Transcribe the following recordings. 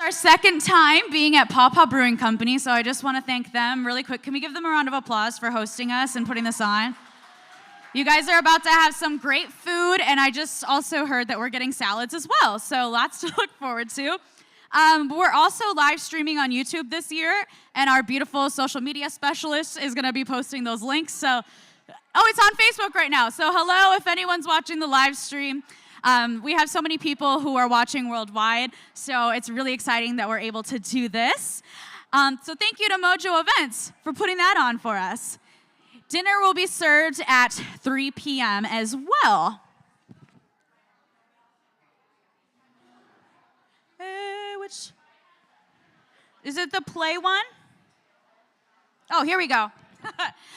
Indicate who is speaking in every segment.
Speaker 1: Our second time being at Paw Paw Brewing Company, so I just want to thank them really quick. Can we give them a round of applause for hosting us and putting this on? You guys are about to have some great food, and I just also heard that we're getting salads as well, so lots to look forward to. We're also live streaming on YouTube this year, and our beautiful social media specialist is going to be posting those links. So, it's on Facebook right now. So hello, if anyone's watching the live stream. We have so many people who are watching worldwide, so it's really exciting that we're able to do this. So thank you to Mojo Events for putting that on for us. Dinner will be served at 3 p.m. as well. Which is it, the play one? Oh, here we go.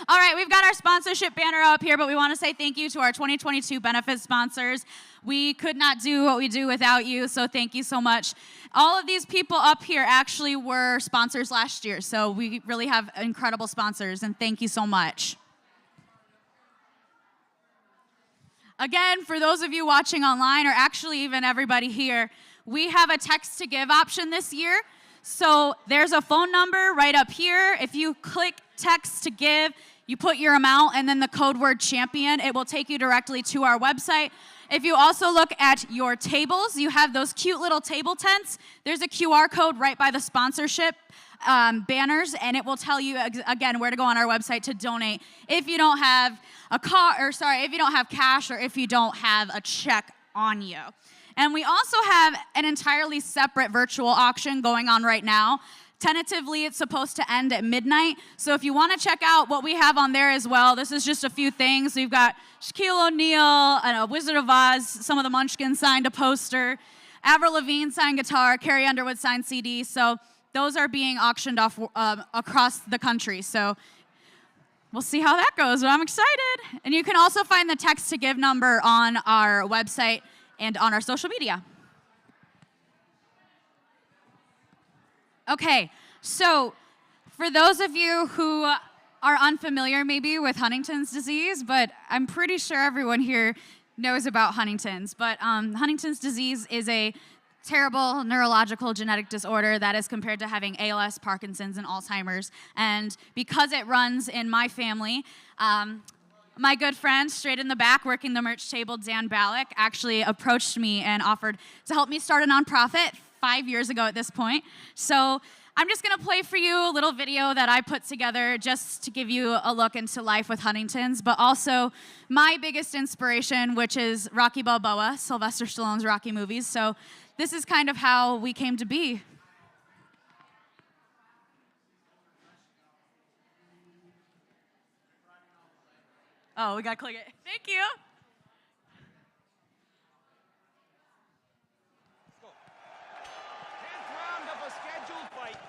Speaker 1: All right, we've got our sponsorship banner up here, but we want to say thank you to our 2022 benefit sponsors. We could not do what we do without you, so thank you so much. All of these people up here actually were sponsors last year, so we really have incredible sponsors, and thank you so much. Again, for those of you watching online, or actually even everybody here, we have a text to give option this year. So there's a phone number right up here. If you click text to give, you put your amount and then the code word champion, it will take you directly to our website. If you also look at your tables, you have those cute little table tents. There's a QR code right by the sponsorship banners, and it will tell you again where to go on our website to donate if you don't have if you don't have cash, or if you don't have a check on you. And we also have an entirely separate virtual auction going on right now. Tentatively, it's supposed to end at midnight. So if you want to check out what we have on there as well, this is just a few things. We've got Shaquille O'Neal, a Wizard of Oz, some of the Munchkins signed a poster, Avril Lavigne signed guitar, Carrie Underwood signed CD. So those are being auctioned off across the country. So we'll see how that goes, but I'm excited. And you can also find the text to give number on our website and on our social media. Okay, so for those of you who are unfamiliar maybe with Huntington's disease, but I'm pretty sure everyone here knows about Huntington's, but Huntington's disease is a terrible neurological genetic disorder that is compared to having ALS, Parkinson's, and Alzheimer's. And because it runs in my family, my good friend, straight in the back, working the merch table, Dan Ballack, actually approached me and offered to help me start a nonprofit 5 years ago at this point. So I'm just going to play for you a little video that I put together just to give you a look into life with Huntington's, but also my biggest inspiration, which is Rocky Balboa, Sylvester Stallone's Rocky movies. So this is kind of how we came to be. Oh, we got to click it. Thank you.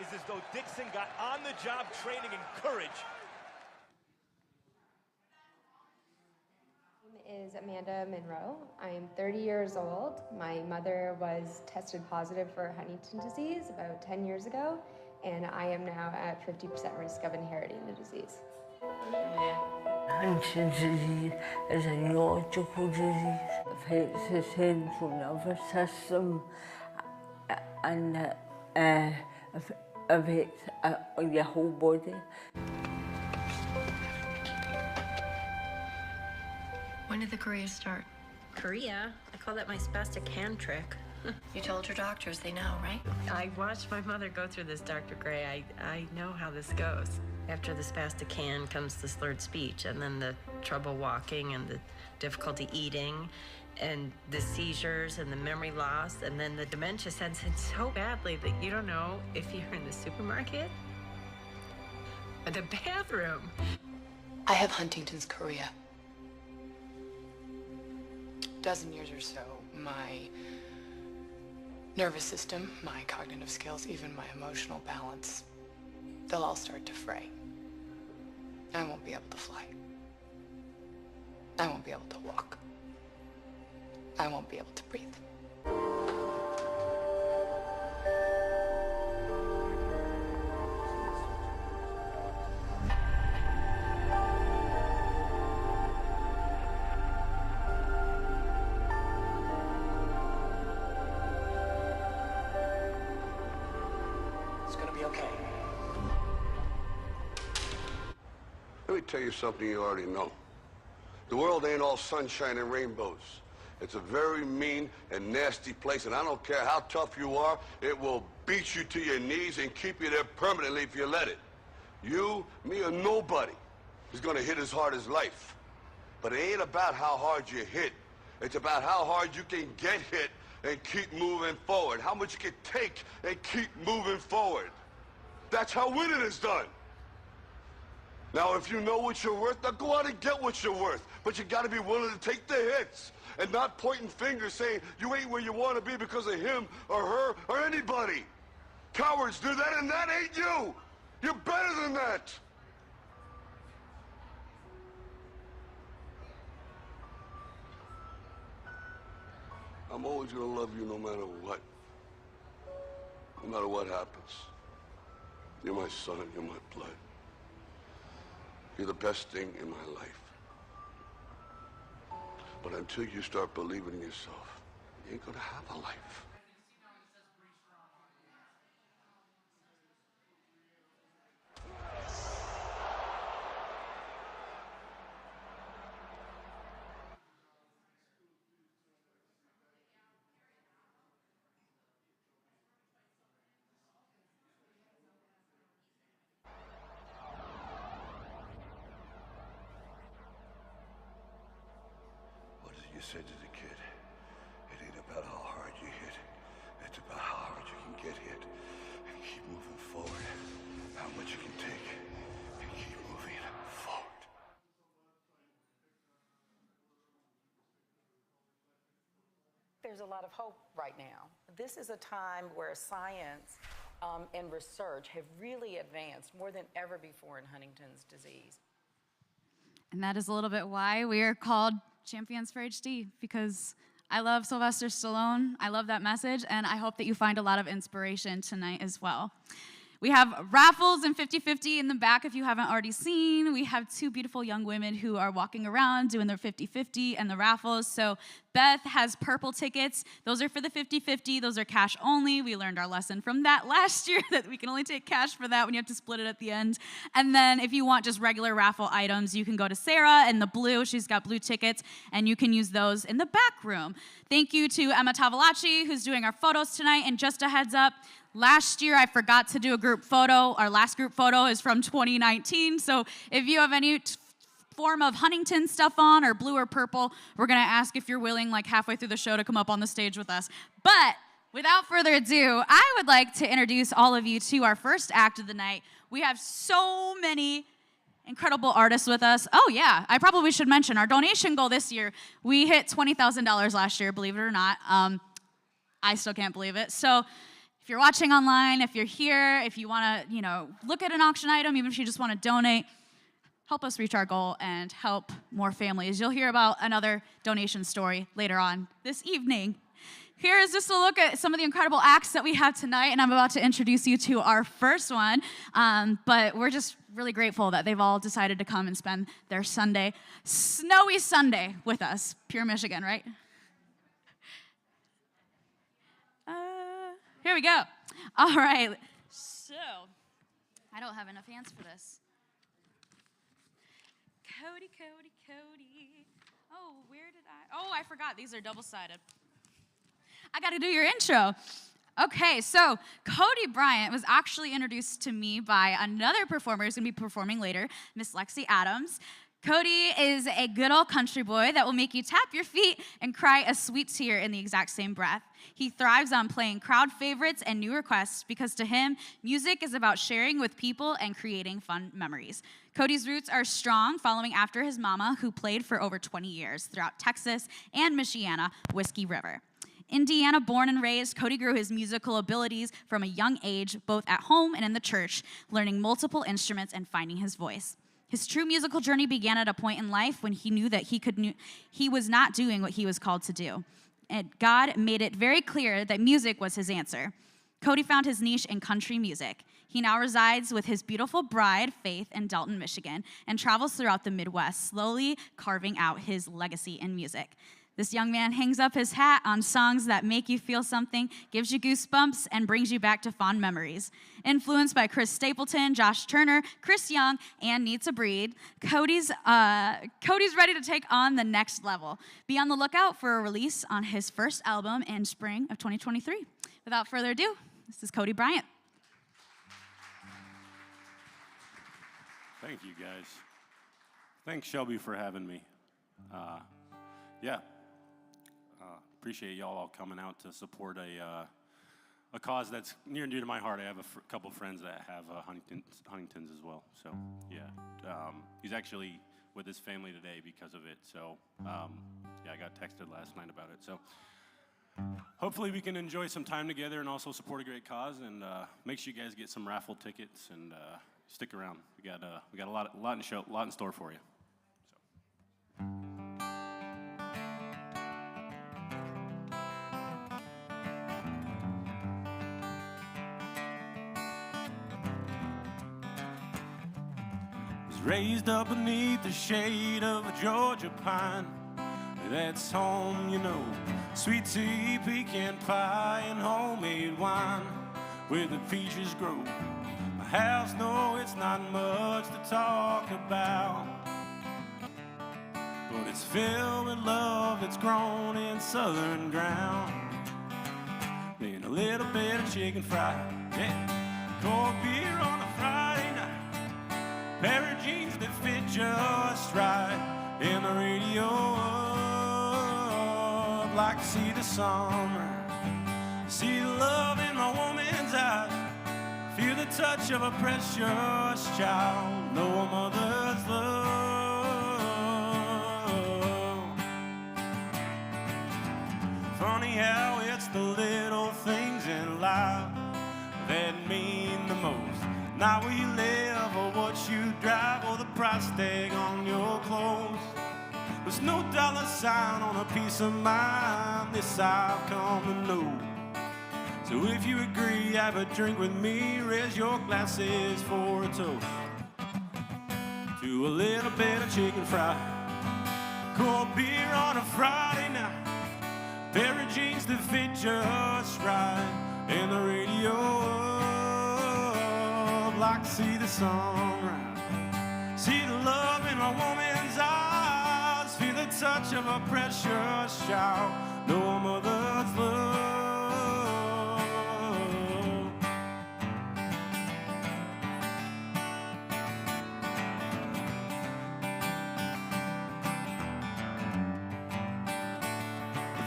Speaker 2: Is as though Dixon got on-the-job training and courage.
Speaker 3: My name is Amanda Monroe. I am 30 years old. My mother was tested positive for Huntington's disease about 10 years ago, and I am now at 50% risk of inheriting the disease.
Speaker 4: Huntington's disease is a neurological disease. It affects the central nervous system and affects your whole body.
Speaker 5: When did the chorea start?
Speaker 6: Chorea? I call that my spastic hand trick.
Speaker 5: You told your doctors, they know, right?
Speaker 6: I watched my mother go through this, Dr. Gray. I know how this goes. After the spastic hand comes the slurred speech, and then the trouble walking, and the difficulty eating, and the seizures, and the memory loss, and then the dementia sets in so badly that you don't know if you're in the supermarket or the bathroom.
Speaker 7: I have Huntington's chorea. Dozen years or so, my nervous system, my cognitive skills, even my emotional balance, they'll all start to fray. I won't be able to fly. I won't be able to walk. I won't be able to breathe. okay.
Speaker 8: Let me tell you something you already know. The world ain't all sunshine and rainbows. It's a very mean and nasty place, and I don't care how tough you are, it will beat you to your knees and keep you there permanently if you let it. You, me, or nobody is gonna hit as hard as life. But it ain't about how hard you hit. It's about how hard you can get hit and keep moving forward. How much you can take and keep moving forward. That's how winning is done. Now, if you know what you're worth, now go out and get what you're worth. But you gotta be willing to take the hits and not pointing fingers saying you ain't where you want to be because of him or her or anybody. Cowards do that, and that ain't you. You're better than that. I'm always gonna love you no matter what. No matter what happens. You're my son, you're my blood. You're the best thing in my life. But until you start believing in yourself, you ain't gonna have a life. What did you say to the kid? It ain't about how hard you hit. It's about how hard you can get hit and keep moving forward. How much you can take and keep moving forward.
Speaker 9: There's a lot of hope right now. This is a time where science and research have really advanced more than ever before in Huntington's disease.
Speaker 1: And that is a little bit why we are called Champions for HD, because I love Sylvester Stallone. I love that message, and I hope that you find a lot of inspiration tonight as well. We have raffles and 50-50 in the back if you haven't already seen. We have two beautiful young women who are walking around doing their 50-50 and the raffles. So Beth has purple tickets. Those are for the 50-50. Those are cash only. We learned our lesson from that last year that we can only take cash for that when you have to split it at the end. And then if you want just regular raffle items, you can go to Sarah in the blue. She's got blue tickets, and you can use those in the back room. Thank you to Emma Tavalacci, who's doing our photos tonight. And just a heads up, last year, I forgot to do a group photo. Our last group photo is from 2019. So if you have any form of Huntington stuff on, or blue or purple, we're going to ask if you're willing, like halfway through the show, to come up on the stage with us. But without further ado, I would like to introduce all of you to our first act of the night. We have so many incredible artists with us. Oh yeah, I probably should mention our donation goal this year. We hit $20,000 last year, believe it or not. I still can't believe it. So if you're watching online, if you're here, if you want to, look at an auction item, even if you just want to donate, help us reach our goal and help more families. You'll hear about another donation story later on this evening. Here is just a look at some of the incredible acts that we have tonight, and I'm about to introduce you to our first one. But we're just really grateful that they've all decided to come and spend their Sunday, snowy Sunday, with us. Pure Michigan, right? Here we go. All right. So, I don't have enough hands for this. Cody. Oh, where did I forgot. These are double-sided. I got to do your intro. Okay, so Cody Bryant was actually introduced to me by another performer who's going to be performing later, Miss Lexi Adams. Cody is a good old country boy that will make you tap your feet and cry a sweet tear in the exact same breath. He thrives on playing crowd favorites and new requests because to him, music is about sharing with people and creating fun memories. Cody's roots are strong, following after his mama, who played for over 20 years throughout Texas and Michiana, Whiskey River. Indiana born and raised, Cody grew his musical abilities from a young age, both at home and in the church, learning multiple instruments and finding his voice. His true musical journey began at a point in life when he knew that he was not doing what he was called to do. And God made it very clear that music was his answer. Cody found his niche in country music. He now resides with his beautiful bride, Faith, in Delton, Michigan, and travels throughout the Midwest, slowly carving out his legacy in music. This young man hangs up his hat on songs that make you feel something, gives you goosebumps, and brings you back to fond memories. Influenced by Chris Stapleton, Josh Turner, Chris Young, and Needs a Breed, Cody's ready to take on the next level. Be on the lookout for a release on his first album in spring of 2023. Without further ado, this is Cody Bryant.
Speaker 10: Thank you, guys. Thanks, Shelby, for having me. Appreciate y'all all coming out to support a cause that's near and dear to my heart. I have a couple friends that have Huntington's as well. So, he's actually with his family today because of it. So, I got texted last night about it. So, hopefully we can enjoy some time together and also support a great cause. And make sure you guys get some raffle tickets and stick around. We got a lot in store for you. Raised up beneath the shade of a Georgia pine. That's home, you know. Sweet tea, pecan pie, and homemade wine where the peaches grow. My house, no, it's not much to talk about, but it's filled with love that's grown in southern ground. Then a little bit of chicken fried, yeah, cold beer on a Friday night, pair of jeans that fit just right, and the radio up, like to see the sunrise, see the love in my woman's eyes, feel the touch of a precious child, know a mother's love. Funny how it's the little things in life that mean the most. Not where you live or what you drive or the price tag on your clothes. There's no dollar sign on a piece of mind, this I've come to know. So if you agree, have a drink with me, raise your glasses for a toast to a little bit of chicken fried, cold beer on a Friday night, pair of jeans that fit just right, and the radio like to see the sunrise, see the love in a woman's eyes, feel the touch of a precious child, know a mother's love.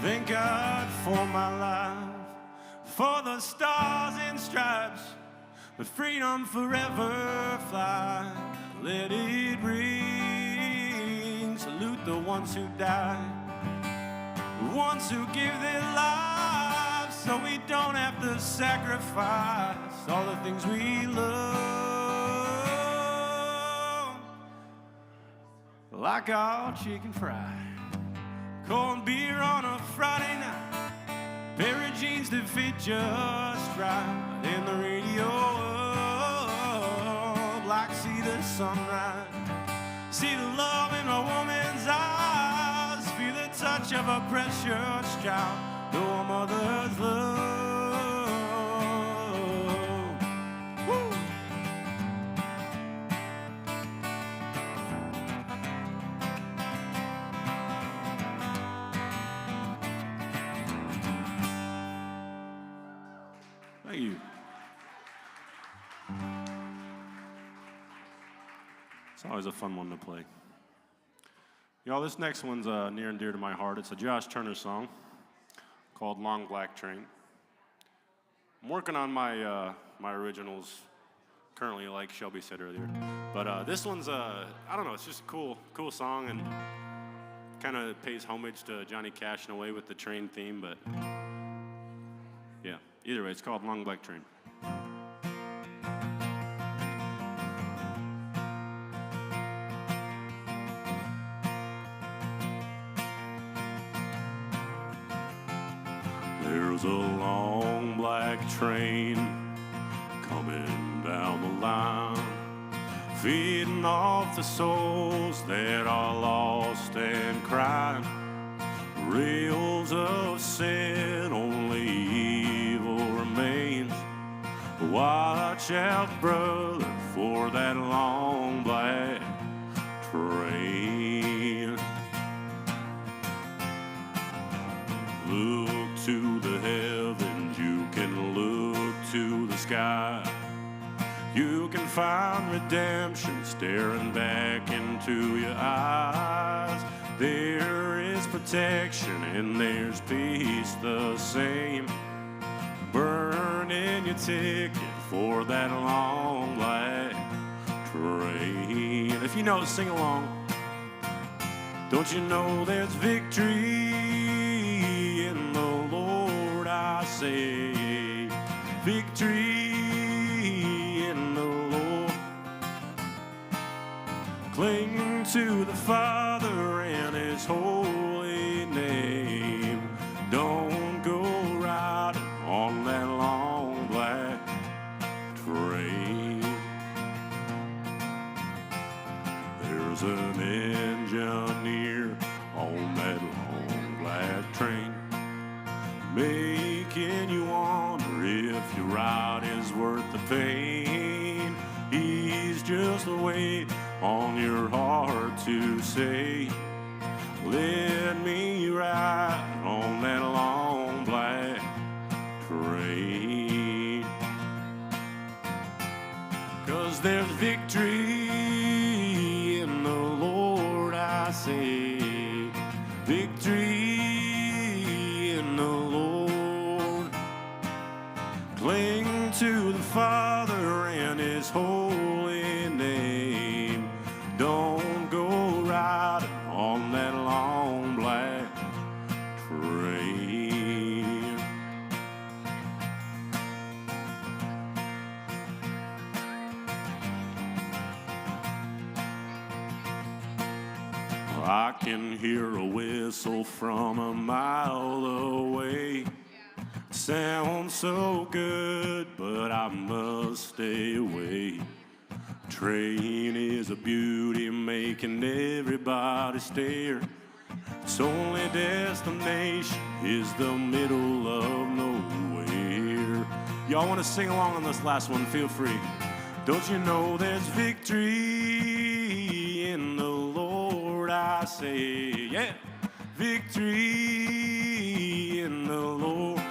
Speaker 10: Thank God for my life, for the stars and stripes, but freedom forever fly, let it ring. Salute the ones who died, the ones who give their lives so we don't have to sacrifice all the things we love, like our chicken fried, cold beer on a Friday night, pair of jeans that fit just right, and the radio up, like to see the sunrise, see the love in a woman's eyes, feel the touch of a precious child, know a mother's love. Woo! Thank you. It's always a fun one to play. Y'all, this next one's near and dear to my heart. It's a Josh Turner song called Long Black Train. I'm working on my originals currently, like Shelby said earlier. But this one's, I don't know, it's just a cool song and kind of pays homage to Johnny Cash in a way with the train theme, but yeah, either way, it's called Long Black Train. There's a long black train coming down the line, feeding off the souls that are lost and crying, rails of sin, only evil remains. Watch out, brother, for that long black train. Look to the heavens, you can look to the sky. You can find redemption staring back into your eyes. There is protection and there's peace the same. Burning your ticket for that long black train. If you know it, sing along. Don't you know there's victory in the Lord, I say. Victory in the Lord. Cling to the Father and His holy name. Don't go riding on that long black train. There's an engineer on that long black train, making you wonder if your ride is worth the pain. He's just waiting on your heart to say, let me ride on that long black train. 'Cause there's victory in the Lord, I say. Victory in the Lord. Cling to the Father and His holy name. Don't go riding on that long black train. I can hear a whistle from a mile away. Sounds so good, but I must stay away. Train is a beauty, making everybody stare. Its only destination is the middle of nowhere. Y'all want to sing along on this last one? Feel free. Don't you know there's victory in the Lord, I say. Yeah, victory in the Lord.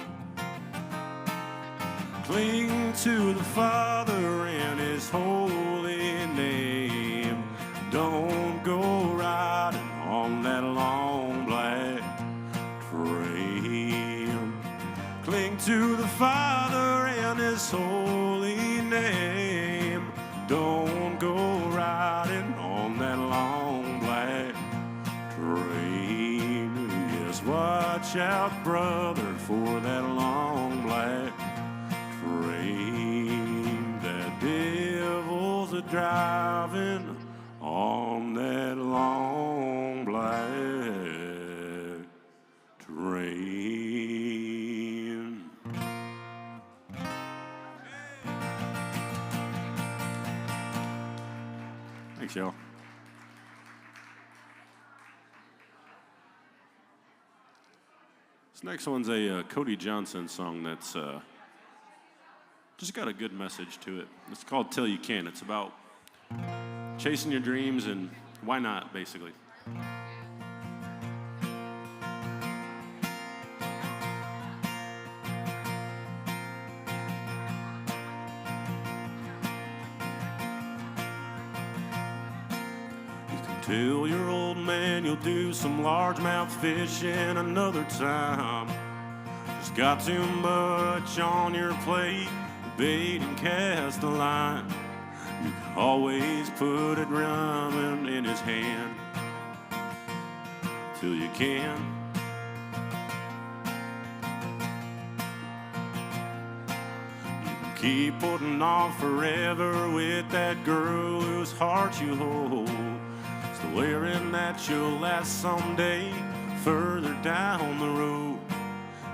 Speaker 10: Cling to the Father and His holy name. Don't go riding on that long black train. Cling to the Father and His holy name. Don't go riding on that long black train. Yes, watch out, brother, for that long black train. That devil's a driving on that long black train. Thanks, y'all. This next one's a Cody Johnson song that's just got a good message to it. It's called Till You Can. It's about chasing your dreams and why not, basically. You can tell your old man you'll do some largemouth fishing another time. Just got too much on your plate. Bait and cast a line. You can always put it running in his hand till you can. You can keep putting off forever with that girl whose heart you hold, swearing that you'll last someday further down the road.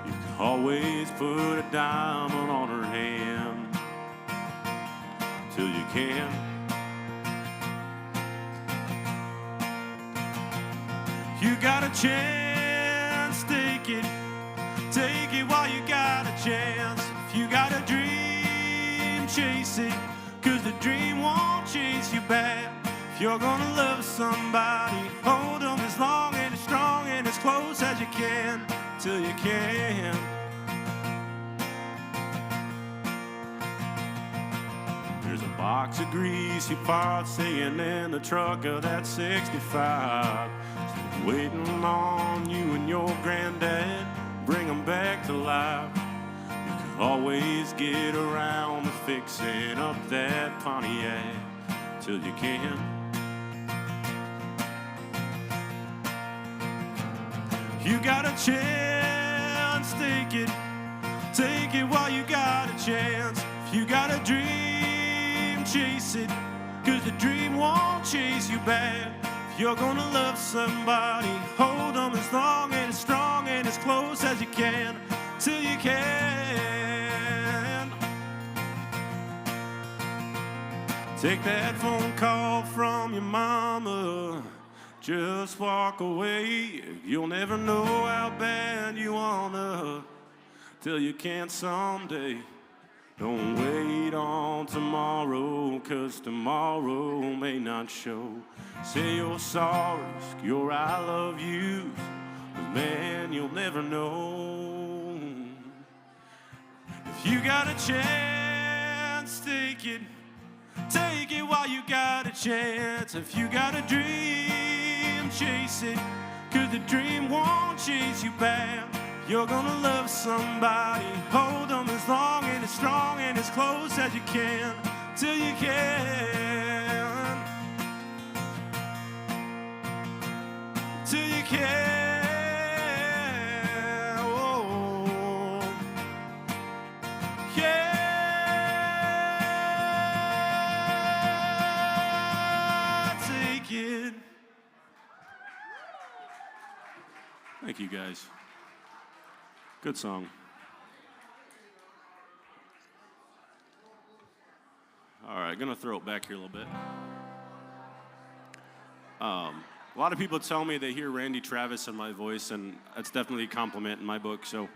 Speaker 10: You can always put a diamond on her hand till you can. You got a chance take it. Take it while you got a chance. If you got a dream, chase it, 'cause the dream won't chase you back. If you're gonna love somebody, hold them as long and as strong and as close as you can, till you can. There's a box of greasy pots sitting in the truck of that 65, still waiting on you and your granddad. Bring them back to life. You can always get around to fixing up that Pontiac till you can. You got a chance, take it. Take it while you got a chance. If you got a dream, chase it, 'cause the dream won't chase you back. If you're gonna love somebody, hold them as long and as strong and as close as you can, till you can. Take that phone call from your mama, just walk away. You'll never know how bad you wanna, till you can't someday. Don't wait on tomorrow, 'cause tomorrow may not show. Say your sorries, your I love yous, 'cause man, you'll never know. If you got a chance, take it. Take it while you got a chance. If you got a dream, chase it, 'cause the dream won't chase you back. You're gonna love somebody, hold them as long and as strong and as close as you can, till you can. Till you can. Oh, yeah. Take it.
Speaker 11: Thank you, guys. Good song. All right, gonna throw it back here a little bit. A lot of people tell me they hear Randy Travis in my voice, and that's definitely a compliment in my book. So,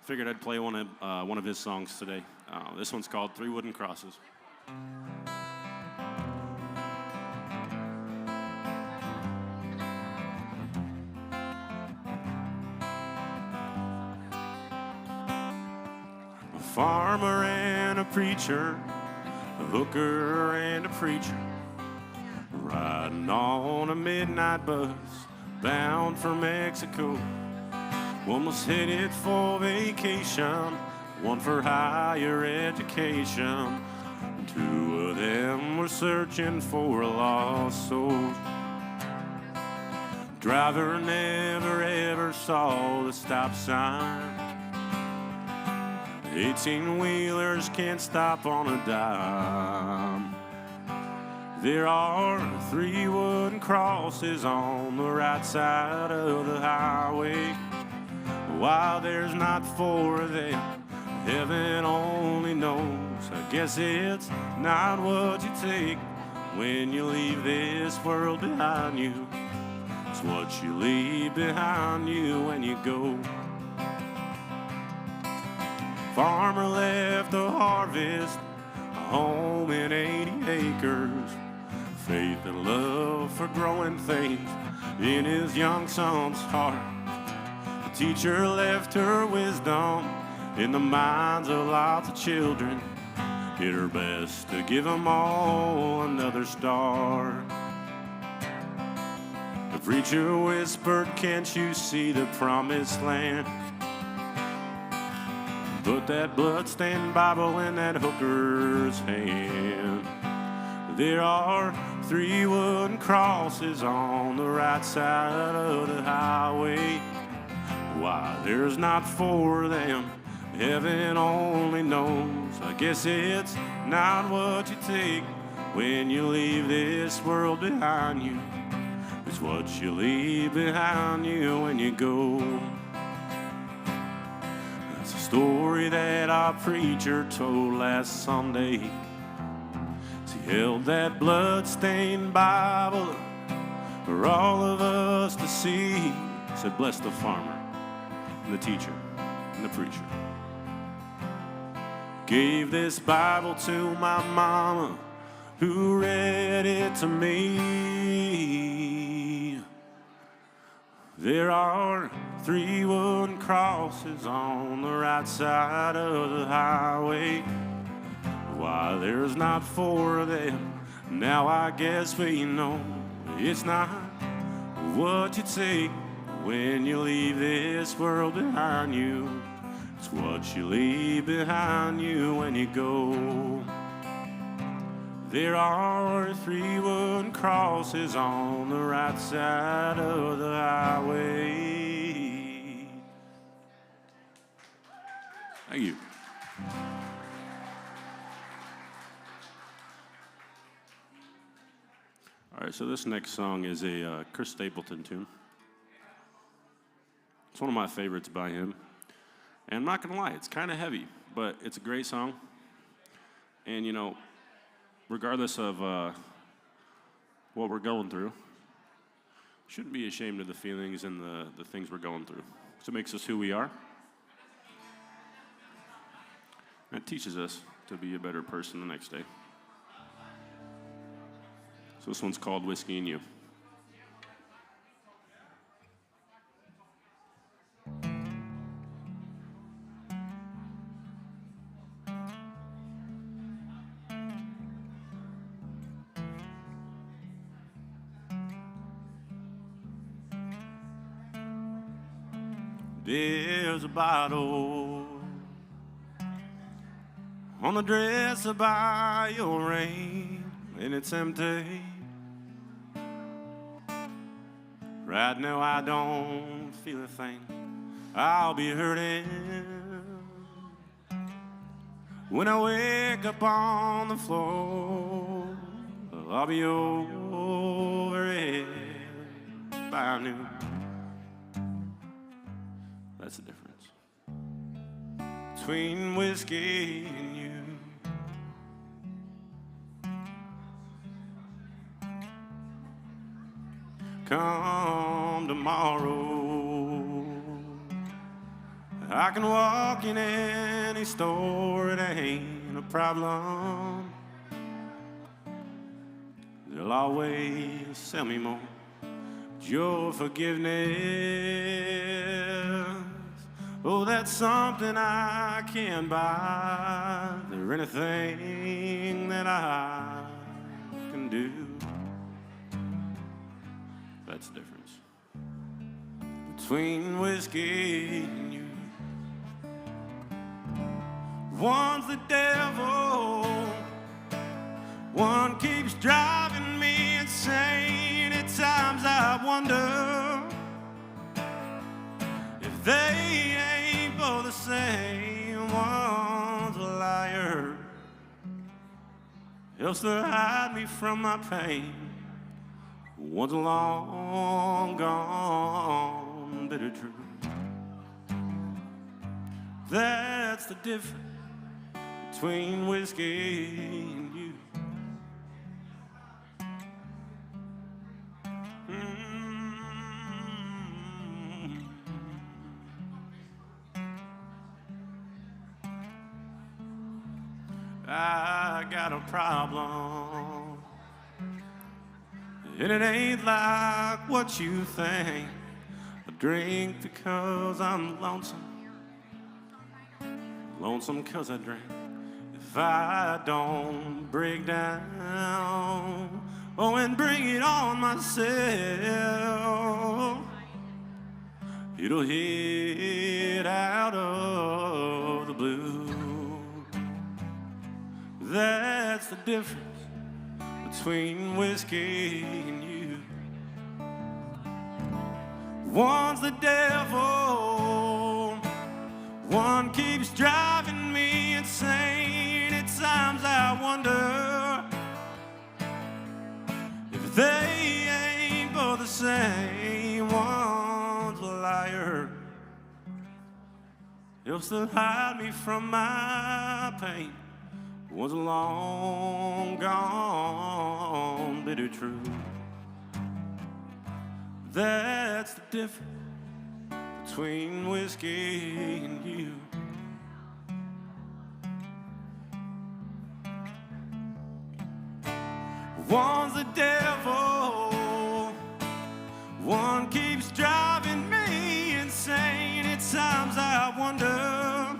Speaker 11: figured I'd play one of his songs today. This one's called "Three Wooden Crosses." A farmer and a preacher, a hooker and a preacher, riding on a midnight bus bound for Mexico. One was headed for vacation, one for higher education. Two of them were searching for a lost soul. Driver never ever saw the stop sign. 18-wheelers can't stop on a dime. There are 3 wooden crosses on the right side of the highway. Why there's not 4 of them, heaven only knows. I guess it's not what you take when you leave this world behind you. It's what you leave behind you when you go. Farmer left a harvest, a home in 80 acres. Faith and love for growing things in his young son's heart. The teacher left her wisdom in the minds of lots of children. Did her best to give them all another start. The preacher whispered, "Can't you see the promised land?" Put that bloodstained Bible in that hooker's hand. There are 3 wooden crosses on the right side of the highway. Why there's not 4 of them, heaven only knows. I guess it's not what you take when you leave this world behind you. It's what you leave behind you when you go. That's a story that our preacher told last Sunday. He held that blood-stained Bible up for all of us to see. He said, "Bless the farmer, and the teacher and the preacher. Gave this Bible to my mama, who read it to me. There are 3 wooden crosses on the right side of the highway. Why there's not 4 of them, now I guess we know. It's not what you take when you leave this world behind you. It's what you leave behind you when you go. There are 3 wooden crosses on the right side of the highway. Thank you. All right, so this next song is a Chris Stapleton tune. It's one of my favorites by him. And I'm not going to lie, it's kind of heavy, but it's a great song. And, you know, regardless of what we're going through, shouldn't be ashamed of the feelings and the things we're going through. So it makes us who we are. And it teaches us to be a better person the next day. So this one's called Whiskey and You. There's a bottle on the dresser by your rain, and it's empty. Right now I don't feel a thing. I'll be hurting when I wake up on the floor. I'll be over it by noon. That's the difference between whiskey and you. Come tomorrow, I can walk in any store, it ain't a problem. They'll always sell me more. Your forgiveness, oh, that's something I can't buy. There anything that I can do? That's the difference between whiskey and you. One's the devil, one keeps driving me insane. At times I wonder if they ain't both the same. One's a liar, helps to hide me from my pain. One's a long gone bitter truth. That's the difference between whiskey and you. I got a problem, and it ain't like what you think. I drink because I'm lonesome, lonesome because I drink. If I don't break down, oh, and bring it on myself, it'll hit out of the blue. That's the difference between whiskey and you. One's the devil, one keeps driving me insane. At times I wonder if they ain't both the same. One's a liar, helps to hide me from my pain. Was a long gone bitter truth. That's the difference between whiskey and you. One's the devil, one keeps driving me insane. At times I wonder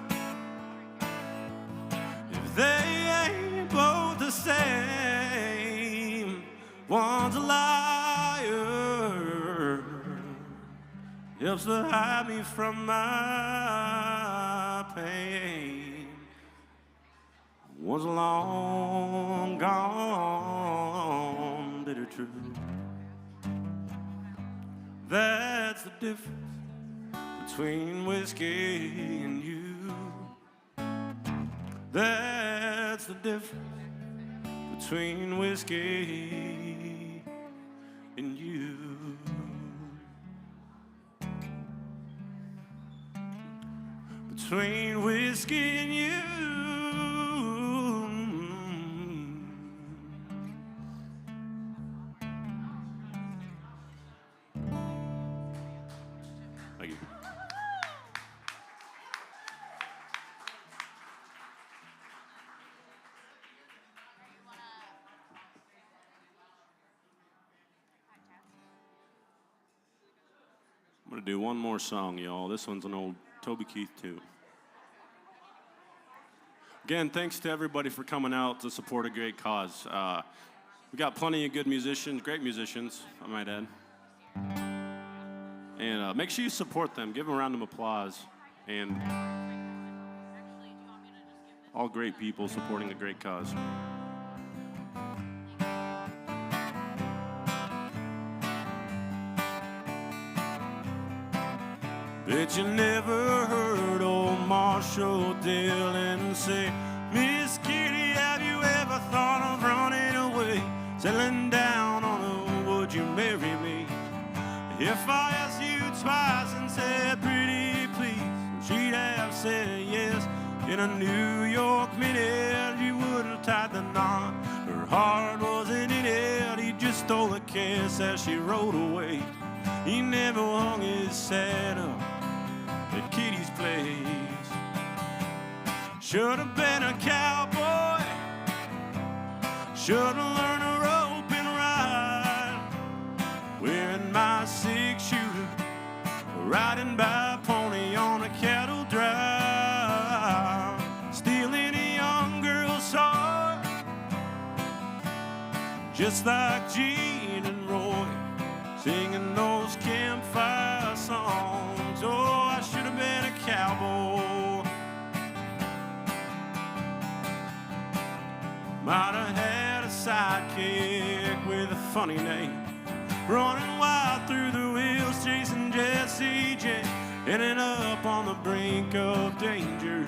Speaker 11: if they ain't both the same. One's a liar, helps to hide me from my pain. One's a long gone bitter truth. That's the difference between whiskey and you. That's the difference between whiskey and you. Between whiskey and you. Thank you. I'm going to do one more song, y'all. This one's an old Toby Keith tune. Again, thanks to everybody for coming out to support a great cause. We got plenty of good musicians, great musicians, I might add. And make sure you support them. Give them a round of applause. And all great people supporting a great cause. Bet you never heard old Marshall Dillon say, Miss Kitty, have you ever thought of running away? Settling down on a would you marry me? If I asked you twice and said pretty please, she'd have said yes. In a New York minute, you would have tied the knot. Her heart wasn't in it, he just stole a kiss as she rode away. He never hung his saddle at Kitty's place. Should have been a cowboy, should have learned to rope and ride, wearing my 6-shooter, riding by a pony on a cattle drive, stealing a young girl's heart, just like Gene and Roy, singing those campfire songs. Oh, I should have been a cowboy. Might have had a sidekick with a funny name, running wild through the wheels, chasing Jesse James, ending up on the brink of danger,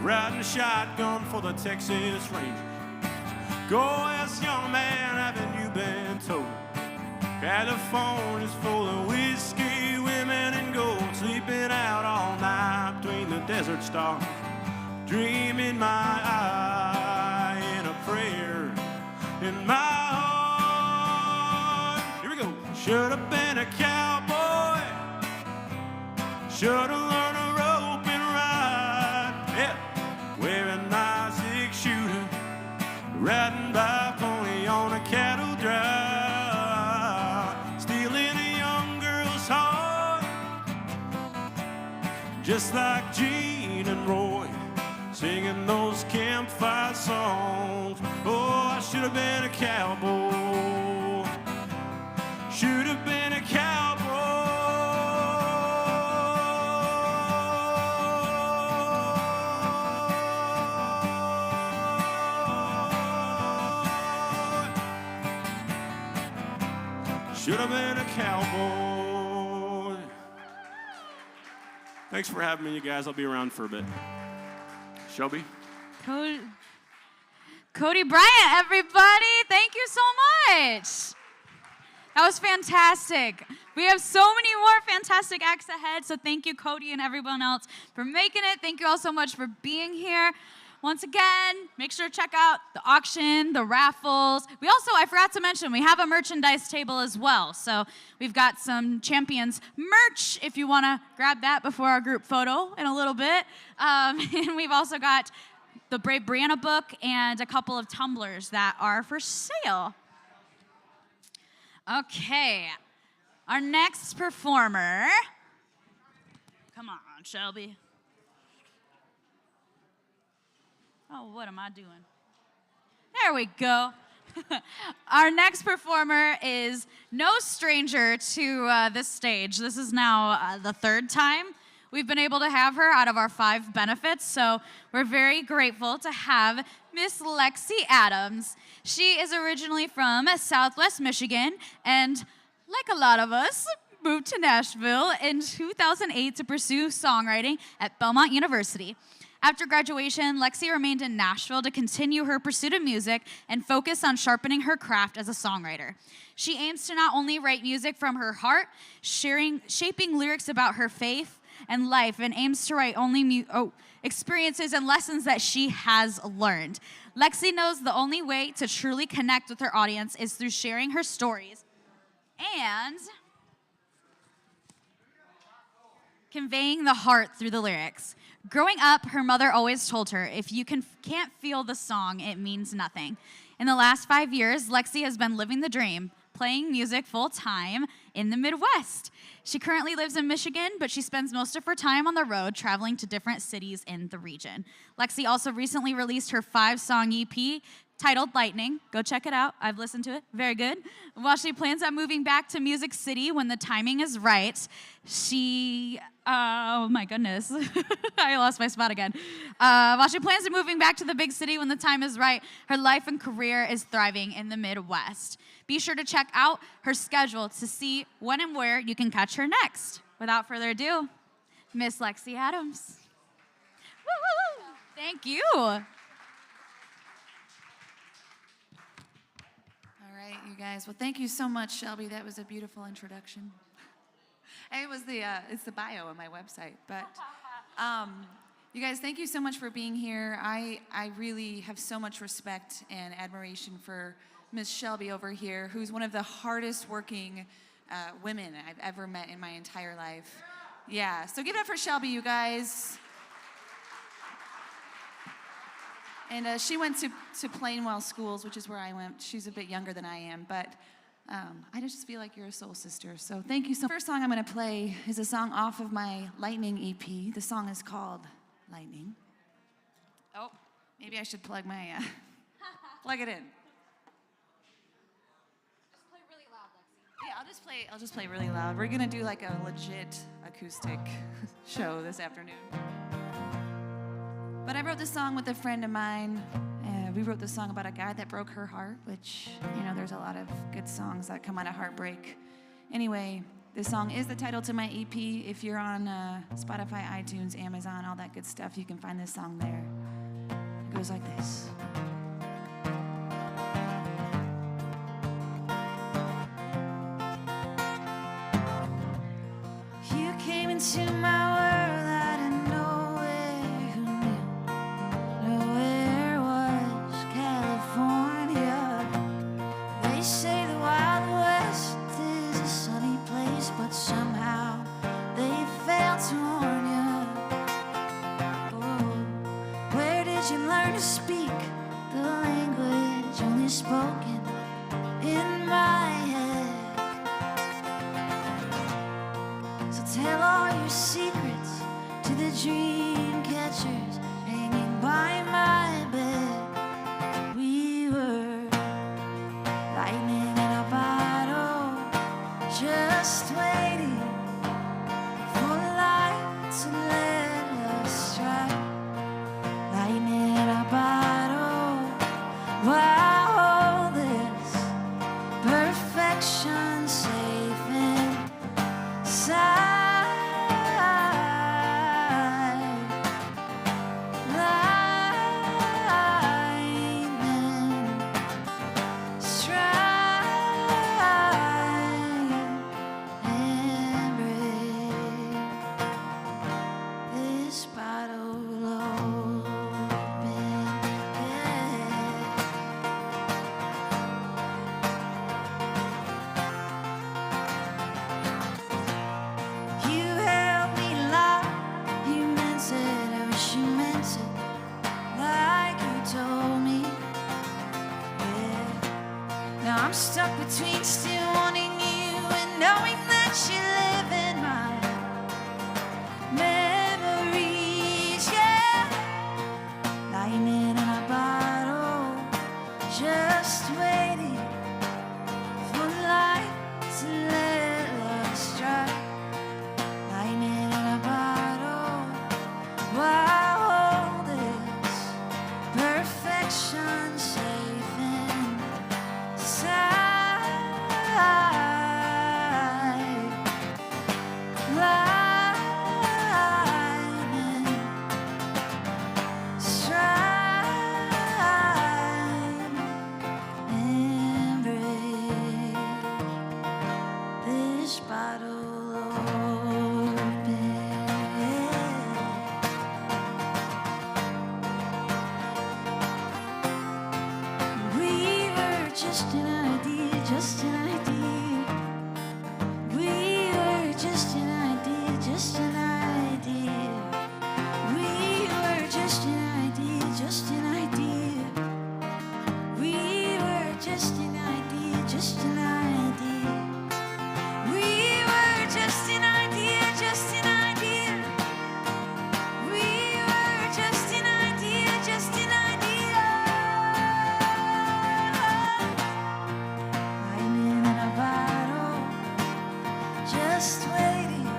Speaker 11: riding shotgun for the Texas Rangers. Go ask young man, haven't you been told? California's full of whiskey, women, and gold, sleeping out all night between the desert stars, dreaming my eye in a prayer in my heart. Here we go. Should have been a cowboy, should have learned to rope and ride, yeah, wearing my 6-shooter, riding by a pony on a cattle drive, stealing a young girl's heart, just like Gene and Roy, singing those campfire songs. Oh, I should have been a cowboy, should have been a cowboy. Should have been a cowboy. Thanks for having me, you guys. I'll be around for a bit. Shelby?
Speaker 1: Cody Bryant, everybody. Thank you so much. That was fantastic. We have so many more fantastic acts ahead, so thank you, Cody, and everyone else for making it. Thank you all so much for being here. Once again, make sure to check out the auction, the raffles. We also, I forgot to mention, we have a merchandise table as well. So we've got some Champions merch if you want to grab that before our group photo in a little bit. And we've also got the Brave Brianna book and a couple of tumblers that are for sale. Okay, our next performer. Come on, Shelby. Oh, what am I doing? There we go. Our next performer is no stranger to this stage. This is now the third time we've been able to have her out of our 5 benefits, so we're very grateful to have Miss Lexi Adams. She is originally from Southwest Michigan, and like a lot of us, moved to Nashville in 2008 to pursue songwriting at Belmont University. After graduation, Lexi remained in Nashville to continue her pursuit of music and focus on sharpening her craft as a songwriter. She aims to not only write music from her heart, shaping lyrics about her faith and life, and aims to write only experiences and lessons that she has learned. Lexi knows the only way to truly connect with her audience is through sharing her stories and conveying the heart through the lyrics. Growing up, her mother always told her, if you can't feel the song, it means nothing. In the last 5 years, Lexi has been living the dream, playing music full-time in the Midwest. She currently lives in Michigan, but she spends most of her time on the road traveling to different cities in the region. Lexi also recently released her 5-song EP titled Lightning. Go check it out. I've listened to it. Very good. While she plans on moving back to Music City when the timing is right, oh my goodness, I lost my spot again. While she plans on moving back to the big city when the time is right, her life and career is thriving in the Midwest. Be sure to check out her schedule to see when and where you can catch her next. Without further ado, Miss Lexi Adams. Woo-hoo. Thank you.
Speaker 12: All right, you guys. Well, thank you so much, Shelby. That was a beautiful introduction. It was it's the bio on my website. But you guys, thank you so much for being here. I really have so much respect and admiration for Miss Shelby over here, who's one of the hardest working women I've ever met in my entire life. Yeah, so give it up for Shelby, you guys. And she went to Plainwell Schools, which is where I went. She's a bit younger than I am, but I just feel like you're a soul sister. So thank you so much. The first song I'm going to play is a song off of my Lightning EP. The song is called Lightning. Oh, maybe I should plug my, plug it in.
Speaker 1: Just play really loud, Lexi.
Speaker 12: Yeah, I'll just play really loud. We're going to do like a legit acoustic show this afternoon. But I wrote this song with a friend of mine. We wrote this song about a guy that broke her heart, which, you know, there's a lot of good songs that come out of heartbreak. Anyway, this song is the title to my EP. If you're on Spotify, iTunes, Amazon, all that good stuff, you can find this song there. It goes like this. You came into my world, I didn't know where you knew. Nowhere was California. They say the Wild West is a sunny place, but somehow they failed to warn you. Oh, where did you learn to speak the language only spoken in my head? Tell all your secrets to the dream catchers hanging by my bed. We were lightning in a bottle, just waiting for light to let us strike. Lightning in a bottle, wow, this perfection safe inside.
Speaker 13: I'm stuck between still wanting you and knowing that you live in my memories, yeah. Lying in a bottle, just waiting for light to let love strike. Lying in a bottle, while all this perfection safe inside. Just an idea, just an idea. We were just an idea, just an idea. We were just an idea, just an idea. We were just an idea, just an idea. We were just an idea, just an idea. We were just an idea, just an idea. Just waiting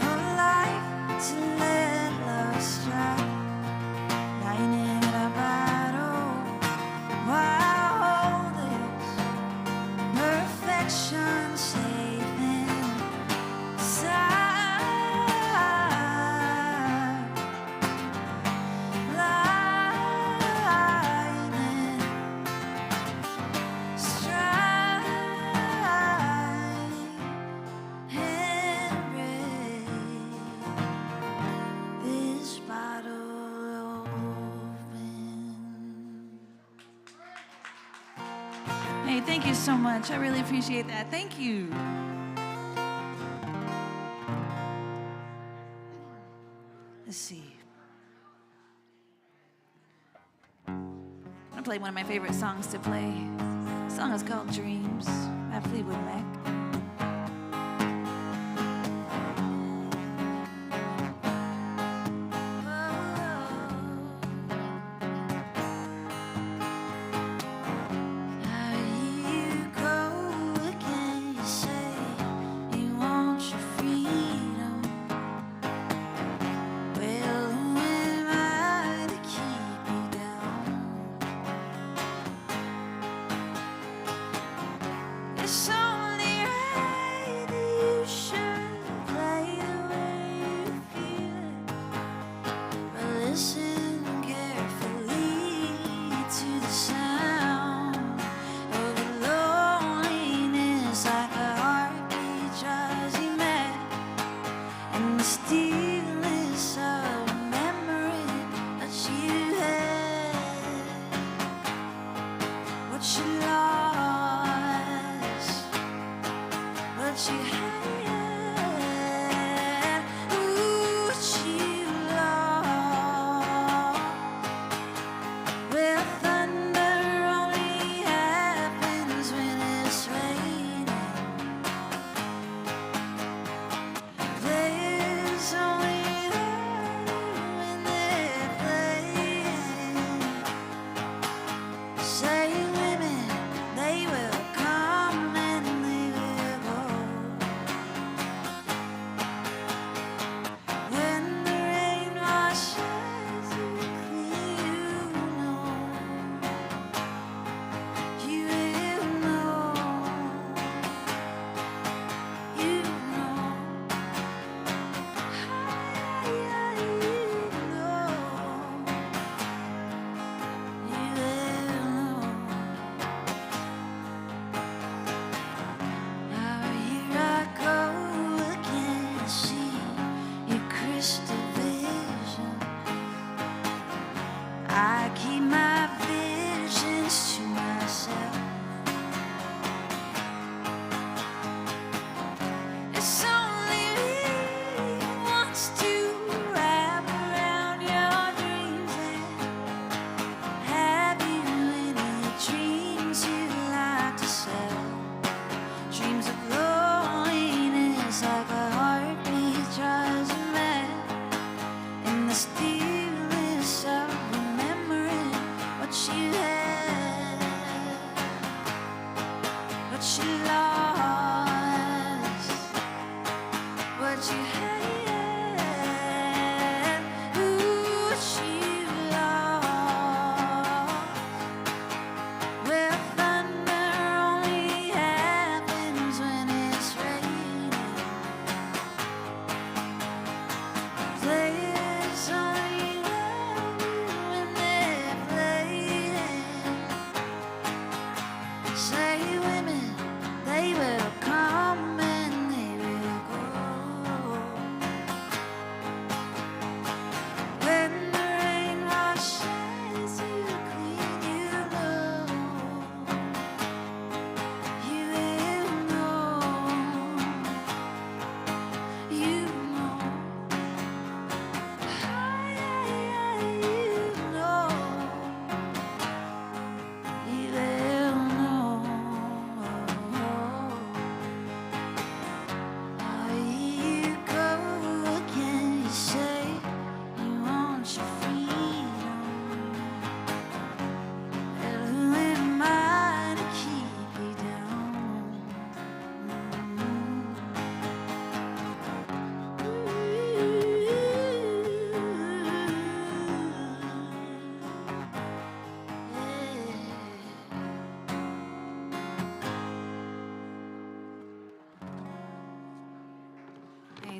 Speaker 13: for life to let love strike. Lying in a bottle, while all this perfection safe inside. Lightning strike. This bottle open.
Speaker 12: Hey, thank you so much. I really appreciate that. Thank you. Let's see. I'm gonna play one of my favorite songs to play. The song is called Dreams by Fleetwood Mac.
Speaker 13: It's only right that you should play the way you feel it. But listen carefully to the sound of the loneliness, like a heartbeat drives you mad, and the stillness of a memory that you had, what you lost, what you had, ooh, what you lost.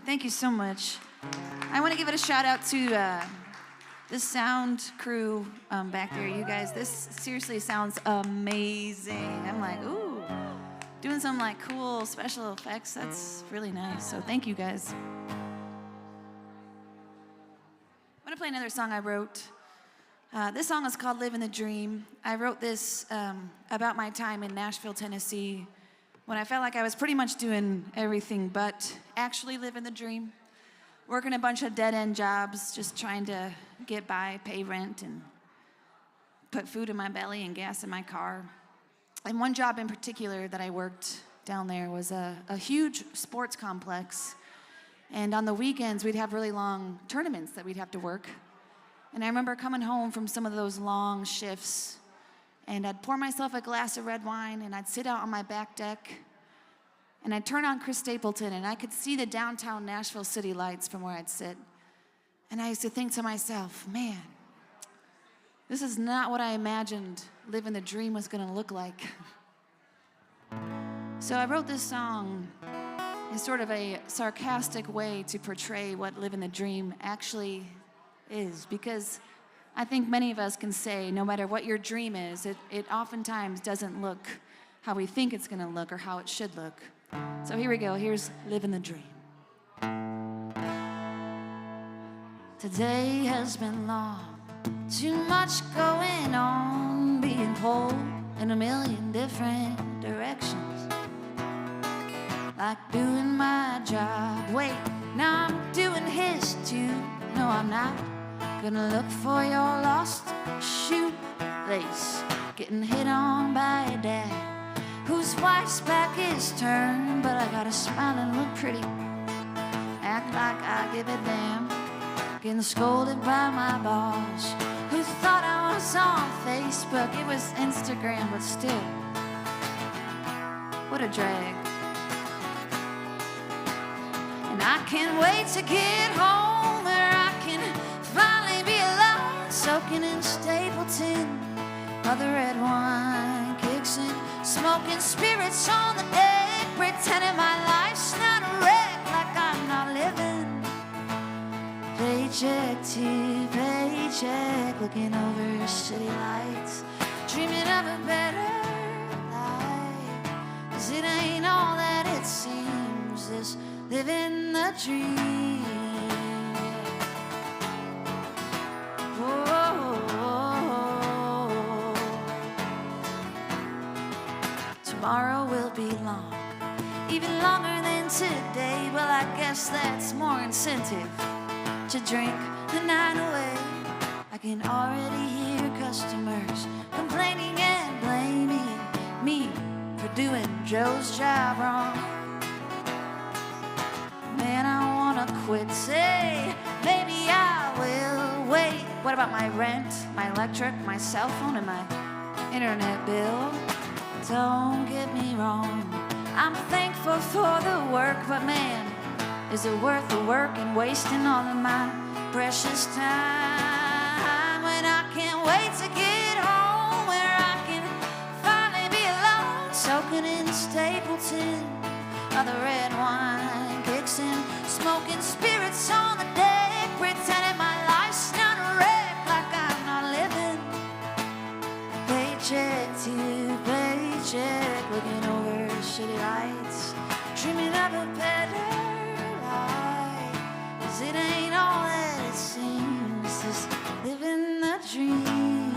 Speaker 12: Thank you so much. I want to give it a shout out to the sound crew back there. You guys, this seriously sounds amazing. I'm like, ooh, doing some like cool special effects. That's really nice. So thank you guys. I'm gonna play another song I wrote. This song is called Living the Dream. I wrote this about my time in Nashville, Tennessee, when I felt like I was pretty much doing everything but actually living the dream. Working a bunch of dead-end jobs, just trying to get by, pay rent, and put food in my belly and gas in my car. And one job in particular that I worked down there was a huge sports complex. And on the weekends, we'd have really long tournaments that we'd have to work. And I remember coming home from some of those long shifts, and I'd pour myself a glass of red wine, and I'd sit out on my back deck, and I'd turn on Chris Stapleton, and I could see the downtown Nashville city lights from where I'd sit. And I used to think to myself, man, this is not what I imagined living the dream was gonna look like. So I wrote this song in sort of a sarcastic way to portray what living the dream actually is, because I think many of us can say no matter what your dream is, it oftentimes doesn't look how we think it's gonna look or how it should look. So here we go, here's Living the Dream. Today has been long, too much going on, being pulled in a million different directions. Like doing my job, wait, now I'm doing his too. No, I'm not gonna look for your lost shoelace, getting hit on by a dad whose wife's back is turned, but I gotta smile and look pretty, act like I give a damn, getting scolded by my boss who thought I was on Facebook. It was Instagram, but still, what a drag. And I can't wait to get home where I can finally be alone, soaking in Stapleton, while the red wine kicks in, smoking spirits on the deck, pretending my life's not a wreck, like I'm not living. Paycheck to paycheck, looking over city lights, dreaming of a better life. 'Cause it ain't all that it seems, this living the dream. Tomorrow will be long, even longer than today. Well, I guess that's more incentive to drink the night away. I can already hear customers complaining and blaming me for doing Joe's job wrong. Man, I wanna quit, say, maybe I will wait. What about my rent, my electric, my cell phone, and my internet bill? Don't get me wrong, I'm thankful for the work, but man, is it worth the work and wasting all of my precious time when I can't wait to get home where I can finally be alone, soaking in Stapleton, while the red wine kicks in, smoking spirits on the deck, pretending my life's not a wreck, like I'm not living. Paycheck to paycheck, looking over city lights, dreaming of a better life. 'Cause it ain't all that it seems, just living the dream.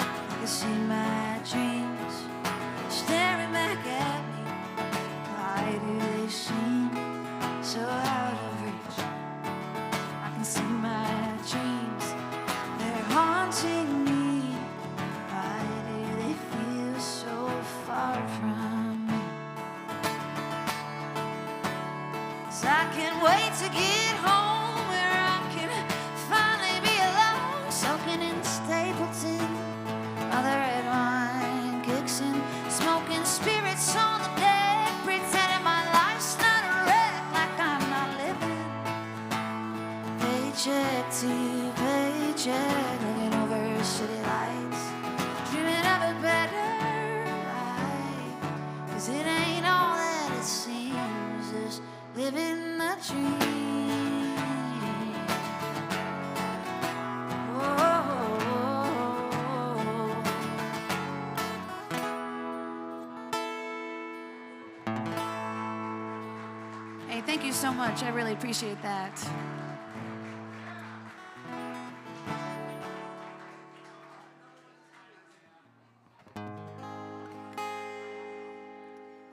Speaker 12: I can see my dreams staring back at me. Why do they seem so out of reach? I can see my dreams, they're haunting me. Why do they feel so far from me? 'Cause I can't wait to get home where I can finally be alone, soaking in Stapleton, while the red wine kicks in, smoking spirits on the deck, pretending my life's not a wreck, like I'm not living. Paycheck to paycheck, looking over city lights, dreaming of a better life. 'Cause it ain't all that it so much. I really appreciate that.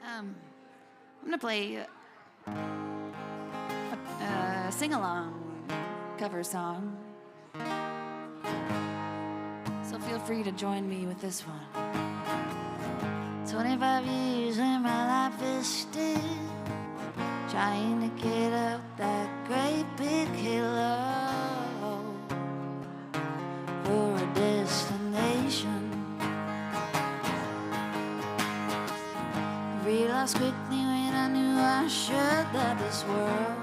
Speaker 12: I'm gonna play a sing-along cover song. So feel free to join me with this one. 25 years and my life is still trying to get up that great big hill for a destination. Realized quickly when I knew I should that this world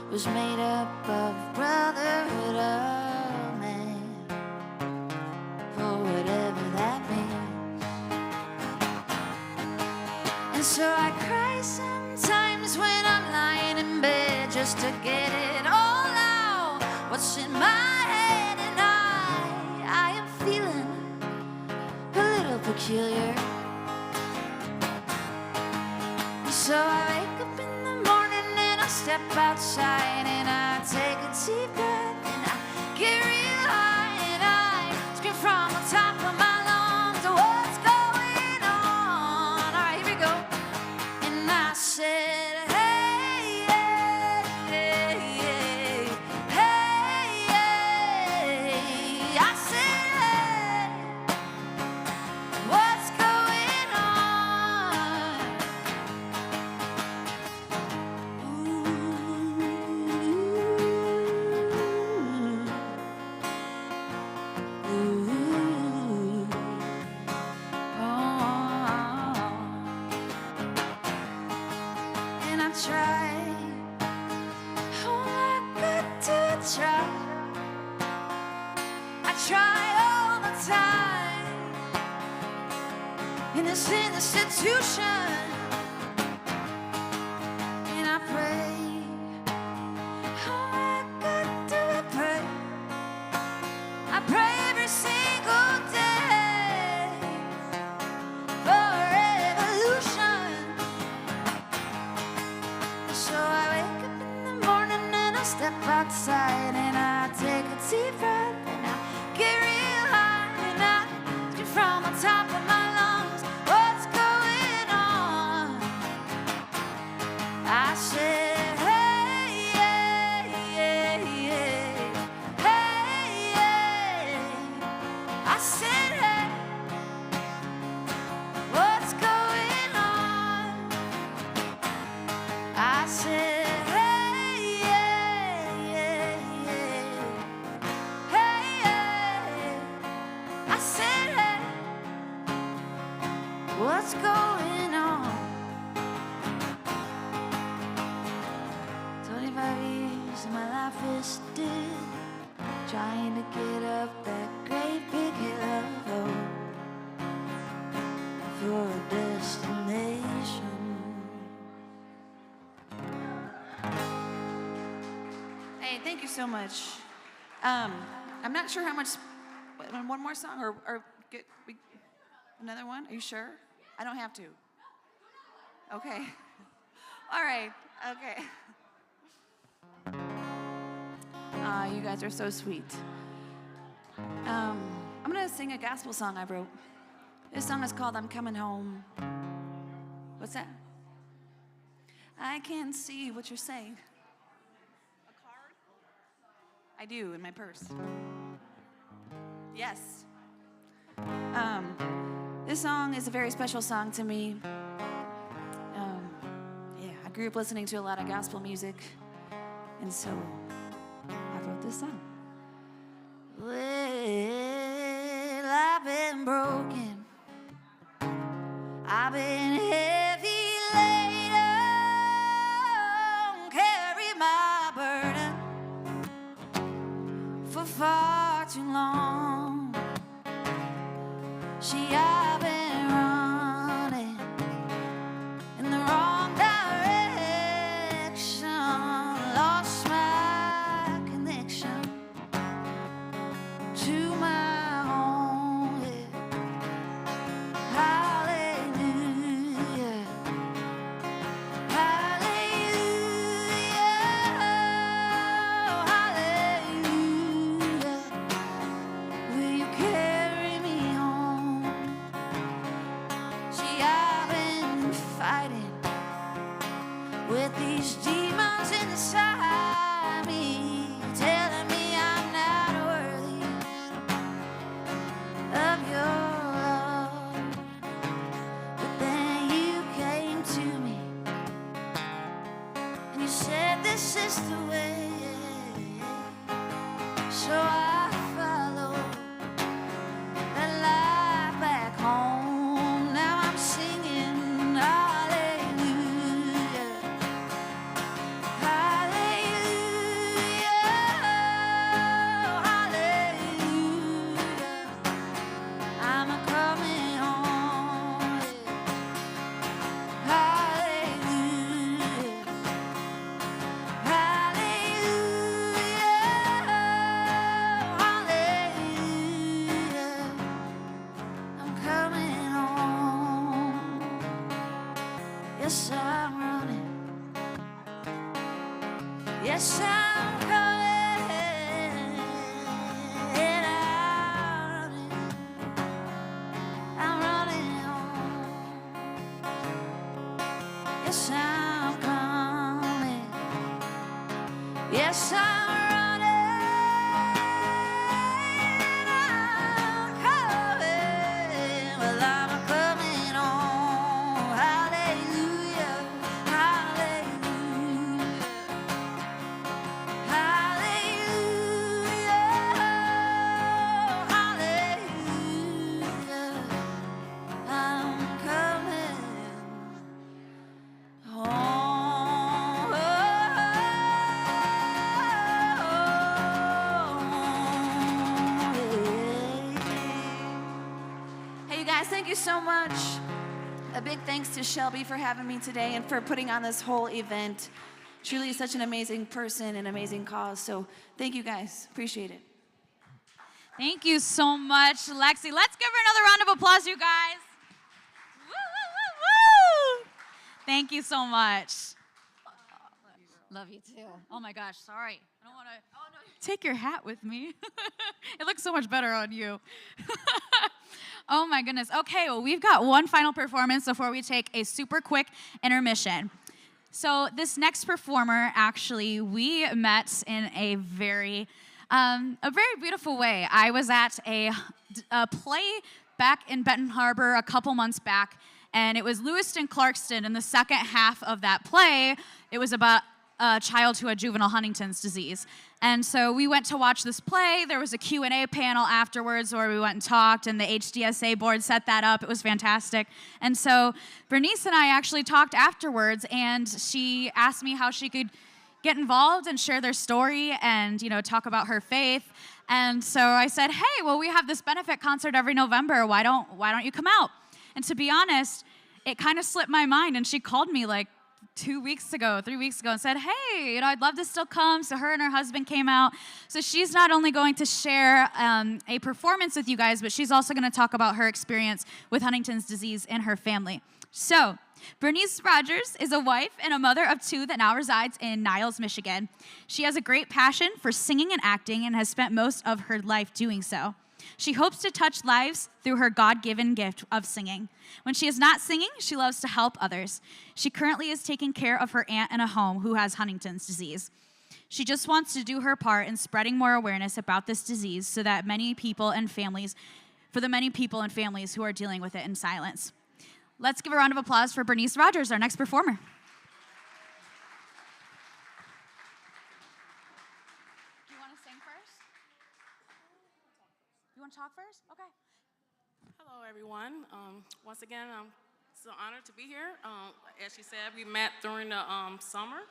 Speaker 12: was made up of brotherhood of man, for whatever that means. And so I cry sometimes when I'm lying in bed just to get it all out, what's in my head, and I am feeling a little peculiar. So I wake up in the morning and I step outside and I take a deep breath and I get real high and I scream from the top of my lungs, what's going on? All right, here we go. And I said, hey, hey, hey, hey, hey, hey. I said, hey, what's going on? And I try, oh, I got to try. I try all the time in this institution, and I pray. Oh, I got to pray. I pray every single day for revolution. So I wake up in the morning and I step outside and I take a deep breath and I get real high and I scream from the top of my lungs, what's going on? I said, hey, hey, hey, hey, hey, hey. I said, hey, what's going on? I said, hey, hey, hey, hey, hey, hey. I said, hey, what's going on? 25 years and my life is still trying to get up that great big hill for a destination. Hey, thank you so much. I'm not sure how much. One more song, or get another one? Are you sure? I don't have to. Okay. All right. Okay. You guys are so sweet. I'm gonna sing a gospel song I wrote. This song is called "I'm Coming Home." What's that? I can't see what you're saying. A card? I do, in my purse. Yes. This song is a very special song to me. Yeah, I grew up listening to a lot of gospel music, and so I wrote this song. Well, I've been broken. I've been heavy laden, carry my burden for far too long. See, I've been running in the wrong direction, lost my connection to my home. Hallelujah, hallelujah.
Speaker 13: So I follow that light back home. Now I'm singing hallelujah, hallelujah, hallelujah. I'm coming home. Hallelujah, hallelujah, I'm coming home. Yes, I'm running. Yes, I'm coming. And I'm running home. Yes, I'm coming. Yes, I'm running. I'm coming. Well, I'm coming home. Hallelujah. Hallelujah. Hallelujah. Hallelujah. I'm coming Hey, you guys, thank you so much. A big thanks to Shelby for having me today and for putting on this whole event. Truly such an amazing person and amazing cause. So thank you guys. Appreciate it.
Speaker 1: Thank you so much, Lexi. Let's give her another round of applause, you guys. Woo, woo, woo, woo. Thank you so much. Love you too. Oh my gosh, sorry. I don't want to take your hat with me. It looks so much better on you. Oh my goodness. Okay, well, we've got one final performance before we take a super quick intermission. So this next performer, actually, we met in a very beautiful way. I was at a play back in Benton Harbor a couple months back, and it was Lewiston Clarkston. In the second half of that play, it was about a child who had juvenile Huntington's disease. And so we went to watch this play. There was a Q&A panel afterwards where we went and talked, and the HDSA board set that up. It was fantastic. And so Bernice and I actually talked afterwards, and she asked me how she could get involved and share their story and, talk about her faith. And so I said, hey, well, we have this benefit concert every November. Why don't you come out? And to be honest, it kind of slipped my mind, and she called me like 3 weeks ago, and said, hey, I'd love to still come. So her and her husband came out. So she's not only going to share a performance with you guys, but she's also going to talk about her experience with Huntington's disease in her family. So Bernice Rogers is a wife and a mother of 2 that now resides in Niles, Michigan. She has a great passion for singing and acting and has spent most of her life doing so. She hopes to touch lives through her God-given gift of singing. When she is not singing, she loves to help others. She currently is taking care of her aunt in a home who has Huntington's disease. She just wants to do her part in spreading more awareness about this disease so that many people and families who are dealing with it in silence. Let's give a round of applause for Bernice Rogers, our next performer. Do you want to sing first? You want to talk first? Okay.
Speaker 14: Hello, everyone. Once again, it's an honor to be here. As she said, we met during the summer,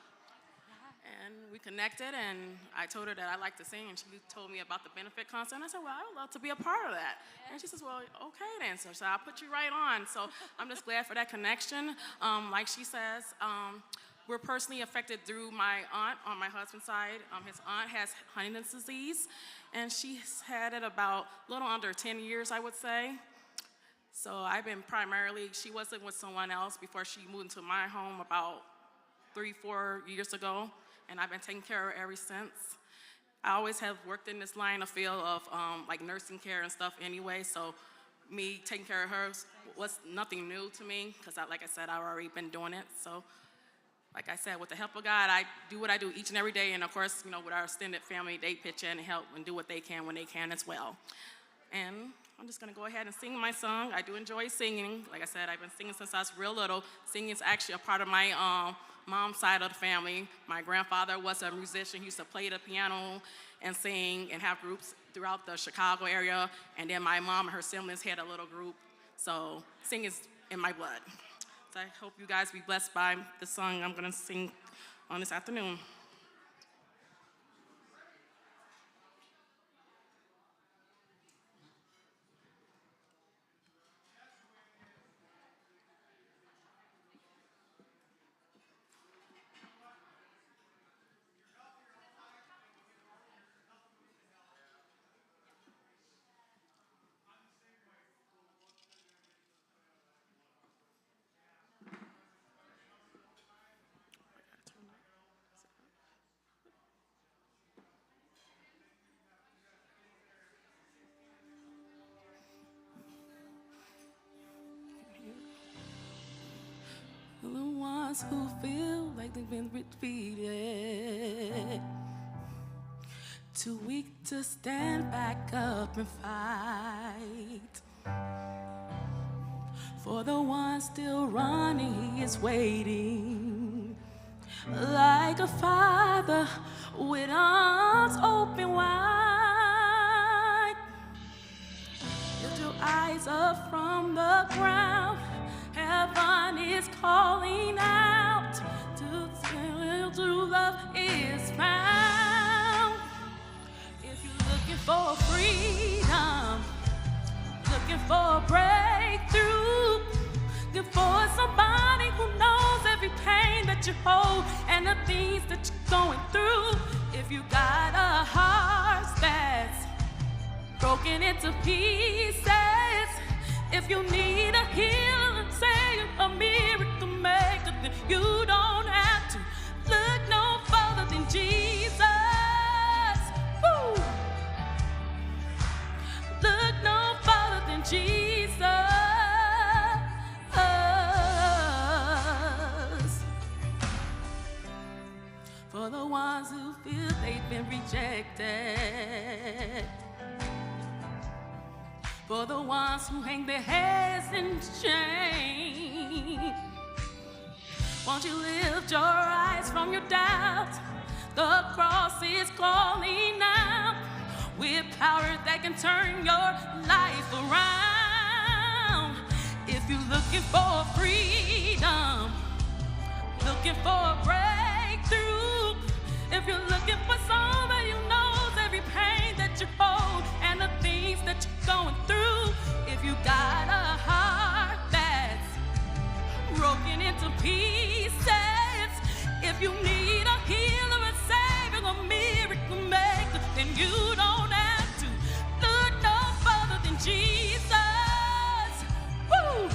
Speaker 14: and we connected, and I told her that I like to sing, and she told me about the benefit concert, and I said, well, I would love to be a part of that. Yeah. And she says, well, okay then, so I'll put you right on. So I'm just glad for that connection. Like she says, we're personally affected through my aunt on my husband's side. His aunt has Huntington's disease, and she's had it about a little under 10 years, I would say. So I've been she wasn't with someone else before she moved into my home about 3-4 years ago, and I've been taking care of her ever since. I always have worked in this line of field of like nursing care and stuff anyway, so me taking care of her was nothing new to me, because like I said, I've already been doing it. So like I said, with the help of God, I do what I do each and every day, and of course, with our extended family, they pitch in and help and do what they can when they can as well. And I'm just gonna go ahead and sing my song. I do enjoy singing. Like I said, I've been singing since I was real little. Singing is actually a part of my mom's side of the family, my grandfather was a musician. He used to play the piano and sing and have groups throughout the Chicago area. And then my mom and her siblings had a little group. So singing is in my blood. So I hope you guys be blessed by the song I'm going to sing on this afternoon. The ones who feel like they've been defeated, too weak to stand back up and fight. For the one still running, he is waiting, like a father with arms open wide. Lift your eyes up from the ground. Heaven is calling out to true love is found. If you're looking for freedom, looking for a breakthrough, looking for somebody who knows every pain that you hold and the things that you're going through. If you got a heart that's broken into pieces, if you need a healing, say a miracle maker, then you don't have to look no further than Jesus. Woo! Look no further than Jesus. For the ones who feel they've been rejected, for the ones who hang their heads in shame, won't you lift your eyes from your doubt? The cross is calling out with power that can turn your life around. If you're looking for freedom, looking for a breakthrough, if you're looking for somebody who knows every pain that you hold and the things that you're going through, if you got a heart that's broken into pieces, if you need a healer, a savior, a miracle maker, then you don't have to look no further than Jesus. Woo!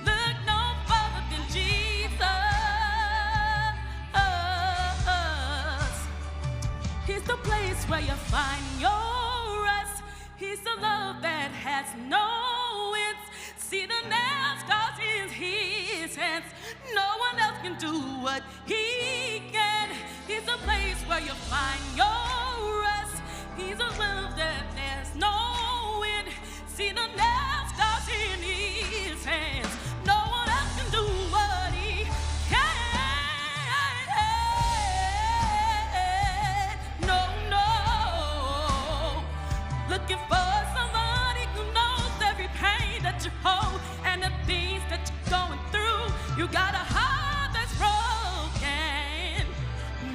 Speaker 14: Look no further than Jesus. He's the place where you find your rest. He's the love that has no ends. See the nails scars in his hands. No one else can do what he can. He's the place where you find your rest. He's a love that there's no end. See the nails scars in his hands. No one else can do what he can. No, no. Looking for somebody who knows every pain that you hold and the things that you're going through. You got a heart that's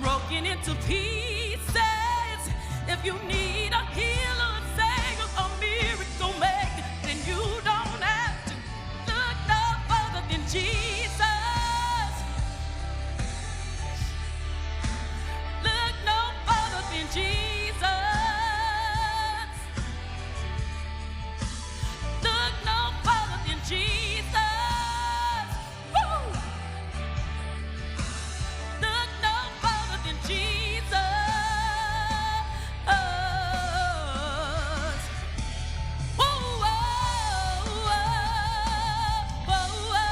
Speaker 14: broken into pieces. If you need a healer, a savior, a miracle maker, then you don't have to look no further than Jesus. Look no further than Jesus. Look no further than Jesus. Woo! Look no further than Jesus. Whoa, whoa, whoa, whoa.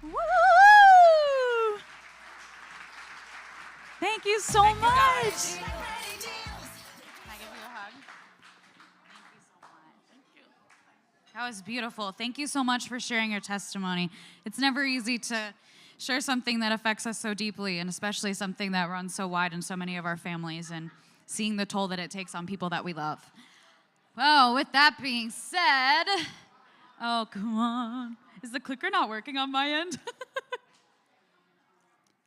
Speaker 1: Woo! Thank you so much.
Speaker 14: Can I give you a hug? Thank you so much. Thank you.
Speaker 1: That was beautiful. Thank you so much for sharing your testimony. It's never easy to share something that affects us so deeply, and especially something that runs so wide in so many of our families, and seeing the toll that it takes on people that we love. Well, with that being said, oh, come on. Is the clicker not working on my end?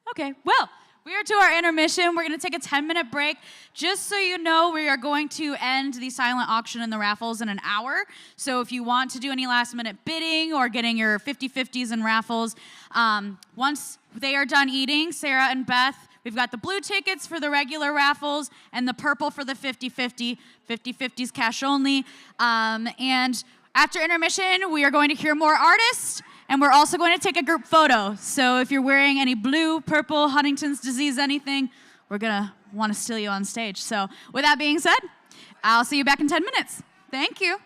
Speaker 1: Okay, well, we are to our intermission. We're going to take a 10-minute break. Just so you know, we are going to end the silent auction and the raffles in an hour. So if you want to do any last-minute bidding or getting your 50/50s and raffles, once they are done eating, Sarah and Beth, we've got the blue tickets for the regular raffles and the purple for the 50/50. 50/50s cash only. And after intermission, we are going to hear more artists. And we're also going to take a group photo. So if you're wearing any blue, purple, Huntington's disease, anything, we're going to want to steal you on stage. So with that being said, I'll see you back in 10 minutes. Thank you.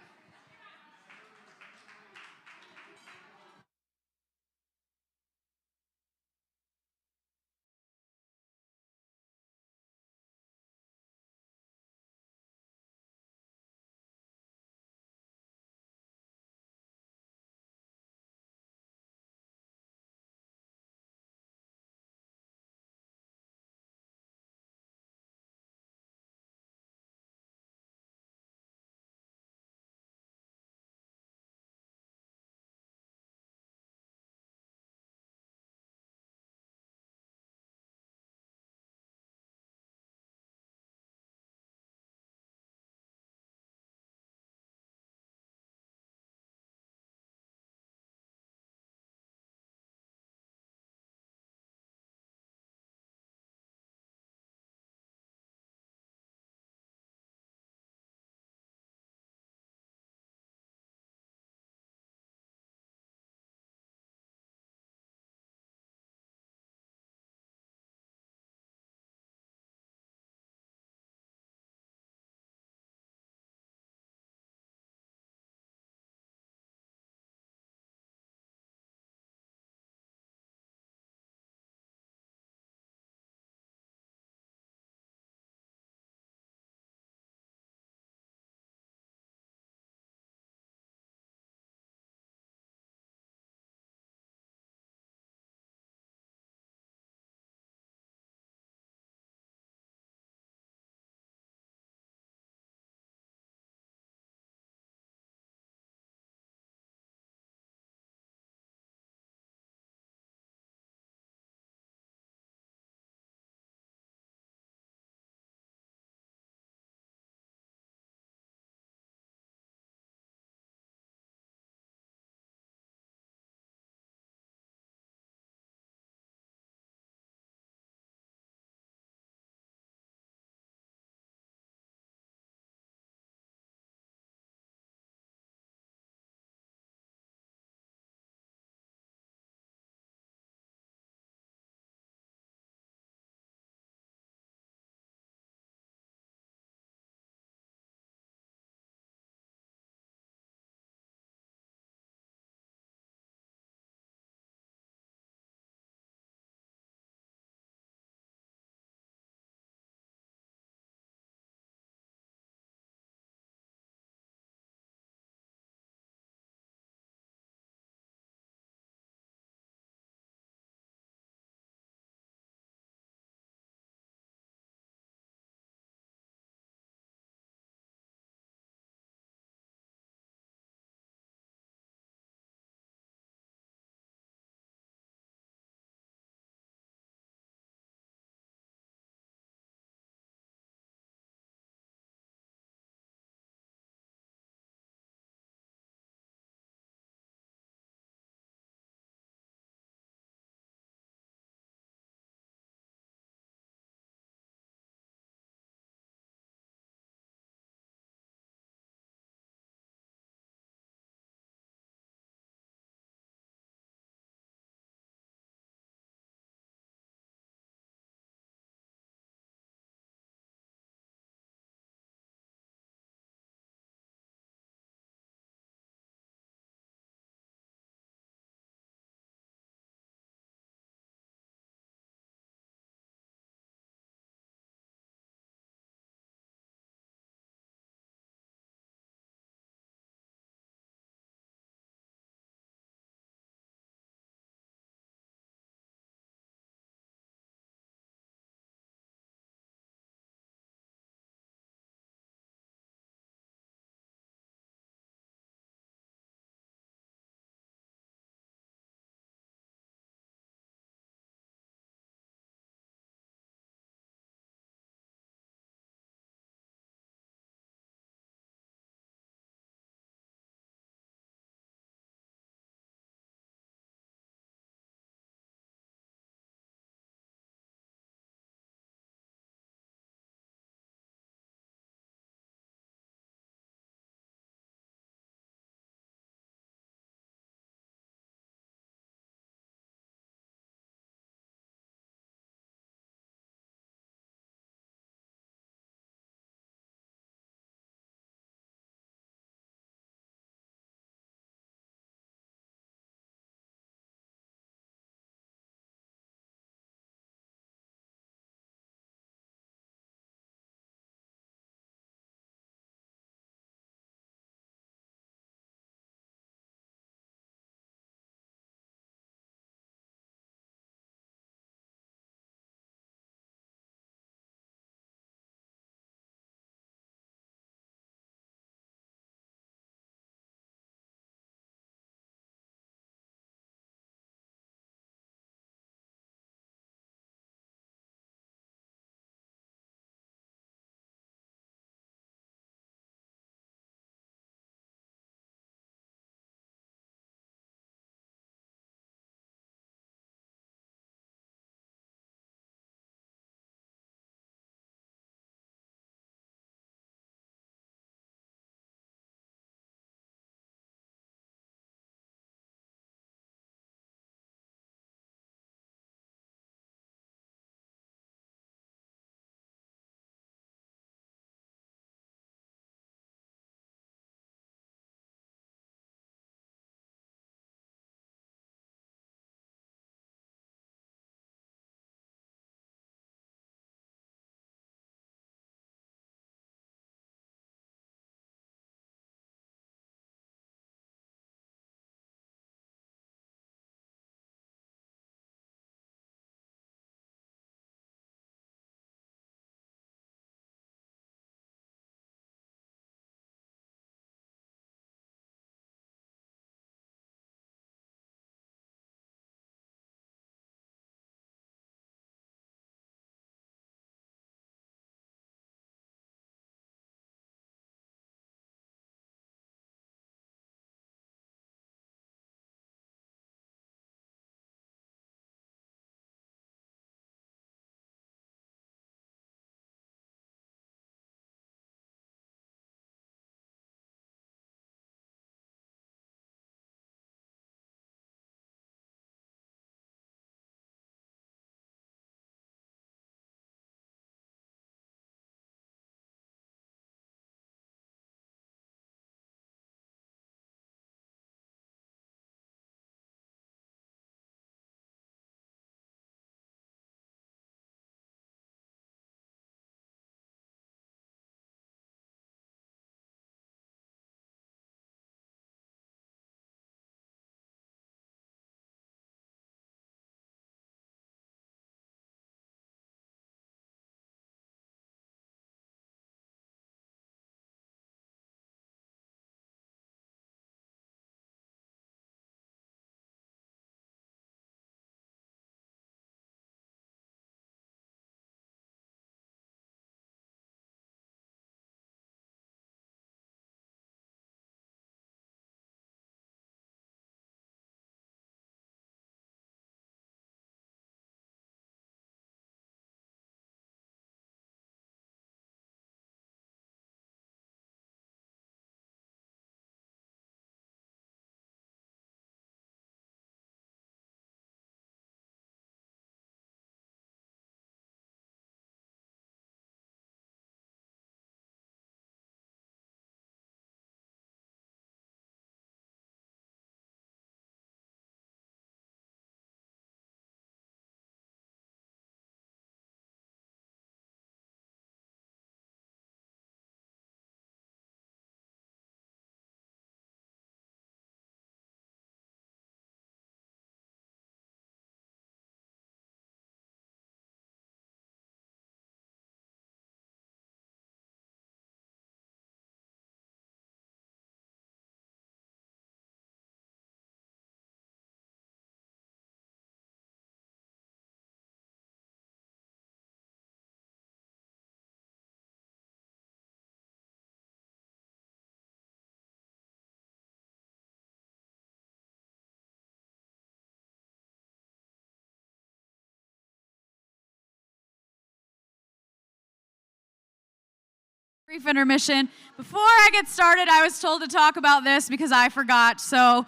Speaker 1: Brief intermission. Before I get started, I was told to talk about this because I forgot. So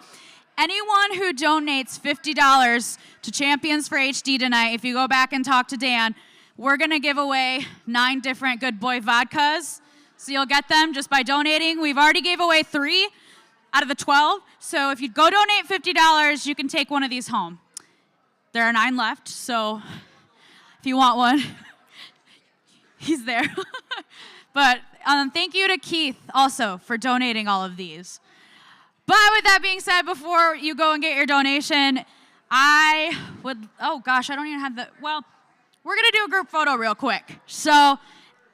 Speaker 1: anyone who donates $50 to Champions for HD tonight, if you go back and talk to Dan, we're going to give away 9 different Good Boy vodkas. So you'll get them just by donating. We've already gave away 3 out of the 12. So if you go donate $50, you can take one of these home. There are 9 left, so if you want one, he's there. But thank you to Keith also for donating all of these. But with that being said, before you go and get your donation, I would, oh gosh, I don't even have the, well, we're going to do a group photo real quick. So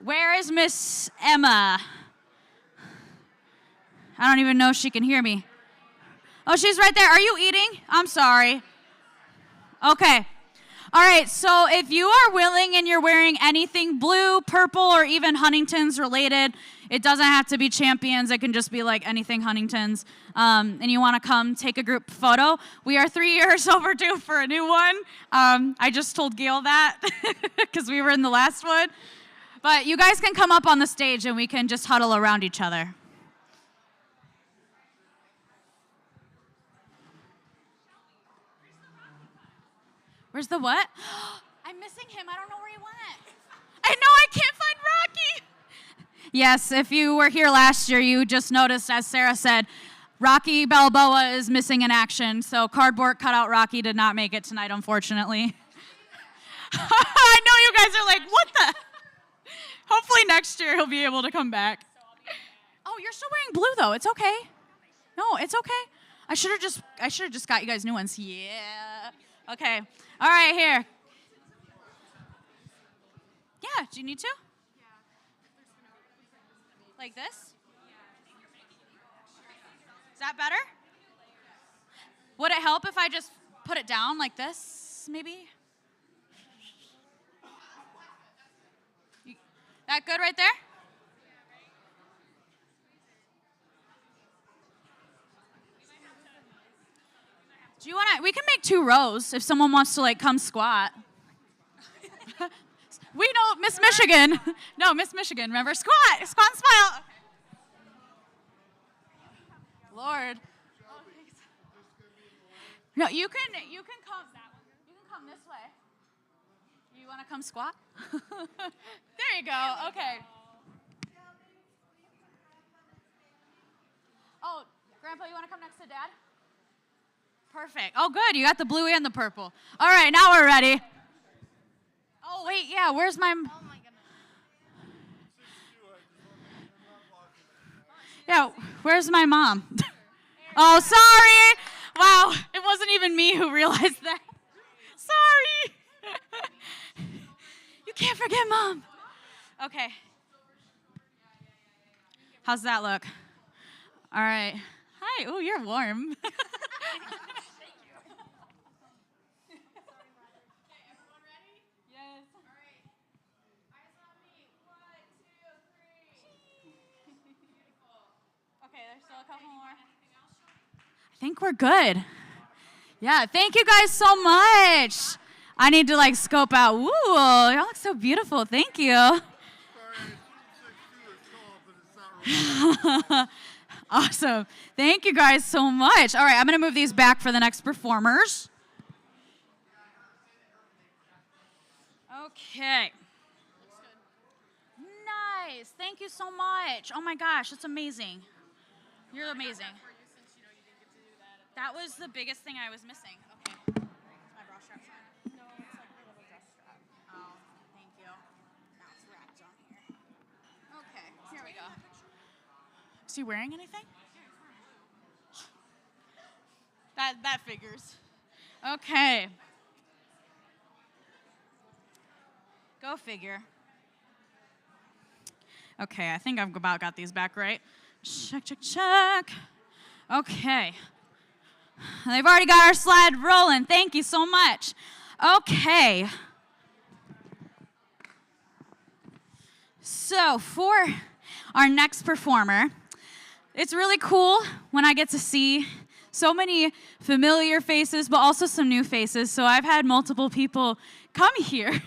Speaker 1: where is Miss Emma? I don't even know if she can hear me. Oh, she's right there. Are you eating? I'm sorry. Okay. All right, so if you are willing and you're wearing anything blue, purple, or even Huntington's related, it doesn't have to be Champions. It can just be like anything Huntington's. And you want to come take a group photo. We are 3 years overdue for a new one. I just told Gail that because we were in the last one. But you guys can come up on the stage and we can just huddle around each other. Where's the what? I'm missing him. I don't know where he went. I know I can't find Rocky. Yes, if you were here last year, you just noticed, as Sarah said, Rocky Balboa is missing in action. So cardboard cutout Rocky did not make it tonight, unfortunately. I know you guys are like, what the? Hopefully next year he'll be able to come back. Oh, you're still wearing blue though. It's okay. No, it's okay. I should have just got you guys new ones. Yeah. Okay. All right, here. Yeah, do you need to? Like this? Is that better? Would it help if I just put it down like this, maybe? That good right there? Do you want to, we can make 2 rows if someone wants to like come squat. We know Miss Michigan. No, Miss Michigan, remember? Squat and smile. Lord. No, you can come you can come this way. You want to come squat? There you go. Okay. Oh, Grandpa, you want to come next to Dad? Perfect. Oh, good. You got the blue and the purple. All right, now we're ready. Oh, wait, yeah. Where's my... Oh, my goodness. Yeah, where's my mom? Oh, sorry. Wow, it wasn't even me who realized that. Sorry. You can't forget Mom. Okay. How's that look? All right. Hi. Oh, you're warm. I think we're good. Yeah, thank you guys so much. I need to like scope out. Ooh, y'all look so beautiful. Thank you. Awesome. Thank you guys so much. All right, I'm going to move these back for the next performers. Okay. Nice. Thank you so much. Oh my gosh, it's amazing. You're amazing. That was the biggest thing I was missing. Okay. My bra strap's on. No, it's like a little dress strap. Oh, thank you. Now it's wrapped on here. Okay, here we go. Is he wearing anything? That figures. Okay. Go figure. Okay, I think I've about got these back right. Check, check, check. Okay. They've already got our slide rolling. Thank you so much. Okay. So for our next performer, it's really cool when I get to see so many familiar faces, but also some new faces. So I've had multiple people come here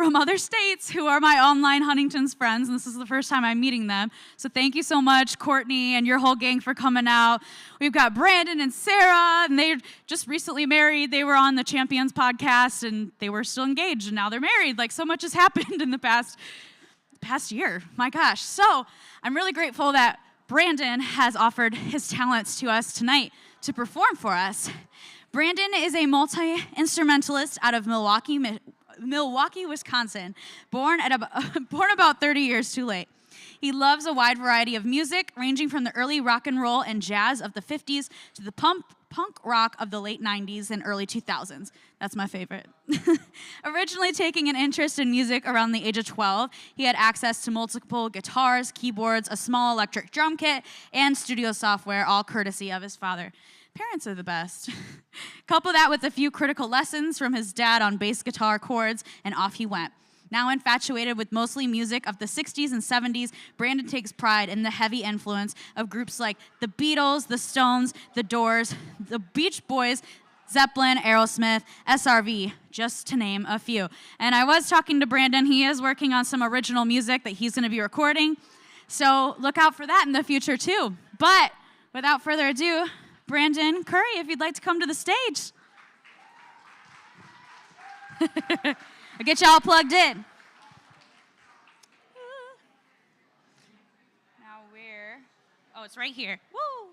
Speaker 1: from other states who are my online Huntington's friends, and this is the first time I'm meeting them. So thank you so much, Courtney and your whole gang, for coming out. We've got Brandon and Sarah, and they just recently married. They were on the Champions podcast, and they were still engaged, and now they're married. Like, so much has happened in the past year. My gosh. So I'm really grateful that Brandon has offered his talents to us tonight to perform for us. Brandon is a multi-instrumentalist out of Milwaukee, Wisconsin, born about 30 years too late. He loves a wide variety of music, ranging from the early rock and roll and jazz of the 50s to the punk rock of the late 90s and early 2000s. That's my favorite. Originally taking an interest in music around the age of 12, he had access to multiple guitars, keyboards, a small electric drum kit, and studio software, all courtesy of his father. Parents are the best. Couple that with a few critical lessons from his dad on bass guitar chords, and off he went. Now infatuated with mostly music of the 60s and 70s, Brandon takes pride in the heavy influence of groups like the Beatles, the Stones, the Doors, the Beach Boys, Zeppelin, Aerosmith, SRV, just to name a few. And I was talking to Brandon. He is working on some original music that he's going to be recording. So look out for that in the future too. But without further ado, Brandon Curry, if you'd like to come to the stage. I'll get you all plugged in. Now it's right here. Woo!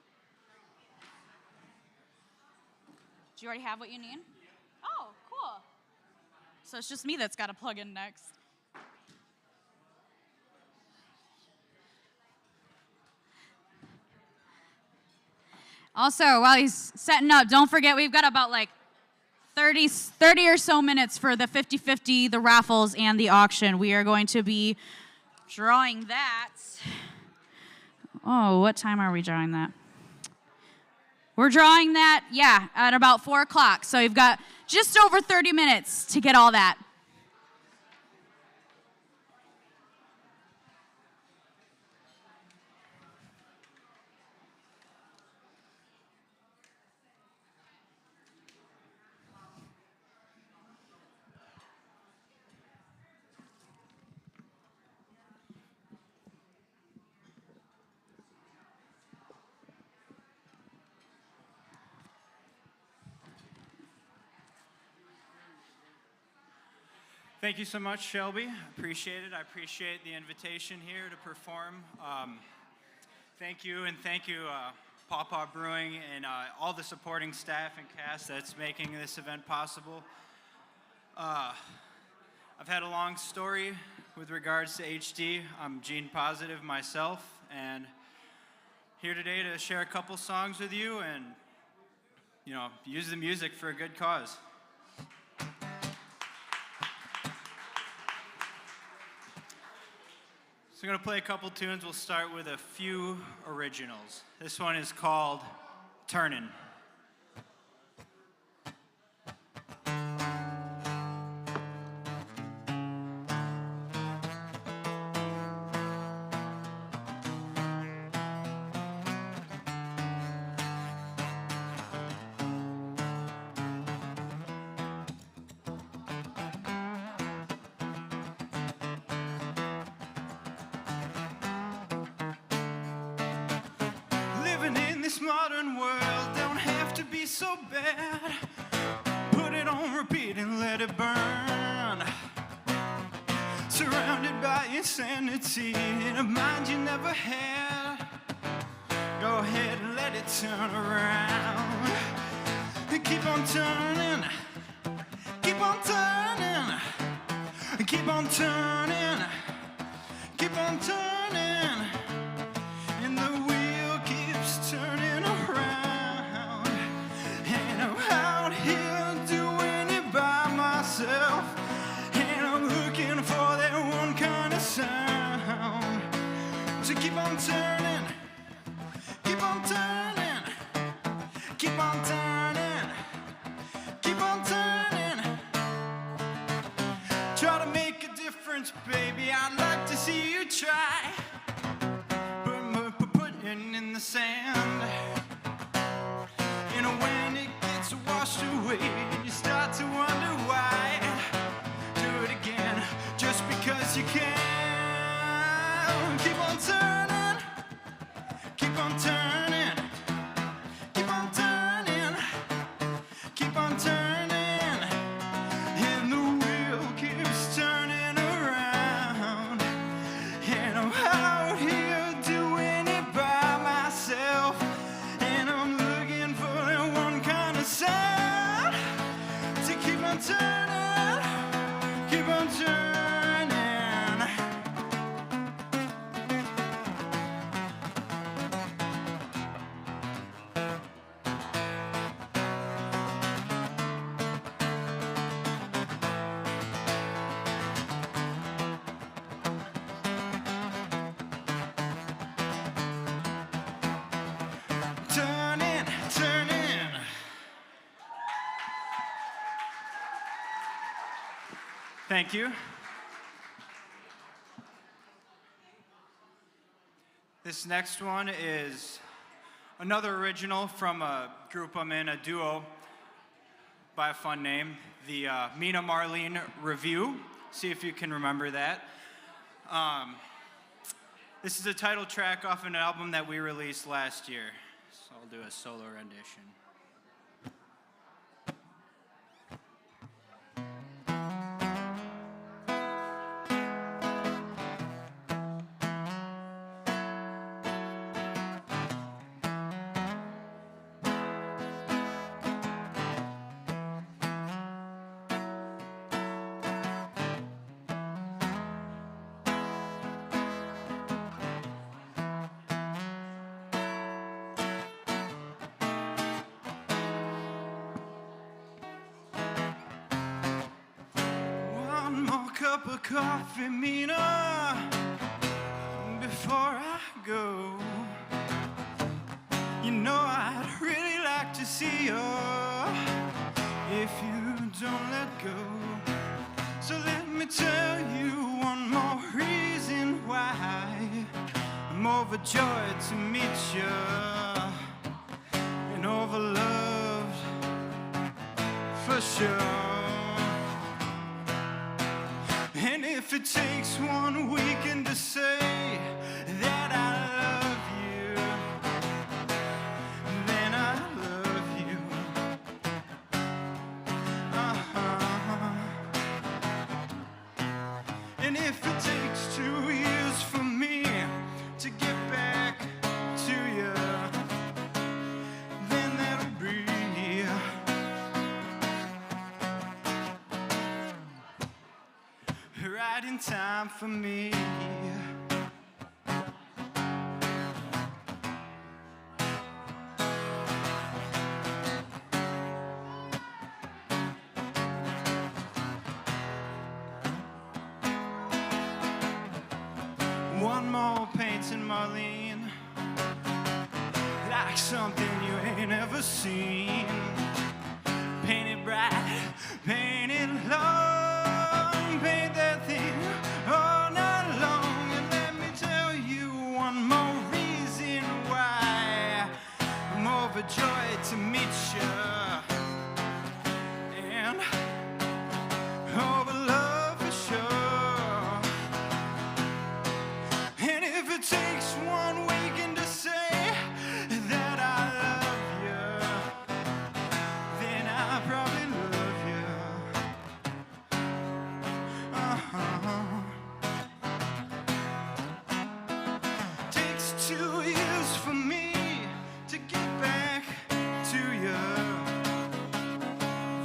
Speaker 1: Do you already have what you need? Oh, cool. So it's just me that's got to plug in next. Also, while he's setting up, don't forget we've got about like 30 or so minutes for the 50-50, the raffles, and the auction. We are going to be drawing that. Oh, what time are we drawing that? We're drawing that, at about 4 o'clock. So you've got just over 30 minutes to get all that.
Speaker 15: Thank you so much, Shelby. Appreciate it. I appreciate the invitation here to perform. Thank you, and thank you, Paw Paw Brewing and all the supporting staff and cast that's making this event possible. I've had a long story with regards to HD. I'm gene positive myself, and here today to share a couple songs with you and, use the music for a good cause. So I'm going to play a couple tunes. We'll start with a few originals. This one is called Turnin'. This modern world don't have to be so bad. Put it on repeat and let it burn. Surrounded by insanity in a mind you never had. Go ahead and let it turn around. Keep on turning. Keep on turning. Keep on turning. Keep on turning. And the wheel keeps turning around. And I'm out here doing it by myself. And I'm looking for that one kind of sound. So keep on turning. Keep on turning. Keep on turning. Keep on turning. Try to make a difference, baby. I'd like to see you try. Putting in the sand. You know, when it gets washed away, you start to wonder why. Do it again. you can. Keep on turning, keep on turning, keep on turning, keep on turning, and the wheel keeps turning around. And I'm out here doing it by myself, and I'm looking for that one kind of sound to keep on turning, keep on turning. Turning, turning. Thank you. This next one is another original from a group I'm in, a duo by a fun name, the Mina Marlene Review. See if you can remember that. This is a title track off an album that we released last year. So I'll do a solo rendition. One more cup of coffee, Mina, before I go. You know I'd really like to see you if you don't let go. So let me tell you one more reason why I'm overjoyed to meet you and overloved for sure. And if it takes one weekend to say that I love you, then I love you. And if it takes 2 years for me to get back to you, then that'll be right in time for me. One more painting, Marlene, like something you ain't ever seen. Paint it bright, paint it long, paint that thing all night long. And let me tell you one more reason why I'm overjoyed to meet you and overloved for sure. And if it takes one weekend to say that I love you, then I probably love you. Takes 2 years for me to get back to you,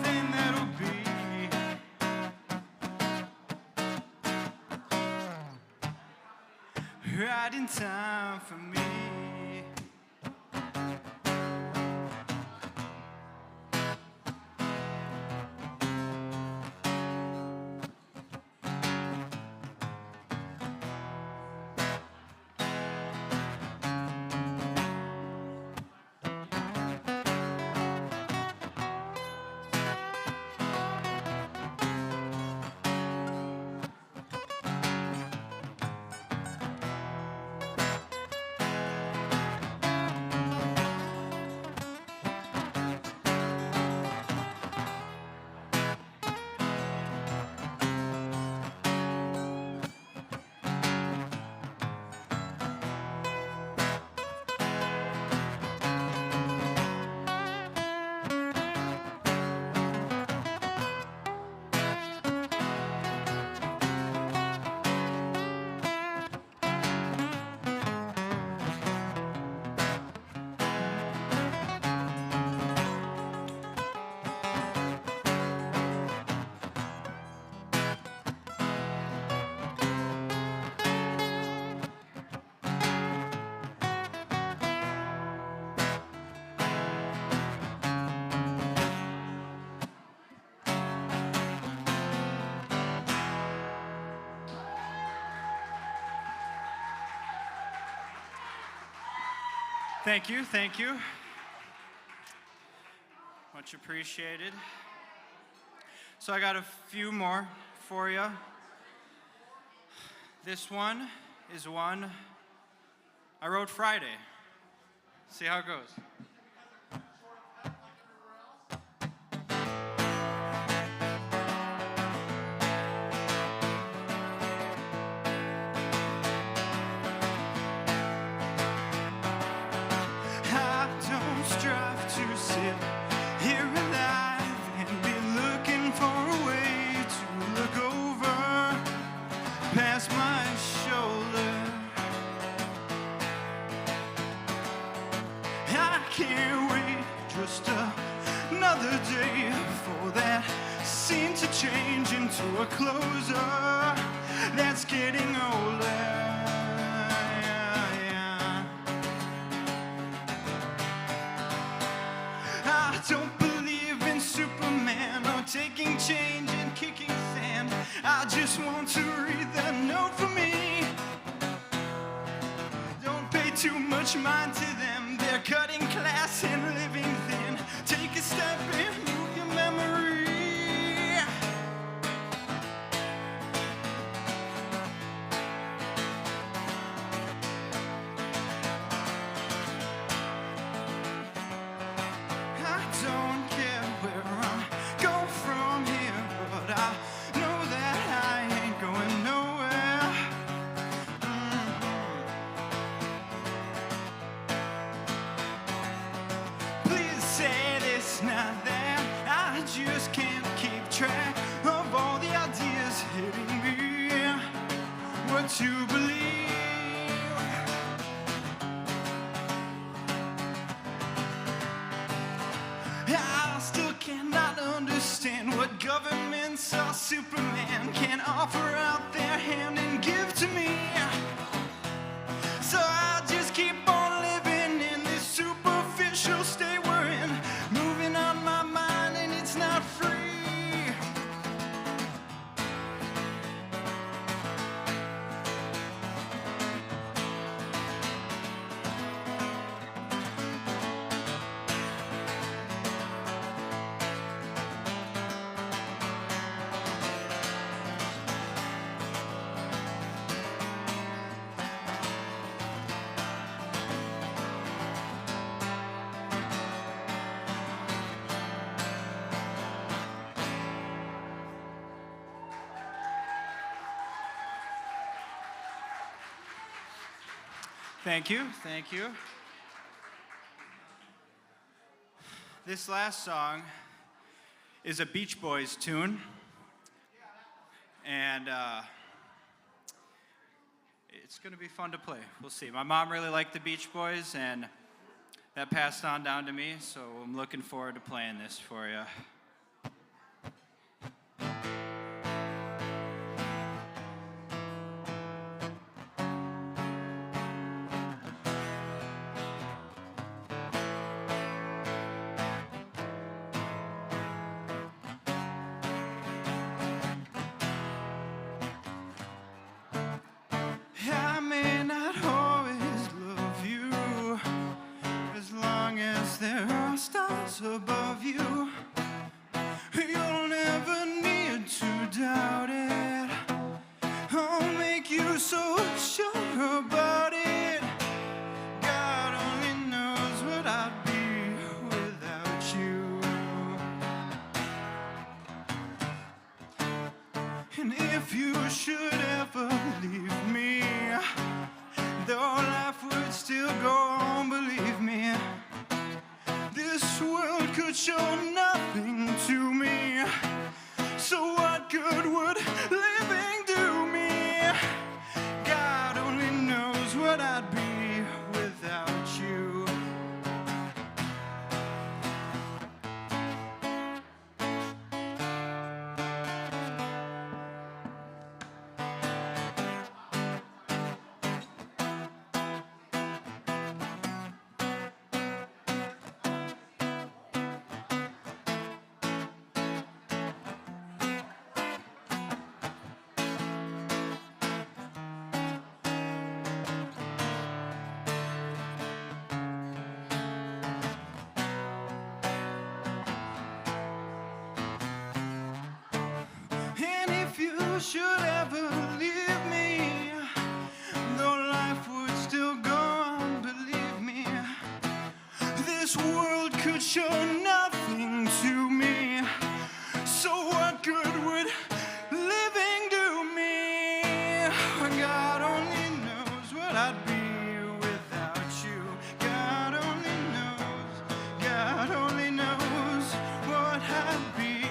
Speaker 15: then that'll be right in time for me. Thank you, thank you. Much appreciated. So I got a few more for you. This one is one I wrote Friday. See how it goes. I don't strive to sit here alive and be looking for a way to look over past my shoulder. I can't wait just another day for that scene to change into a closer that's getting older. I don't believe in Superman or taking change and kicking sand. I just want to read the note for me. Don't pay too much mind to them. They're cutting class and living thin. Take a step and move your memory. I don't care where I go from here, but I know that I ain't going nowhere. Please say this, not that. I just can't keep track of all the ideas hitting me. What to believe. I still cannot understand what governments or Superman can offer out their hand and give to me. So I'll just keep on living in this superficial state we're in, moving on my mind and it's not free. Thank you, thank you. This last song is a Beach Boys tune, and it's gonna be fun to play. We'll see. My mom really liked the Beach Boys, and that passed on down to me, so I'm looking forward to playing this for you. I may not always love you, as long as there are stars above you. You'll never need to doubt it. I'll make you so sure about it. God only knows what I'd be without you. And if you should ever leave me, though life would still go on, believe me, this world could show nothing to me. So what good would living do me? God only knows what I'd be without you. should ever leave me, though life would still go on, believe me, this world could show nothing to me. So what good would living do me? God only knows what I'd be without you. God only knows, God only knows what I'd be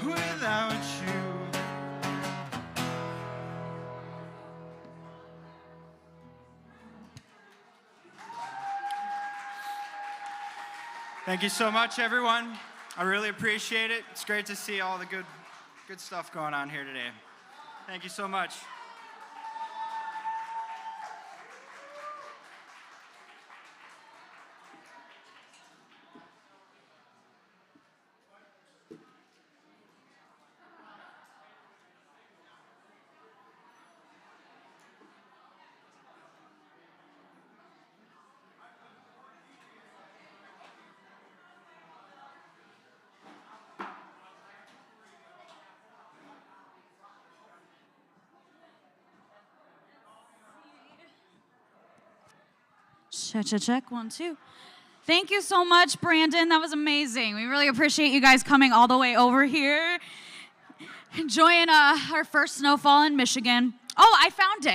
Speaker 15: without you. Thank you so much, everyone. I really appreciate it. It's great to see all the good stuff going on here today. Thank you so much.
Speaker 1: Check, 1, 2. Thank you so much, Brandon. That was amazing. We really appreciate you guys coming all the way over here, enjoying our first snowfall in Michigan. Oh, I found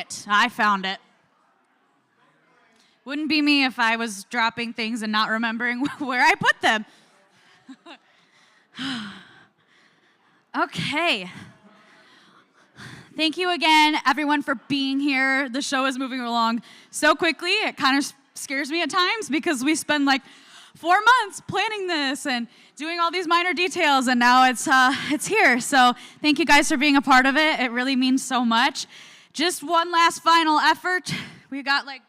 Speaker 1: it. Wouldn't be me if I was dropping things and not remembering where I put them. Okay. Thank you again, everyone, for being here. The show is moving along so quickly. It kind of scares me at times because we spend like 4 months planning this and doing all these minor details, and now it's here. So thank you guys for being a part of it. It really means so much. Just one last final effort. We got like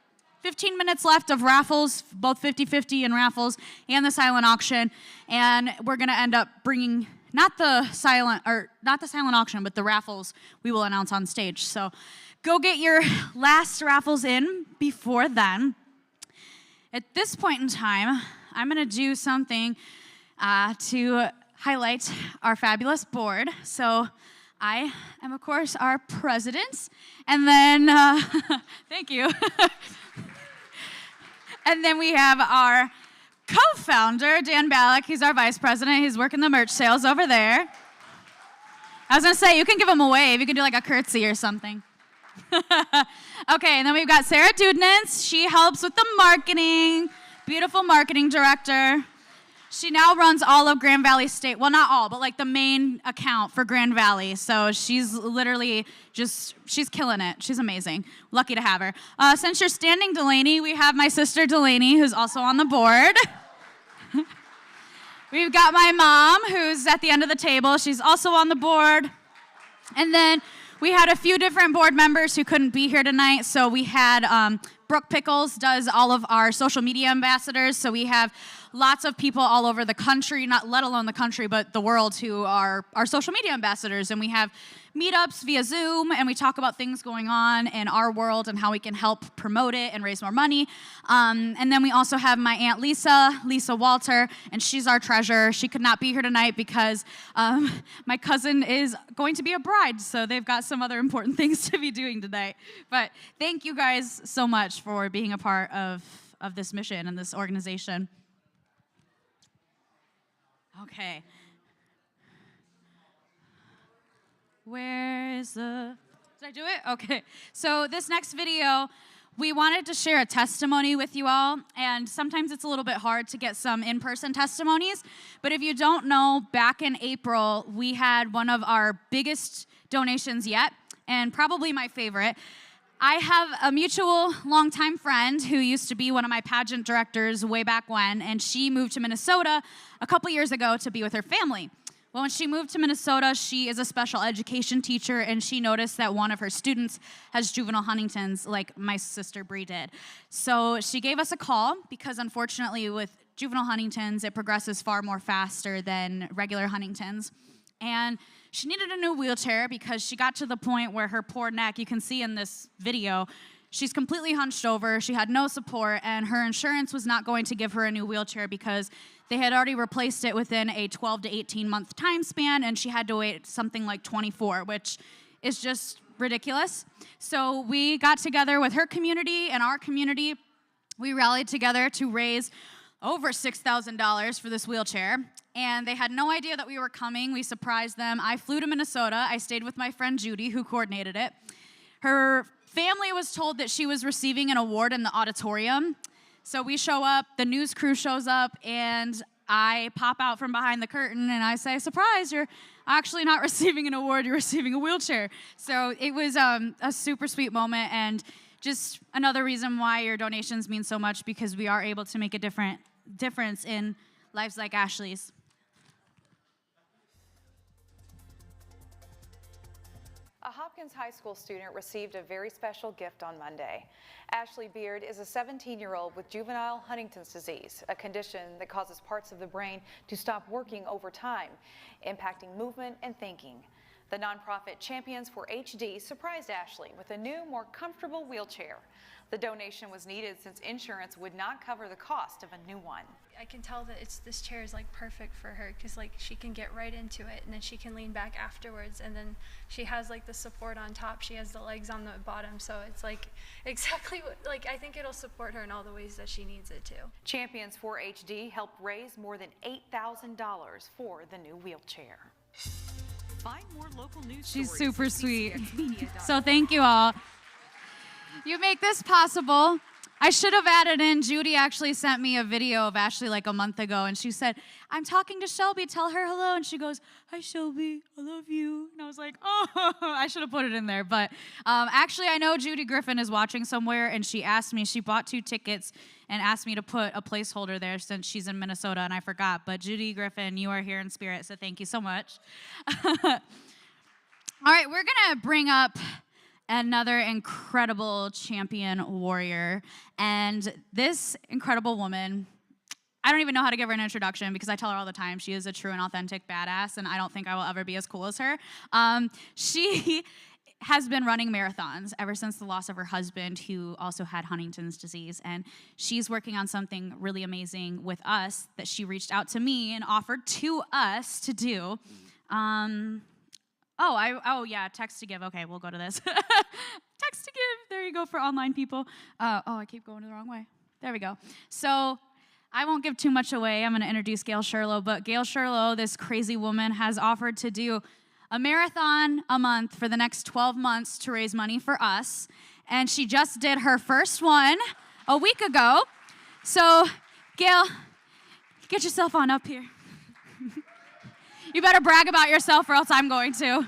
Speaker 1: 15 minutes left of raffles, both 50-50 and raffles, and the silent auction. And we're gonna end up bringing not the silent auction, but the raffles we will announce on stage. So go get your last raffles in before then. At this point in time, I'm gonna do something to highlight our fabulous board. So I am, of course, our president, and then, thank you. And then we have our co-founder, Dan Ballack. He's our vice president. He's working the merch sales over there. I was gonna say, you can give him a wave. You can do like a curtsy or something. Okay, and then we've got Sarah Dudnitz. She helps with the marketing, beautiful marketing director. She now runs all of Grand Valley State. Well, not all, but like the main account for Grand Valley. So she's literally she's killing it. She's amazing. Lucky to have her. Since you're standing, Delaney, we have my sister Delaney, who's also on the board. We've got my mom, who's at the end of the table. She's also on the board. And then we had a few different board members who couldn't be here tonight. So we had Brooke Pickles does all of our social media ambassadors. So we have lots of people all over the country, not let alone the country, but the world, who are our social media ambassadors. And we have meetups via Zoom, and we talk about things going on in our world and how we can help promote it and raise more money. And then we also have my Aunt Lisa Walter, and she's our treasurer. She could not be here tonight because my cousin is going to be a bride, so they've got some other important things to be doing tonight. But thank you guys so much for being a part of this mission and this organization. Okay. Where is the... Did I do it? Okay. So this next video, we wanted to share a testimony with you all, and sometimes it's a little bit hard to get some in-person testimonies, but if you don't know, back in April, we had one of our biggest donations yet, and probably my favorite. I have a mutual longtime friend who used to be one of my pageant directors way back when, and she moved to Minnesota a couple years ago to be with her family. Well, when she moved to Minnesota, she is a special education teacher, and she noticed that one of her students has juvenile Huntington's, like my sister Bree did. So she gave us a call because, unfortunately, with juvenile Huntington's, it progresses far more faster than regular Huntington's. And she needed a new wheelchair because she got to the point where her poor neck, you can see in this video, she's completely hunched over. She had no support, and her insurance was not going to give her a new wheelchair because they had already replaced it within a 12 to 18 month time span, and she had to wait something like 24, which is just ridiculous. So we got together with her community and our community. We rallied together to raise over $6,000 for this wheelchair, and they had no idea that we were coming. We surprised them. I flew to Minnesota. I stayed with my friend Judy, who coordinated it. Her family was told that she was receiving an award in the auditorium. So we show up, the news crew shows up, and I pop out from behind the curtain and I say, surprise, you're actually not receiving an award, you're receiving a wheelchair. So it was a super sweet moment, and just another reason why your donations mean so much, because we are able to make a difference in lives like Ashley's.
Speaker 16: A Hopkins High School student received a very special gift on Monday. Ashley Beard is a 17-year-old with juvenile Huntington's disease, a condition that causes parts of the brain to stop working over time, impacting movement and thinking. The nonprofit Champions for HD surprised Ashley with a new, more comfortable wheelchair. The donation was needed since insurance would not cover the cost of a new one.
Speaker 17: I can tell that this chair is like perfect for her, because like she can get right into it and then she can lean back afterwards, and then she has like the support on top, she has the legs on the bottom, so it's like exactly what, like I think it'll support her in all the ways that she needs it to.
Speaker 16: Champions for HD helped raise more than $8,000 for the new wheelchair.
Speaker 18: Find more local news
Speaker 1: She's
Speaker 18: stories
Speaker 1: super
Speaker 18: at
Speaker 1: sweet.
Speaker 18: CCXmedia.com.
Speaker 1: So thank you all. You make this possible. I should have added in, Judy actually sent me a video of Ashley like a month ago, and she said, I'm talking to Shelby, tell her hello. And she goes, hi Shelby, I love you. And I was like, oh, I should have put it in there. But actually, I know Judy Griffin is watching somewhere, and she asked me, she bought 2 tickets and asked me to put a placeholder there since she's in Minnesota, and I forgot. But Judy Griffin, you are here in spirit, so thank you so much. All right, we're gonna bring up another incredible champion warrior. And this incredible woman, I don't even know how to give her an introduction because I tell her all the time she is a true and authentic badass, and I don't think I will ever be as cool as her. She has been running marathons ever since the loss of her husband, who also had Huntington's disease. And she's working on something really amazing with us that she reached out to me and offered to us to do. Oh yeah, text to give. Okay, we'll go to this. Text to give. There you go for online people. I keep going the wrong way. There we go. So I won't give too much away. I'm going to introduce Gail Sherlow. But Gail Sherlow, this crazy woman, has offered to do a marathon a month for the next 12 months to raise money for us. And she just did her first one a week ago. So, Gail, get yourself on up here. You better brag about yourself or else I'm going to. Yeah.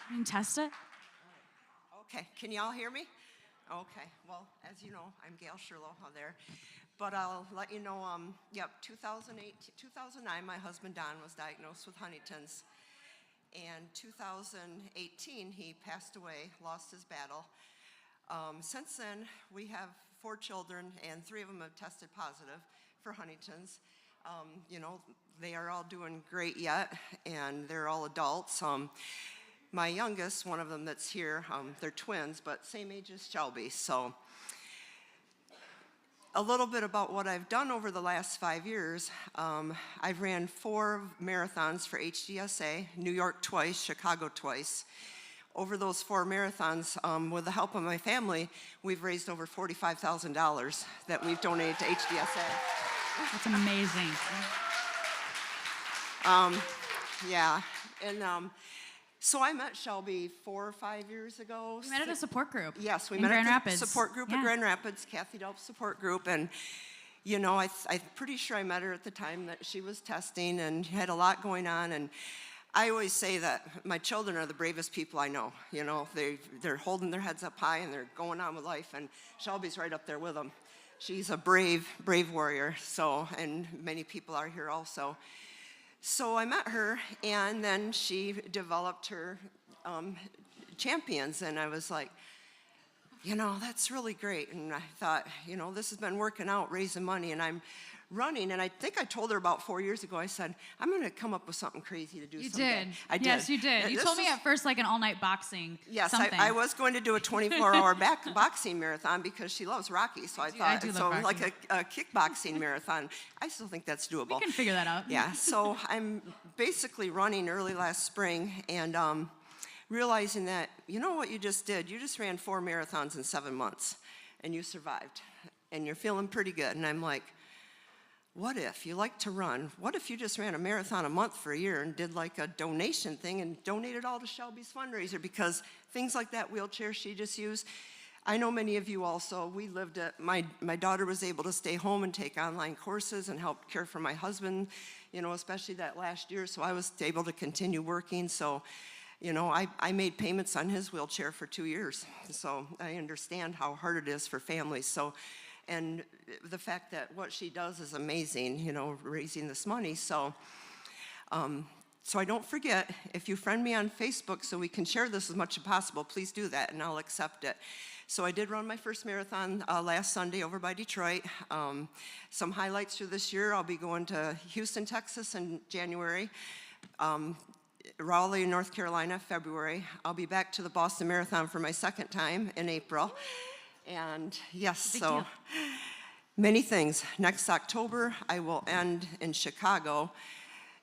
Speaker 1: You can test it.
Speaker 19: Okay, can y'all hear me? Okay, well, as you know, I'm Gail Sherlow there. But I'll let you know, 2009, my husband Don was diagnosed with Huntington's. And 2018, he passed away, lost his battle. Since then, we have 4 children, and 3 of them have tested positive for Huntington's. They are all doing great yet, and they're all adults. My youngest, one of them that's here, they're twins, but same age as Shelby. So a little bit about what I've done over the last 5 years. I've ran 4 marathons for HDSA, New York twice, Chicago twice. Over those 4 marathons, with the help of my family, we've raised over $45,000 that we've donated to HDSA.
Speaker 1: That's amazing.
Speaker 19: Yeah, and so I met Shelby 4 or 5 years ago.
Speaker 1: We met at a support group.
Speaker 19: Yes, we
Speaker 1: in
Speaker 19: met
Speaker 1: Grand
Speaker 19: at the
Speaker 1: Rapids.
Speaker 19: support group at Grand Rapids, Kathy Delp support group, and I'm pretty sure I met her at the time that she was testing and had a lot going on. And I always say that my children are the bravest people I know. They're holding their heads up high and they're going on with life, and Shelby's right up there with them. She's a brave warrior, and many people are here also. So I met her, and then she developed her Champions, and I was like, that's really great. And I thought, this has been working out, raising money, and I'm running, and I think I told her about 4 years ago, I said, I'm going to come up with something crazy to do
Speaker 1: You
Speaker 19: someday.
Speaker 1: did.
Speaker 19: I did.
Speaker 1: Yes, you did. You
Speaker 19: This
Speaker 1: told me
Speaker 19: was-
Speaker 1: at first like an all-night boxing
Speaker 19: Yes,
Speaker 1: something.
Speaker 19: I was going to do a 24-hour boxing marathon because she loves Rocky, so I thought,
Speaker 1: do love
Speaker 19: so
Speaker 1: Rocky.
Speaker 19: like a kickboxing marathon. I still think that's doable.
Speaker 1: We can figure that out.
Speaker 19: Yeah, so I'm basically running early last spring and realizing that, you know what you just did? You just ran 4 marathons in 7 months, and you survived, and you're feeling pretty good. And I'm like, what if you like to run? What if you just ran a marathon a month for a year and did like a donation thing and donated all to Shelby's fundraiser? Because things like that wheelchair she just used, I know many of you also, we lived at, my daughter was able to stay home and take online courses and help care for my husband, you know, especially that last year, so I was able to continue working. So, you know, I made payments on his wheelchair for 2 years, so I understand how hard it is for families. So, and the fact that what she does is amazing, you know, raising this money. So, so I don't forget, if you friend me on Facebook so we can share this as much as possible, please do that and I'll accept it. So I did run my first marathon last Sunday over by Detroit. Some highlights for this year, I'll be going to Houston, Texas in January. Raleigh, North Carolina, February. I'll be back to the Boston Marathon for my second time in April. And yes,
Speaker 1: Big
Speaker 19: so
Speaker 1: deal.
Speaker 19: many things. Next October, I will end in Chicago,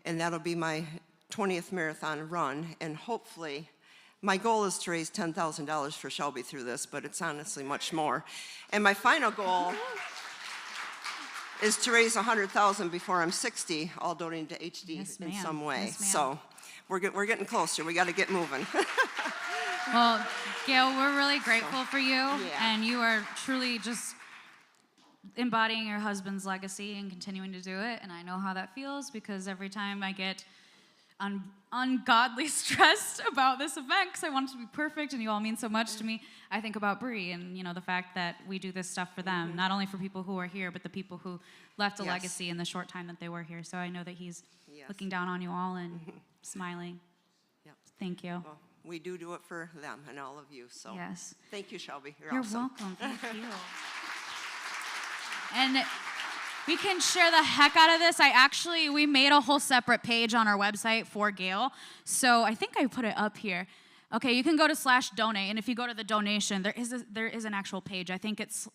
Speaker 19: and that'll be my 20th marathon run. And hopefully, my goal is to raise $10,000 for Shelby through this, but it's honestly much more. And my final goal is to raise $100,000 before I'm 60, all donating to HD
Speaker 1: Yes,
Speaker 19: in
Speaker 1: ma'am.
Speaker 19: some way.
Speaker 1: Yes, ma'am.
Speaker 19: So we're getting closer. We got to get moving.
Speaker 1: Well, Gail, we're really grateful for you, and you are truly just embodying your husband's legacy and continuing to do it. And I know how that feels because every time I get ungodly stressed about this event because I want it to be perfect and you all mean so much to me, I think about Bree and, you know, the fact that we do this stuff for them, not only for people who are here, but the people who left a
Speaker 19: Yes.
Speaker 1: legacy in the short time that they were here. So I know that he's looking down on you all and smiling.
Speaker 19: Yep.
Speaker 1: Thank you.
Speaker 19: Well, we do it for them and all of you. So
Speaker 1: Yes.
Speaker 19: thank you, Shelby. You're
Speaker 1: You're
Speaker 19: awesome.
Speaker 1: welcome. Thank you. And we can share the heck out of this. We made a whole separate page on our website for Gail. So I think I put it up here. Okay, you can go to /donate, and if you go to the donation, there is an actual page. I think it's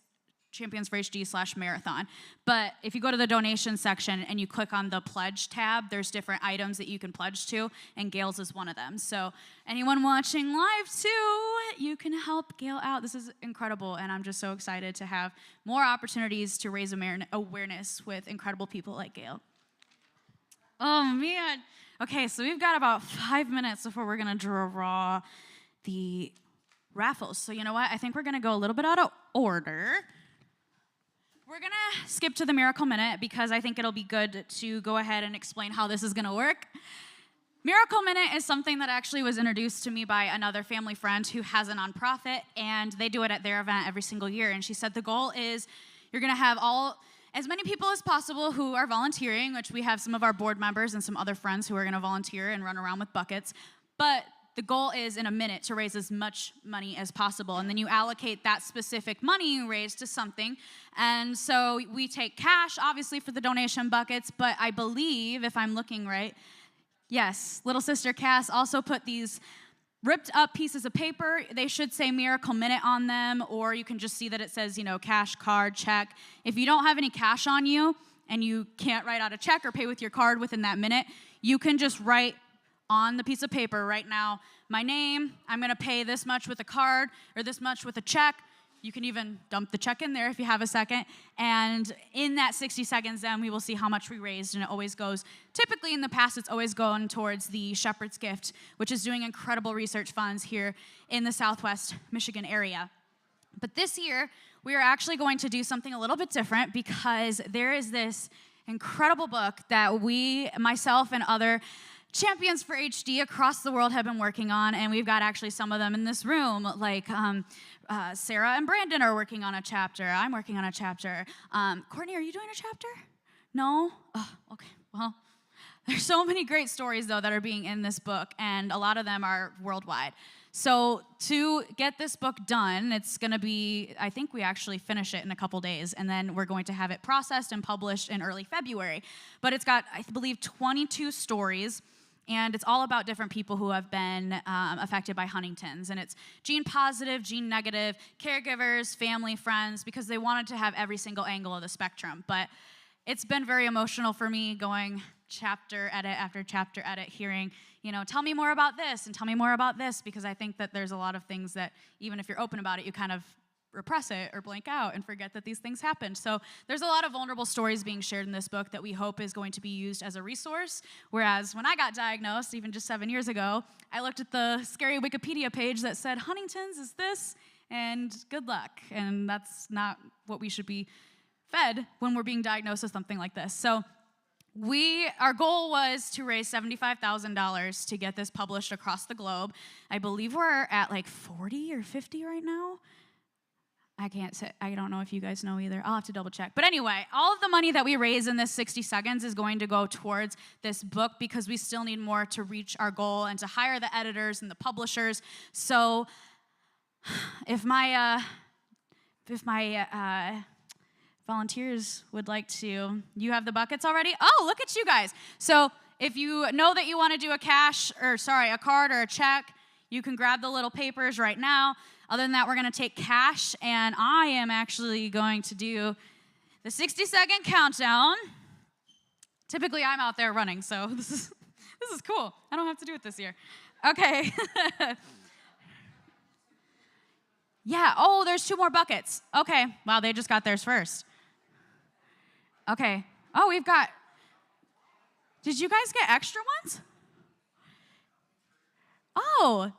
Speaker 1: Champions for HD /marathon. But if you go to the donation section and you click on the pledge tab, there's different items that you can pledge to, and Gail's is one of them. So anyone watching live too, you can help Gail out. This is incredible, and I'm just so excited to have more opportunities to raise awareness with incredible people like Gail. Oh man. Okay, so we've got about 5 minutes before we're gonna draw the raffles. So you know what? I think we're gonna go a little bit out of order. We're gonna skip to the Miracle Minute because I think it'll be good to go ahead and explain how this is gonna work. Miracle Minute is something that actually was introduced to me by another family friend who has a nonprofit, and they do it at their event every single year. And she said the goal is you're gonna have as many people as possible who are volunteering, which we have some of our board members and some other friends who are gonna volunteer and run around with buckets. But the goal is in a minute to raise as much money as possible. And then you allocate that specific money you raised to something. And so we take cash, obviously, for the donation buckets, but I believe, if I'm looking right, yes, little sister Cass also put these ripped up pieces of paper. They should say Miracle Minute on them, or you can just see that it says, you know, cash, card, check. If you don't have any cash on you and you can't write out a check or pay with your card within that minute, you can just write on the piece of paper right now, my name, I'm gonna pay this much with a card or this much with a check. You can even dump the check in there if you have a second. And in that 60 seconds, then we will see how much we raised. And it always goes, typically in the past, it's always gone towards the Shepherd's Gift, which is doing incredible research funds here in the Southwest Michigan area. But this year, we are actually going to do something a little bit different because there is this incredible book that myself and other champions for HD across the world have been working on, and we've got actually some of them in this room, like Sarah and Brandon are working on a chapter. I'm working on a chapter. Courtney, are you doing a chapter? No? Oh, okay, well, there's so many great stories, though, that are being in this book, and a lot of them are worldwide. So to get this book done, it's going to be, I think we actually finish it in a couple days, and then we're going to have it processed and published in early February. But it's got, I believe, 22 stories, and it's all about different people who have been affected by Huntington's. And it's gene positive, gene negative, caregivers, family, friends, because they wanted to have every single angle of the spectrum. But it's been very emotional for me going chapter edit after chapter edit, hearing, tell me more about this and tell me more about this, because I think that there's a lot of things that even if you're open about it, you kind of repress it or blank out and forget that these things happened. So there's a lot of vulnerable stories being shared in this book that we hope is going to be used as a resource. Whereas when I got diagnosed, even just 7 years ago, I looked at the scary Wikipedia page that said, Huntington's is this, and good luck. And that's not what we should be fed when we're being diagnosed with something like this. So our goal was to raise $75,000 to get this published across the globe. I believe we're at like 40 or 50 right now. I can't say, I don't know if you guys know either. I'll have to double check. But anyway, all of the money that we raise in this 60 seconds is going to go towards this book, because we still need more to reach our goal and to hire the editors and the publishers. So if my volunteers would like to, you have the buckets already? Oh, look at you guys. So if you know that you want to do a card or a check, you can grab the little papers right now. Other than that, we're going to take cash, and I am actually going to do the 60-second countdown. Typically, I'm out there running, so this is cool. I don't have to do it this year. Okay. Yeah, oh, there's 2 more buckets. Okay, wow, they just got theirs first. Okay, oh, did you guys get extra ones? Oh,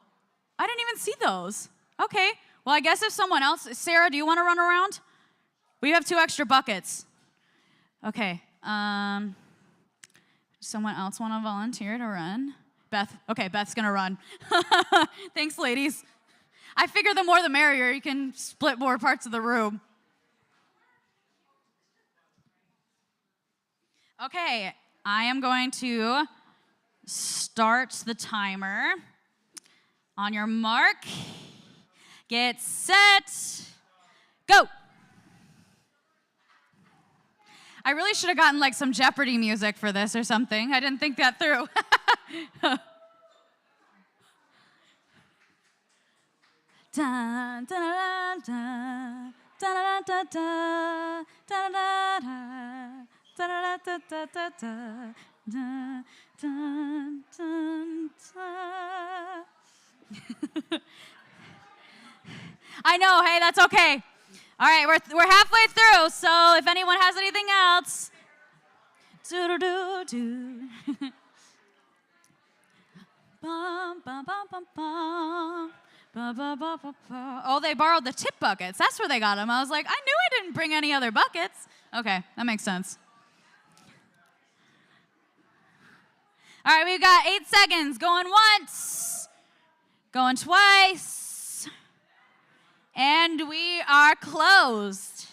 Speaker 1: I didn't even see those. Okay, well, I guess if someone else, Sarah, do you want to run around? We have 2 extra buckets. Okay, someone else want to volunteer to run? Beth, okay, Beth's gonna run. Thanks, ladies. I figure the more the merrier, you can split more parts of the room. Okay, I am going to start the timer. On your mark, get set, go. I really should have gotten like some Jeopardy music for this or something. I didn't think that through. Da, da, da, da, da, da, da, da, da, da, da, da, da, da, da, da, da. I know, hey, that's okay. All right, we're halfway through, so if anyone has anything else. Do-do-do-do. Bum, bum, bum, bum, bum. Oh, they borrowed the tip buckets. That's where they got them. I was like, I knew I didn't bring any other buckets. Okay, that makes sense. All right, we've got 8 seconds. Going once, going twice, and we are closed.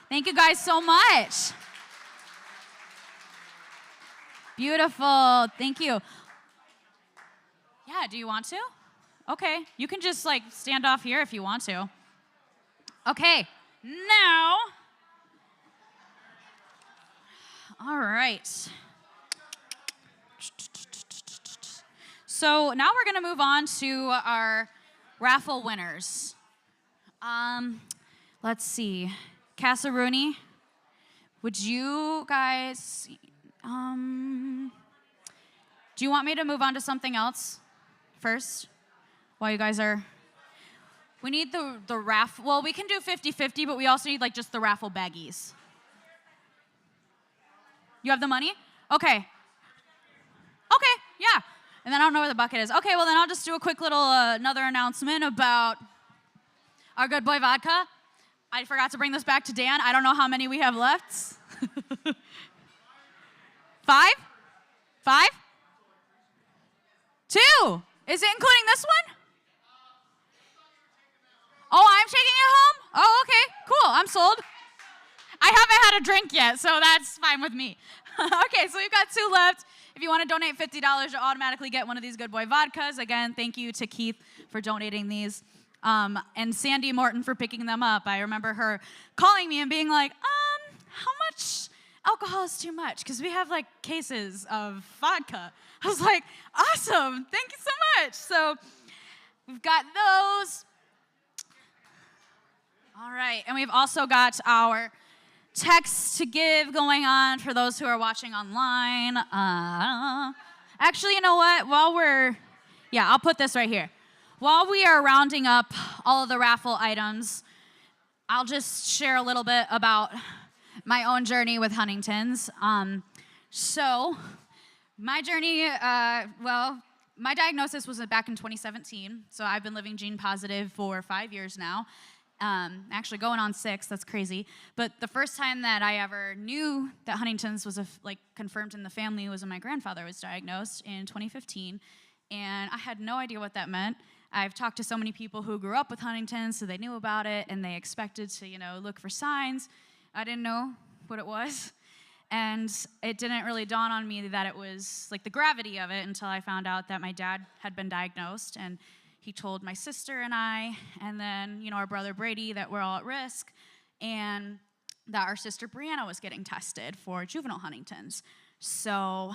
Speaker 1: Thank you guys so much. Beautiful. Thank you. Yeah, do you want to? Okay, you can just like stand off here if you want to. Okay, now, all right. So now we're gonna move on to our raffle winners. Let's see, Casa Rooney, would you guys, do you want me to move on to something else first? While you guys are, we need the raffle, well, we can do 50-50, but we also need like just the raffle baggies. You have the money? Okay. Okay, yeah. And then I don't know where the bucket is. Okay, well then I'll just do a quick little, another announcement about our Good Boy Vodka. I forgot to bring this back to Dan. I don't know how many we have left. 5? 5? 2? Is it including this one? Oh, I'm taking it home? Oh, okay, cool, I'm sold. I haven't had a drink yet, so that's fine with me. Okay, so we've got 2 left. If you want to donate $50, you'll automatically get one of these Good Boy vodkas. Again, thank you to Keith for donating these. And Sandy Morton for picking them up. I remember her calling me and being like, how much alcohol is too much? Because we have like cases of vodka. I was like, awesome, thank you so much. So we've got those. All right, and we've also got our text to give going on for those who are watching online. Actually, you know what? I'll put this right here. While we are rounding up all of the raffle items, I'll just share a little bit about my own journey with Huntington's. So my journey, my diagnosis was back in 2017. So I've been living gene positive for 5 years now. Actually going on 6, that's crazy. But the first time that I ever knew that Huntington's was confirmed in the family was when my grandfather was diagnosed in 2015. And I had no idea what that meant. I've talked to so many people who grew up with Huntington's, so they knew about it, and they expected to, look for signs. I didn't know what it was. And it didn't really dawn on me that it was, the gravity of it until I found out that my dad had been diagnosed, and he told my sister and I, and then, our brother Brady, that we're all at risk, and that our sister Brianna was getting tested for juvenile Huntington's. So,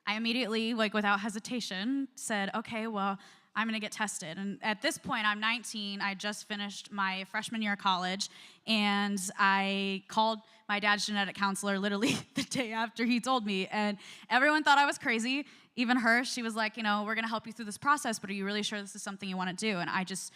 Speaker 1: I immediately, without hesitation, said, okay, well, I'm gonna get tested. And at this point, I'm 19, I just finished my freshman year of college, and I called my dad's genetic counselor literally the day after he told me, and everyone thought I was crazy, even her. She was like, we're gonna help you through this process, but are you really sure this is something you wanna do? And I just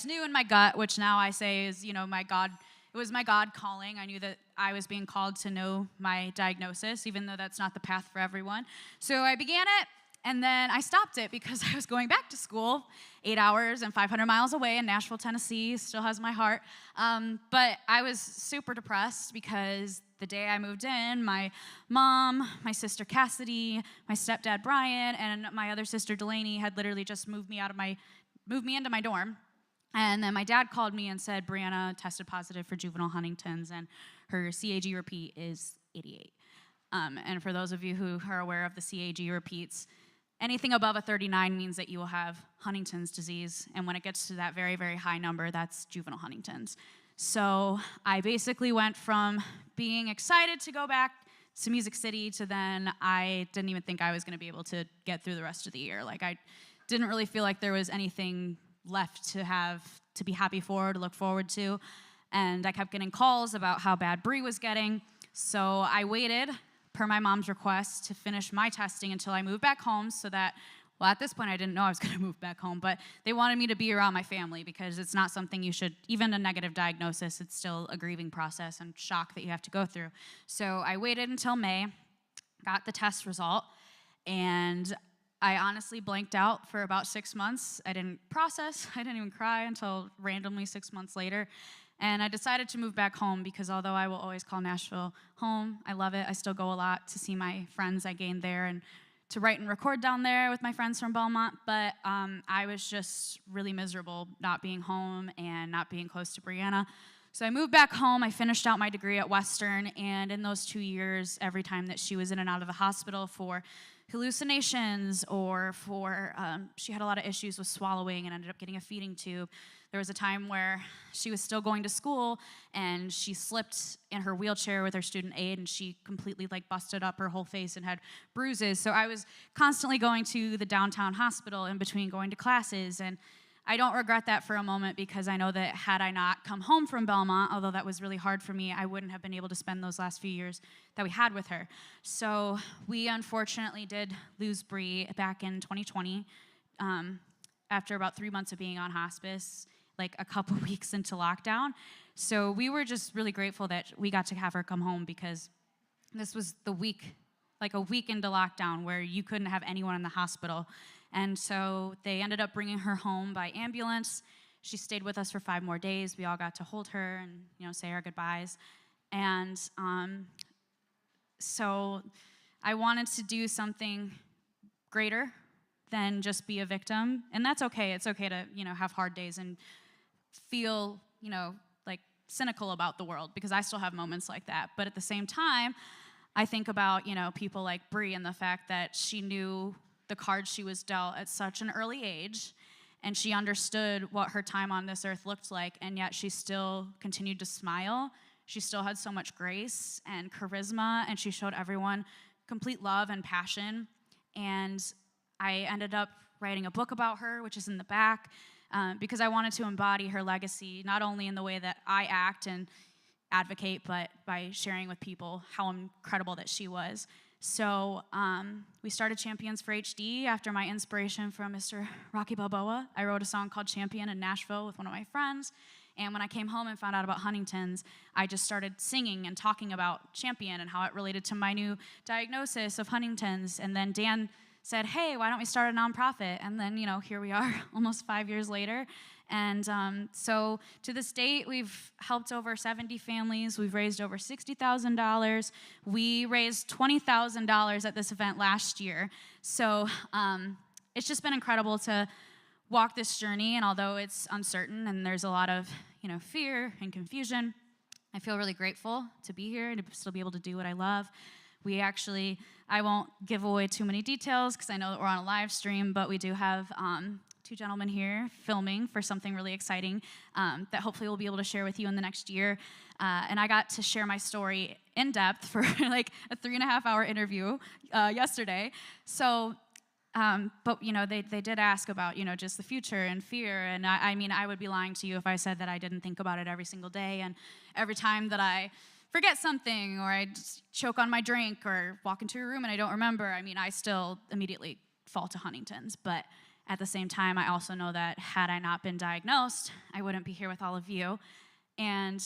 Speaker 1: knew in my gut, which now I say is, my God, it was my God calling. I knew that I was being called to know my diagnosis, even though that's not the path for everyone. So I began it, and then I stopped it because I was going back to school 8 hours and 500 miles away in Nashville, Tennessee. Still has my heart. But I was super depressed because the day I moved in, my mom, my sister Cassidy, my stepdad Brian, and my other sister Delaney had literally just moved me into my dorm. And then my dad called me and said, Brianna tested positive for juvenile Huntington's, and her CAG repeat is 88. And for those of you who are aware of the CAG repeats, anything above a 39 means that you will have Huntington's disease, and when it gets to that very, very high number, that's juvenile Huntington's. So I basically went from being excited to go back to Music City to then I didn't even think I was gonna be able to get through the rest of the year. I didn't really feel like there was anything left to be happy for, to look forward to. And I kept getting calls about how bad Bree was getting. So I waited, per my mom's request, to finish my testing until I moved back home so that, well, at this point I didn't know I was gonna move back home, but they wanted me to be around my family because it's not something you should, even a negative diagnosis, it's still a grieving process and shock that you have to go through. So I waited until May, got the test result, and I honestly blanked out for about 6 months. I didn't process, I didn't even cry until randomly 6 months later. And I decided to move back home because although I will always call Nashville home, I love it. I still go a lot to see my friends I gained there and to write and record down there with my friends from Belmont. But I was just really miserable not being home and not being close to Brianna. So I moved back home. I finished out my degree at Western. And in those 2 years, every time that she was in and out of the hospital for hallucinations or for, she had a lot of issues with swallowing and ended up getting a feeding tube. There was a time where she was still going to school and she slipped in her wheelchair with her student aid and she completely busted up her whole face and had bruises. So I was constantly going to the downtown hospital in between going to classes, and I don't regret that for a moment because I know that had I not come home from Belmont, although that was really hard for me, I wouldn't have been able to spend those last few years that we had with her. So we unfortunately did lose Bree back in 2020 after about 3 months of being on hospice, a couple weeks into lockdown. So we were just really grateful that we got to have her come home because this was the week, a week into lockdown where you couldn't have anyone in the hospital. And so they ended up bringing her home by ambulance. She stayed with us for 5 more days. We all got to hold her and, say our goodbyes. And so I wanted to do something greater than just be a victim. And that's okay. It's okay to, have hard days and feel, cynical about the world because I still have moments like that. But at the same time, I think about, people like Brie and the fact that she knew the cards she was dealt at such an early age, and she understood what her time on this earth looked like, and yet she still continued to smile. She still had so much grace and charisma, and she showed everyone complete love and passion. And I ended up writing a book about her, which is in the back, because I wanted to embody her legacy, not only in the way that I act and advocate, but by sharing with people how incredible that she was. So we started Champions for HD after my inspiration from Mr. Rocky Balboa. I wrote a song called Champion in Nashville with one of my friends. And when I came home and found out about Huntington's, I just started singing and talking about Champion and how it related to my new diagnosis of Huntington's. And then Dan said, hey, why don't we start a nonprofit? And then, here we are almost 5 years later. And so to this date, we've helped over 70 families. We've raised over $60,000. We raised $20,000 at this event last year. So it's just been incredible to walk this journey. And although it's uncertain and there's a lot of, fear and confusion, I feel really grateful to be here and to still be able to do what I love. I won't give away too many details because I know that we're on a live stream, but we do have 2 gentlemen here filming for something really exciting that hopefully we'll be able to share with you in the next year. And I got to share my story in depth for like a 3.5-hour interview yesterday. So, but they did ask about, just the future and fear. And I would be lying to you if I said that I didn't think about it every single day. And every time that I forget something or I just choke on my drink or walk into a room and I don't remember, I still immediately fall to Huntington's. But at the same time, I also know that had I not been diagnosed, I wouldn't be here with all of you. And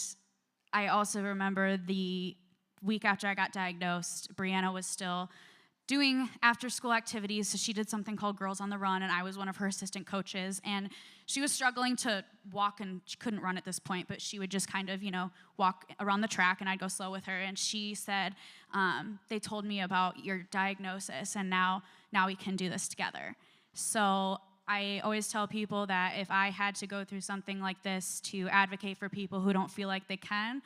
Speaker 1: I also remember the week after I got diagnosed, Brianna was still doing after-school activities, so she did something called Girls on the Run, and I was one of her assistant coaches, and she was struggling to walk, and she couldn't run at this point, but she would just kind of, walk around the track, and I'd go slow with her, and she said, they told me about your diagnosis, and now we can do this together. So I always tell people that if I had to go through something like this to advocate for people who don't feel like they can,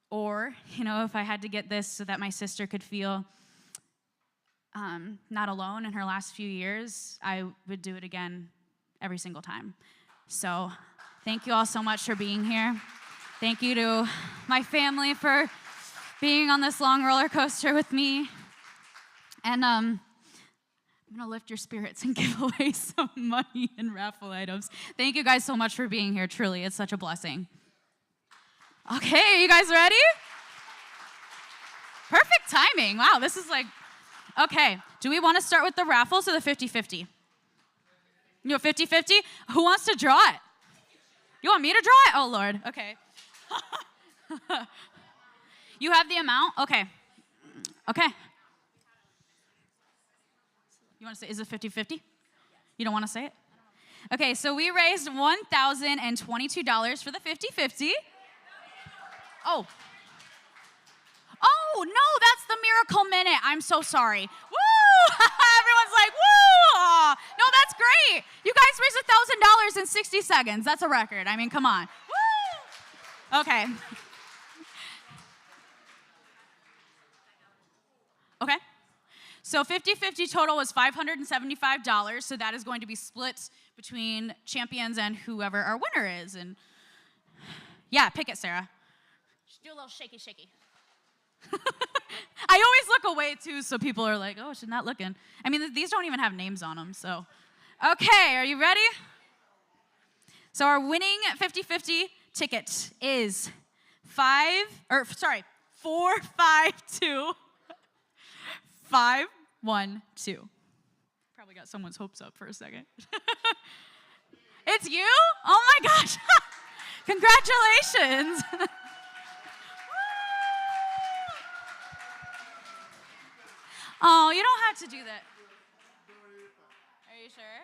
Speaker 1: or, if I had to get this so that my sister could feel not alone in her last few years, I would do it again every single time. So thank you all so much for being here. Thank you to my family for being on this long roller coaster with me. And I'm going to lift your spirits and give away some money and raffle items. Thank you guys so much for being here. Truly, it's such a blessing. Okay, are you guys ready? Perfect timing. Wow, this is like... Okay, do we want to start with the raffles or the 50-50? 50-50? Who wants to draw it? You want me to draw it? Oh, Lord. Okay. You have the amount? Okay. Okay. You want to say, is it 50-50? You don't want to say it? Okay, so we raised $1,022 for the 50-50. Oh. Oh, no, that's the Miracle Minute. I'm so sorry. Woo! Everyone's like, woo! No, that's great. You guys raised $1,000 in 60 seconds. That's a record. Come on. Woo! Okay. Okay. So 50-50 total was $575. So that is going to be split between Champions and whoever our winner is. And yeah, pick it, Sarah. Just do a little shaky, shaky. I always look away, too, so people are like, oh, she's not looking. These don't even have names on them, so. Okay, are you ready? So our winning 50-50 ticket is 452 512. Probably got someone's hopes up for a second. It's you? Oh, my gosh. Congratulations. Oh, you don't have to do that. Are you sure?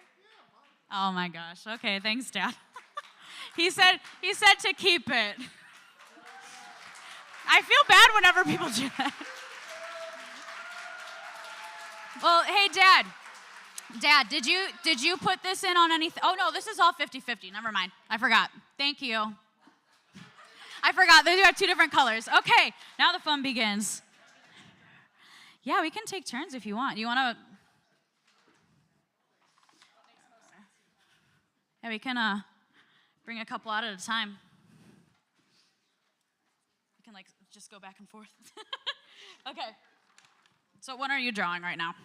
Speaker 1: Oh my gosh. Okay, thanks, Dad. He said to keep it. I feel bad whenever people do that. Well, hey, Dad. Dad, did you put this in on anything? Oh no, this is all 50-50. Never mind. I forgot. Thank you. I forgot. They do have 2 different colors. Okay, now the fun begins. Yeah, we can take turns if you want. You want to? Yeah, we can bring a couple out at a time. We can like just go back and forth. Okay. So what are you drawing right now?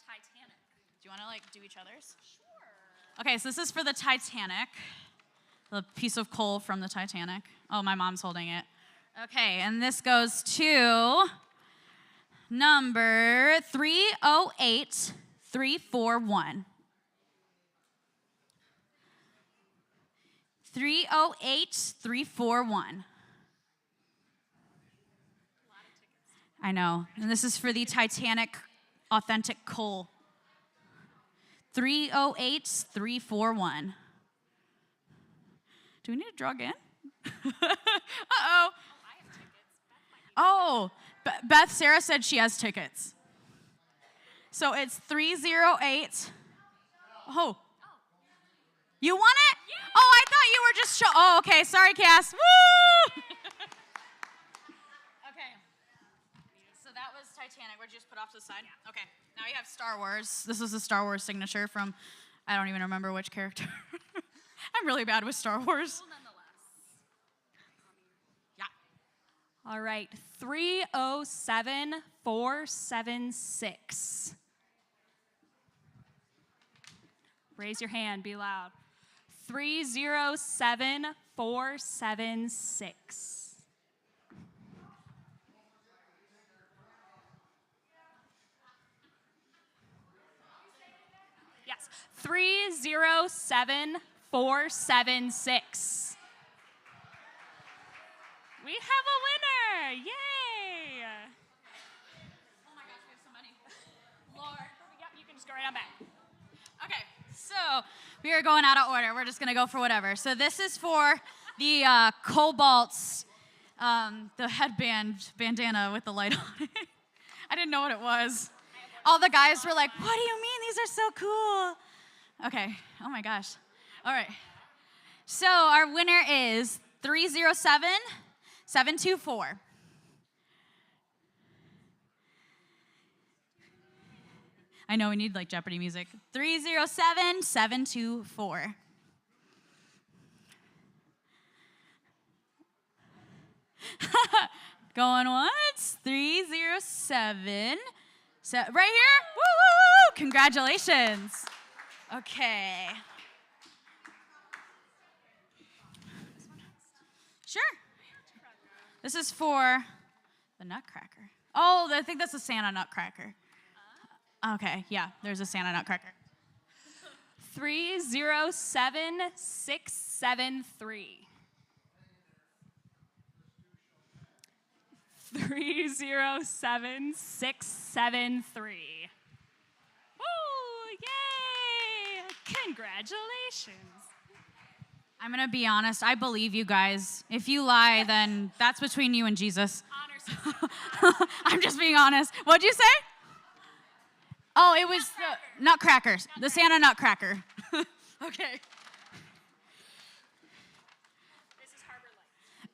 Speaker 20: Titanic.
Speaker 1: Do you want to like do each other's? Sure. Okay, so this is for the Titanic. The piece of coal from the Titanic. Oh, my mom's holding it. Okay, and this goes to number 308341. 308341. I know. And this is for the Titanic authentic coal. 308341. Do we need to draw again? Uh-oh. Oh, Beth Sarah said she has tickets. So it's 308. Oh. You won it? Yeah. Oh, I thought you were just oh, okay. Sorry, Cass. Woo! Okay. So that was Titanic. We're just put off to the side? Yeah. Okay. Now you have Star Wars. This is a Star Wars signature from, I don't even remember which character. I'm really bad with Star Wars.
Speaker 20: Yeah. All right. 307476. Raise your hand. Be loud. 307476. Yes. 307476. We have a winner. Yay.
Speaker 1: Oh my gosh, we have so many.
Speaker 20: Lord. Yep, you can just go right on back.
Speaker 1: Okay, so we are going out of order. We're just going to go for whatever. So this is for the Cobalt's, the headband bandana with the light on it. I didn't know what it was. All the guys were like, what do you mean? These are so cool. Okay, oh my gosh. All right. So our winner is 307724. I know we need like Jeopardy music. 307724. Going once. 307. Right here. Woo, woo, woo. Congratulations. Okay. Sure. This is for the Nutcracker. Oh, I think that's a Santa Nutcracker. Okay, yeah, there's a Santa Nutcracker.
Speaker 20: 307673. 307673. Woo! Yay! Congratulations.
Speaker 1: I'm going to be honest. I believe you guys. If you lie, then that's between you and Jesus. I'm just being honest. What'd you say? Oh, it was the Nutcrackers. The Santa Nutcracker. Okay.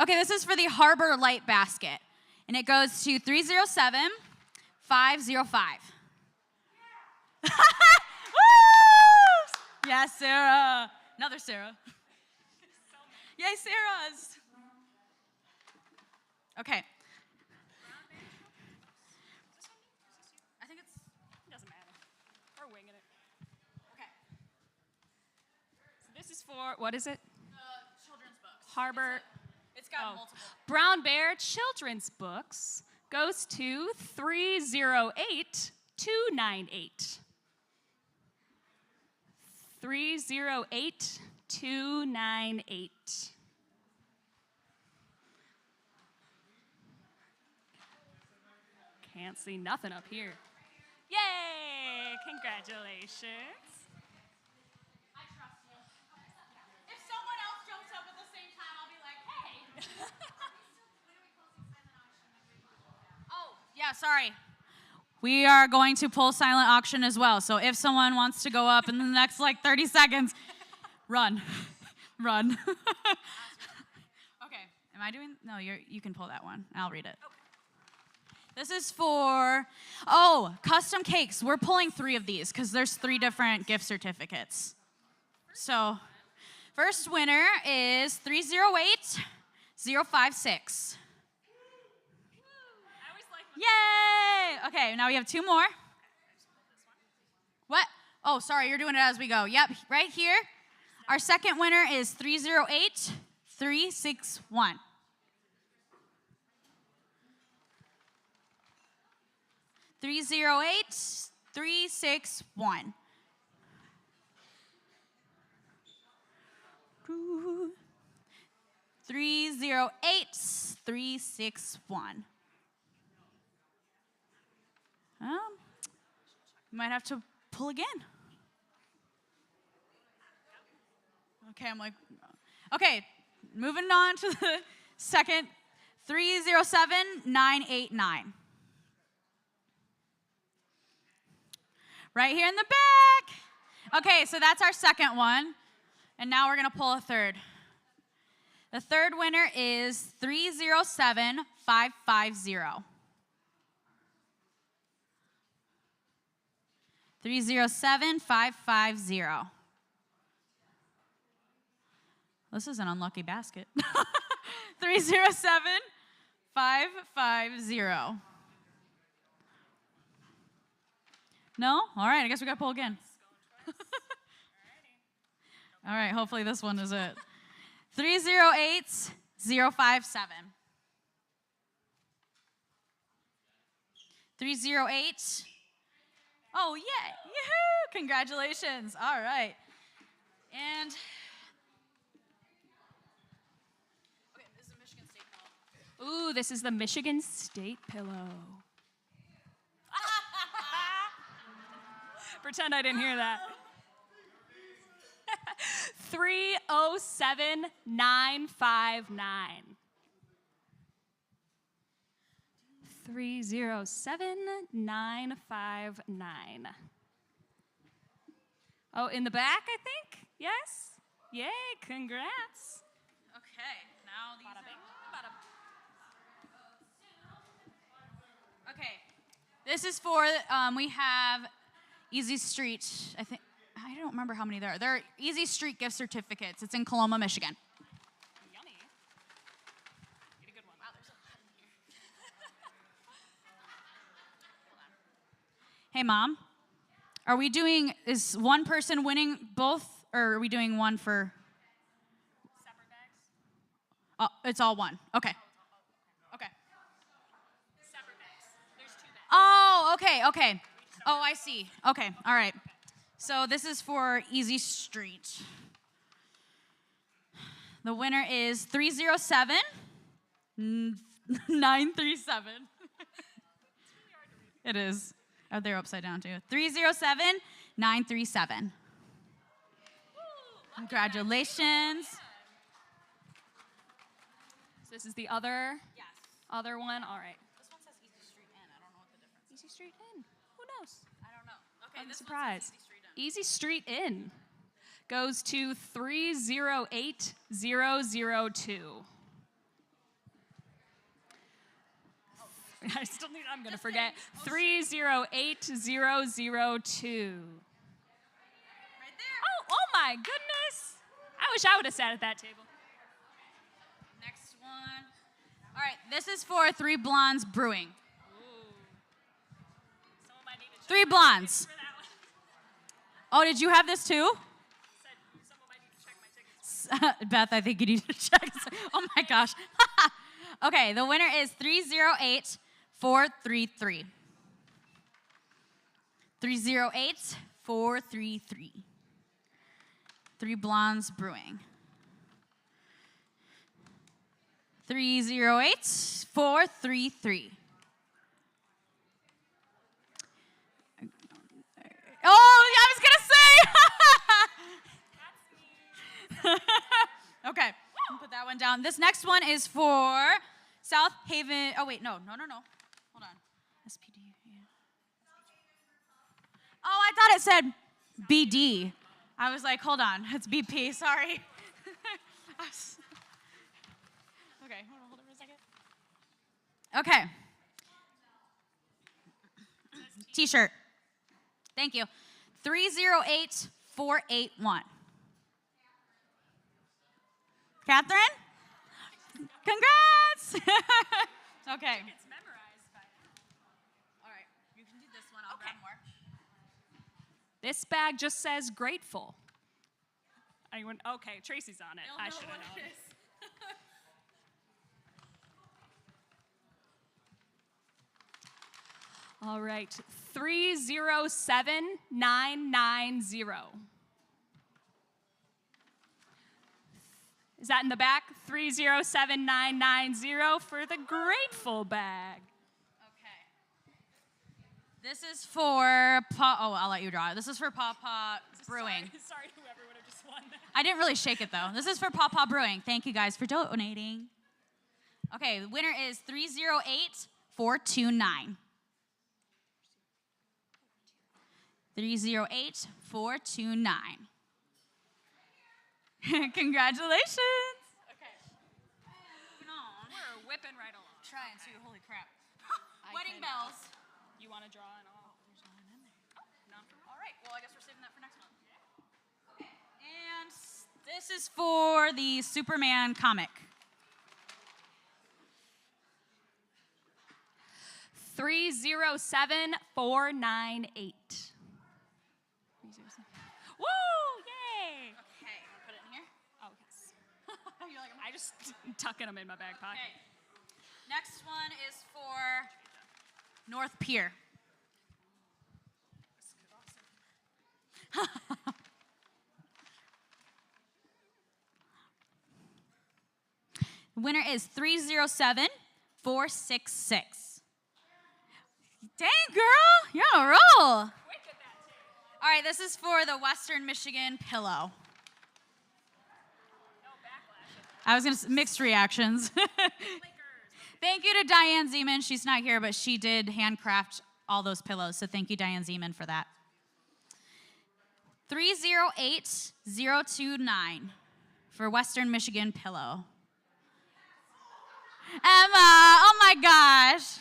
Speaker 1: Okay, this is for the Harbor Light Basket. And it goes to 307505. Woo! Yes, Sarah. Another Sarah. Yay, Sarah's. Okay. I think it
Speaker 20: doesn't matter. We're winging it. Okay. So this is for, what is it?
Speaker 1: Children's books.
Speaker 20: Harbor.
Speaker 1: It's got multiple.
Speaker 20: Brown Bear Children's Books goes to 308298. 308298. Can't see nothing up here. Yay! Congratulations.
Speaker 1: I trust you. If someone else jumps up at the same time, I'll be like, hey. Oh, yeah, sorry. We are going to pull silent auction as well. So if someone wants to go up in the next like 30 seconds, run. Run. Okay. Am I doing? No, you can pull that one. I'll read it. Okay. This is for, custom cakes. We're pulling 3 of these because there's 3 different gift certificates. So, first winner is 308056. Yay! Okay, now we have 2 more. What? Oh, sorry, you're doing it as we go. Yep, right here. Our second winner is 308361. 308361. 308361. Might have to pull again. Okay, moving on to the second, 307989. Right here in the back. Okay, so that's our second one. And now we're going to pull a third. The third winner is 307550. 307550. This is an unlucky basket. 307550. No? All right, I guess we got to pull again. All right, hopefully this one is it. 308057. 308. Oh, yeah. Yoo-hoo! Congratulations. All right. And
Speaker 20: this is a Michigan State pillow. Ooh, this is the Michigan State pillow. Pretend I didn't hear that. 307959. 307959. Oh, in the back, I think? Yes? Yay, congrats.
Speaker 1: okay, now these are... Okay, this is for, we have Easy Street, I don't remember how many there are. They're Easy Street gift certificates. It's in Coloma, Michigan.
Speaker 20: Yummy. Get a good one. Wow, there's a lot in here.
Speaker 1: Hey, Mom, is one person winning both, or are we doing one for?
Speaker 20: Separate bags?
Speaker 1: Oh, it's all one. Okay. Okay.
Speaker 20: Separate bags. There's 2 bags.
Speaker 1: Oh, okay. Oh, I see. Okay, all right. So this is for Easy Street. The winner is 307937. It is. Oh, they're upside down too. 307937. Congratulations.
Speaker 20: So this is the other one. All right.
Speaker 1: This one says Easy Street Inn. I don't know what the difference is.
Speaker 20: Easy Street Inn. Who knows?
Speaker 1: I don't know. Okay,
Speaker 20: I'm
Speaker 1: this
Speaker 20: surprised.
Speaker 1: One says
Speaker 20: Easy Street Inn goes to 308002. I'm going to forget. 308002.
Speaker 1: Right there.
Speaker 20: Oh my goodness. I wish I would have sat at that table.
Speaker 1: Next one. All right, this is for 3 Blondes Brewing.
Speaker 20: Someone might need to check
Speaker 1: 3 Blondes.
Speaker 20: for that one.
Speaker 1: Oh, did you have this too?
Speaker 20: Said someone might need to check my tickets.
Speaker 1: Beth, I think you need to check. Oh my gosh. Okay, the winner is 308433. 308433. 3 Blondes Brewing. 308433. Oh, I was gonna say. Okay, put that one down. This next one is for South Haven. Oh wait, no. Hold on. SPD. Yeah. Oh, I thought it said BD. I was like, hold on, it's BP. Sorry. Okay, hold on for a second. Okay. T-shirt. Thank you. 308481. Catherine? Congrats! Okay.
Speaker 20: It's memorized by now.
Speaker 1: All right, you can do this one. I'll grab more.
Speaker 20: This bag just says grateful. Anyone? Okay, Tracy's on it. I should have known. All right, 307990. Is that in the back? 307990 for the grateful bag.
Speaker 1: This is for I'll let you draw it. This is for Papa Brewing.
Speaker 20: Sorry, whoever would have just won that.
Speaker 1: I didn't really shake it though. This is for Papa Brewing. Thank you guys for donating. Okay, the winner is 308429. 308429. Congratulations.
Speaker 20: Okay. We're whipping right along.
Speaker 1: Trying to. Holy crap. Wedding
Speaker 20: can-
Speaker 1: bells.
Speaker 20: You want to draw and all?
Speaker 1: There's none in there. All right. Well, I guess we're saving that for next month. Okay. And this is for the Superman comic.
Speaker 20: 307498. Woo! Yay!
Speaker 1: Okay, I'll put it in here.
Speaker 20: Oh, yes. I just tucking them in my back pocket.
Speaker 1: Okay. Next one is for North Pier. Winner is 307466. Dang, girl, you're on a roll. All right, this is for the Western Michigan pillow. I was gonna mixed reactions. Thank you to Diane Zeman. She's not here, but she did handcraft all those pillows. So thank you, Diane Zeman, for that. 308029 for Western Michigan pillow. Emma, oh my gosh.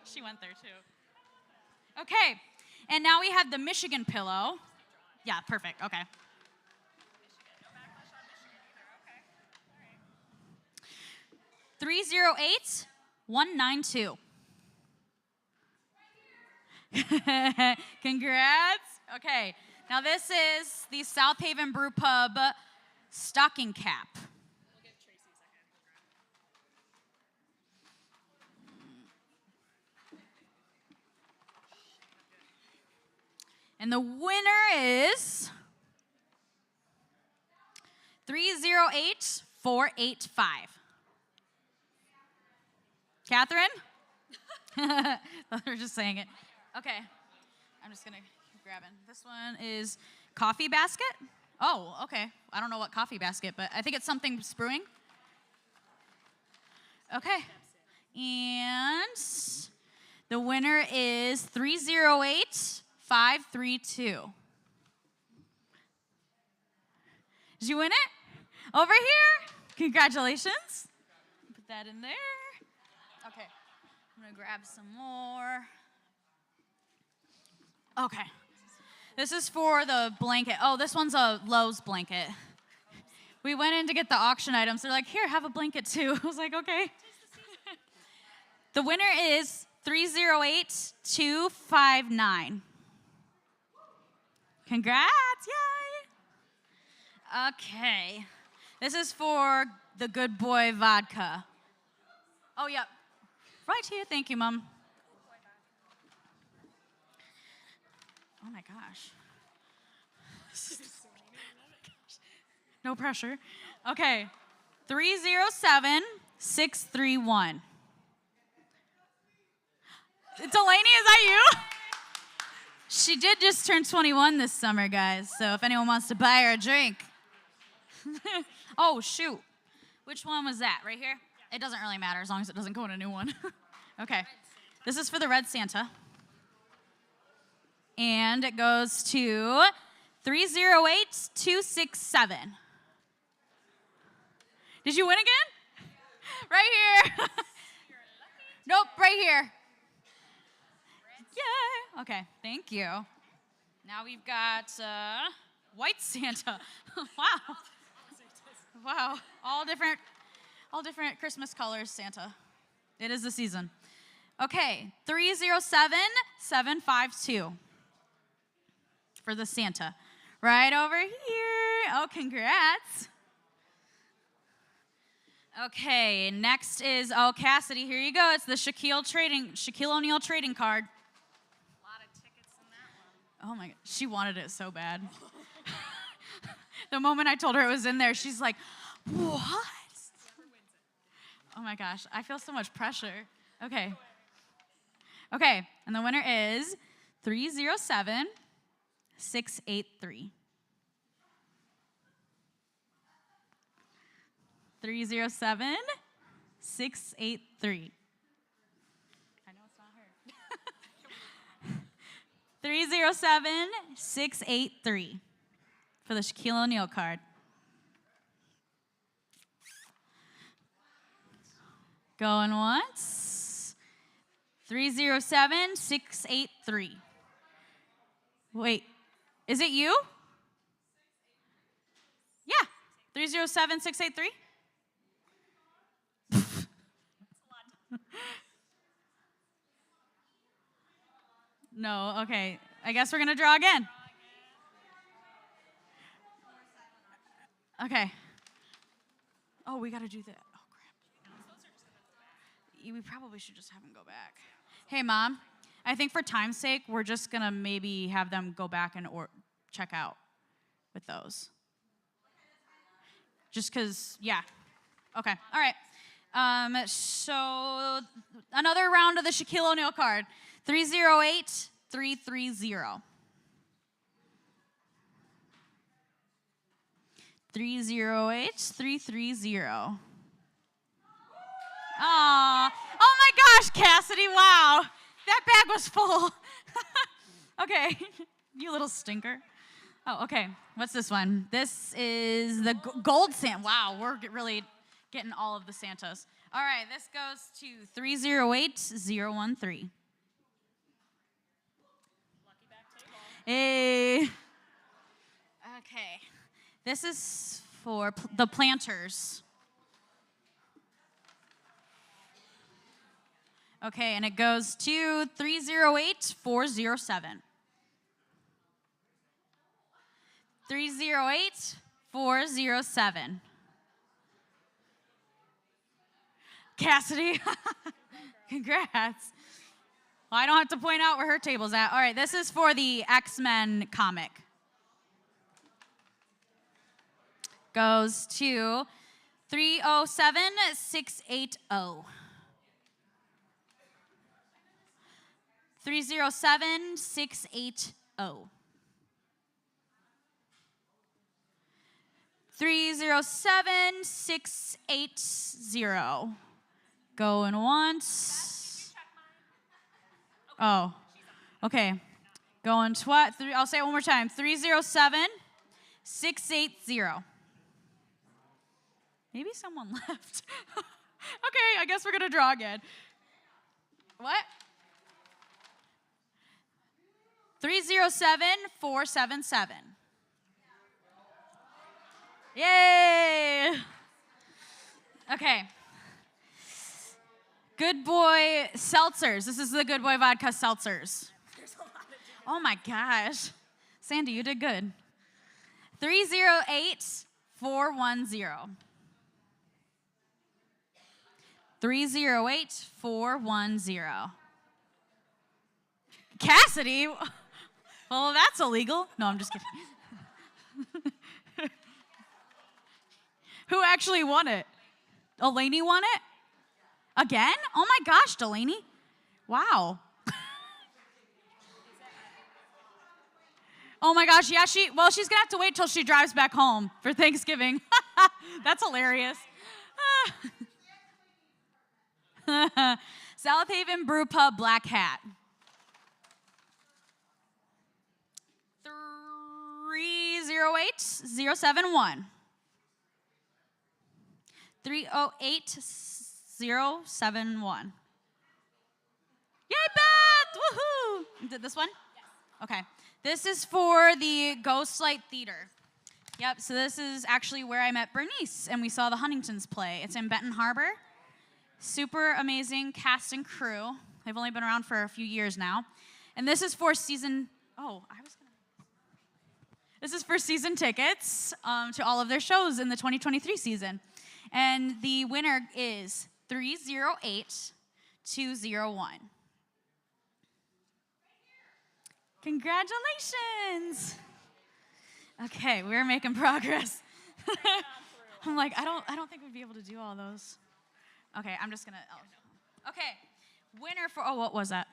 Speaker 1: She went there too. Okay, and now we have the Michigan pillow. Yeah, perfect, okay. 308192. Congrats. Okay, now this is the South Haven Brew Pub stocking cap. And the winner is 308485. Catherine? They're just saying it. Okay, I'm just gonna keep grabbing. This one is Coffee Basket. Oh, okay. I don't know what Coffee Basket, but I think it's something brewing. Okay. And the winner is 308532. Did you win it? Over here? Congratulations. Put that in there. Okay. I'm going to grab some more. Okay. This is for the blanket. Oh, this one's a Lowe's blanket. We went in to get the auction items. They're like, here, have a blanket too. I was like, okay. The winner is 308259. Congrats, yay. Okay. This is for the Good Boy vodka. Oh, yep. Right here. Thank you, Mom. Oh, my gosh. No pressure. Okay. 307631. Delaney, is that you? She did just turn 21 this summer, guys. So if anyone wants to buy her a drink. Oh, shoot. Which one was that? Right here? It doesn't really matter as long as it doesn't go in a new one. Okay. This is for the Red Santa. And it goes to 308267. Did you win again? Right here. Nope, right here. Yay! Okay, thank you. Now we've got white Santa. Wow. Wow. All different Christmas colors, Santa. It is the season. Okay, 307752 for the Santa. Right over here. Oh, congrats. Okay, next is, Cassidy, here you go. It's the Shaquille O'Neal trading card.
Speaker 20: A lot of tickets in that one.
Speaker 1: Oh my God, she wanted it so bad. The moment I told her it was in there, she's like, what? Oh my gosh, I feel so much pressure. Okay. Okay, and the winner is 307683. 307683. I know it's not her. 307683 for the Shaquille O'Neal card. Going once. 307683. Wait, is it you? Yeah, 307683. No, okay. I guess we're going to draw again. Okay. Oh, we got to do that. Oh, crap. We probably should just have them go back. Hey, Mom, I think for time's sake, we're just going to maybe have them go back and check out with those. Just because, yeah. Okay, all right. So another round of the Shaquille O'Neal card. 308330. 308330. Aw. Oh my gosh, Cassidy, wow. That bag was full. Okay, you little stinker. Oh, okay, what's this one? This is the gold Santa. Wow, we're really getting all of the Santas. All right, this goes to 308013. Hey. Okay. This is for the planters. Okay, and it goes to 308407. 308407. Cassidy, congrats. Well, I don't have to point out where her table's at. All right, this is for the X-Men comic. Goes to 307680. 307680. 307680. Going once. Oh, okay. Going twice. I'll say it one more time. 307680. Maybe someone left. Okay, I guess we're going to draw again. What? 307477. Yay! Okay. Good Boy Seltzers. This is the Good Boy Vodka Seltzers. Oh my gosh. Sandy, you did good. 308410. 308410. Cassidy? Well, that's illegal. No, I'm just kidding. Who actually won it? Delaney won it? Again? Oh my gosh, Delaney. Wow. Oh my gosh, yeah, she's gonna have to wait till she drives back home for Thanksgiving. That's hilarious. South Haven Brew Pub Black Hat. 308071. 308071. Yay, Beth! Woohoo! Did this one? Yes. Okay. This is for the Ghostlight Theater. Yep, so this is actually where I met Bernice, and we saw the Huntingtons play. It's in Benton Harbor. Super amazing cast and crew. They've only been around for a few years now. And this is for season tickets to all of their shows in the 2023 season. And the winner is 308201. Congratulations. Okay, we're making progress. I'm like, I don't think we'd be able to do all those. Okay, I'm just gonna. Oh. Okay, winner for. Oh, what was that?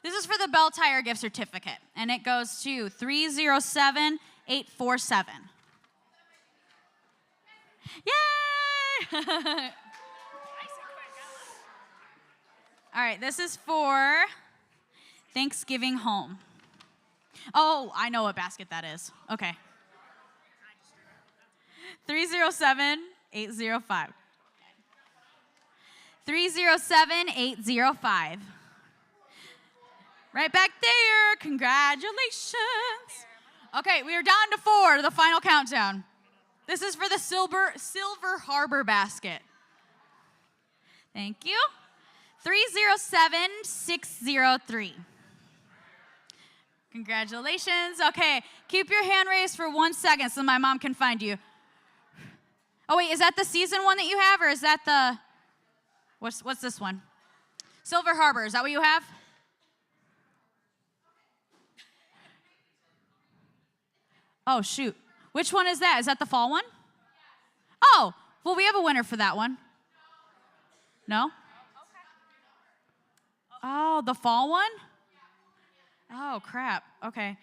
Speaker 1: This is for the Bell Tire gift certificate, and it goes to 307847. Yay! All right, this is for Thanksgiving Home. Oh, I know what basket that is. Okay. 307805. 307805. Right back there. Congratulations. Okay, we are down to 4, the final countdown. This is for the Silver Harbor basket. Thank you. 307603. Congratulations. Okay, keep your hand raised for 1 second so my mom can find you. Oh wait, is that the season one that you have, or is that the, what's this one? Silver Harbor, is that what you have? Oh shoot, which one is that? Is that the fall one? Oh, well we have a winner for that one. No? Oh, the fall one? Oh, crap. Okay.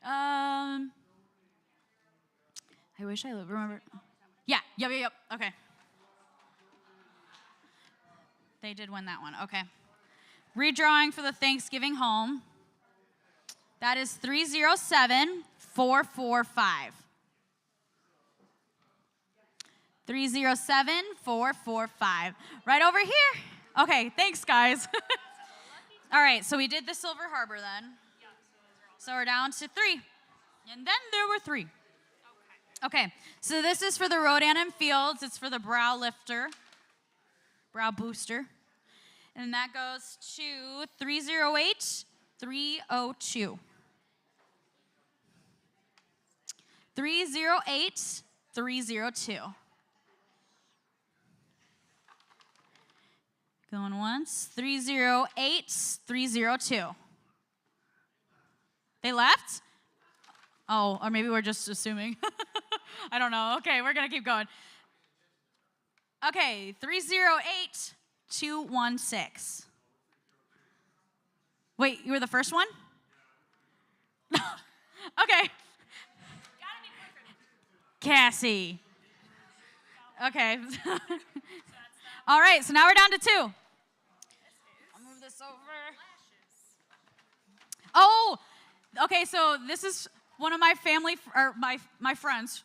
Speaker 1: I wish I remember. Yeah, yep. Okay. They did win that one. Okay. Redrawing for the Thanksgiving Home. That is 307445. 307445. Right over here. Okay, thanks, guys. All right, so we did the Silver Harbor then. So we're down to 3. And then there were 3. Okay, so this is for the Rodan and Fields. It's for the brow lifter, brow booster. And that goes to 308302. 308302. Going once. 308302. They left? Oh, or maybe we're just assuming. I don't know. Okay, we're going to keep going. Okay, 308216. Wait, you were the first one? Okay. Cassie. Okay. All right, so now we're down to 2. I'll move this over. Oh, okay, so this is one of my family, or my friend's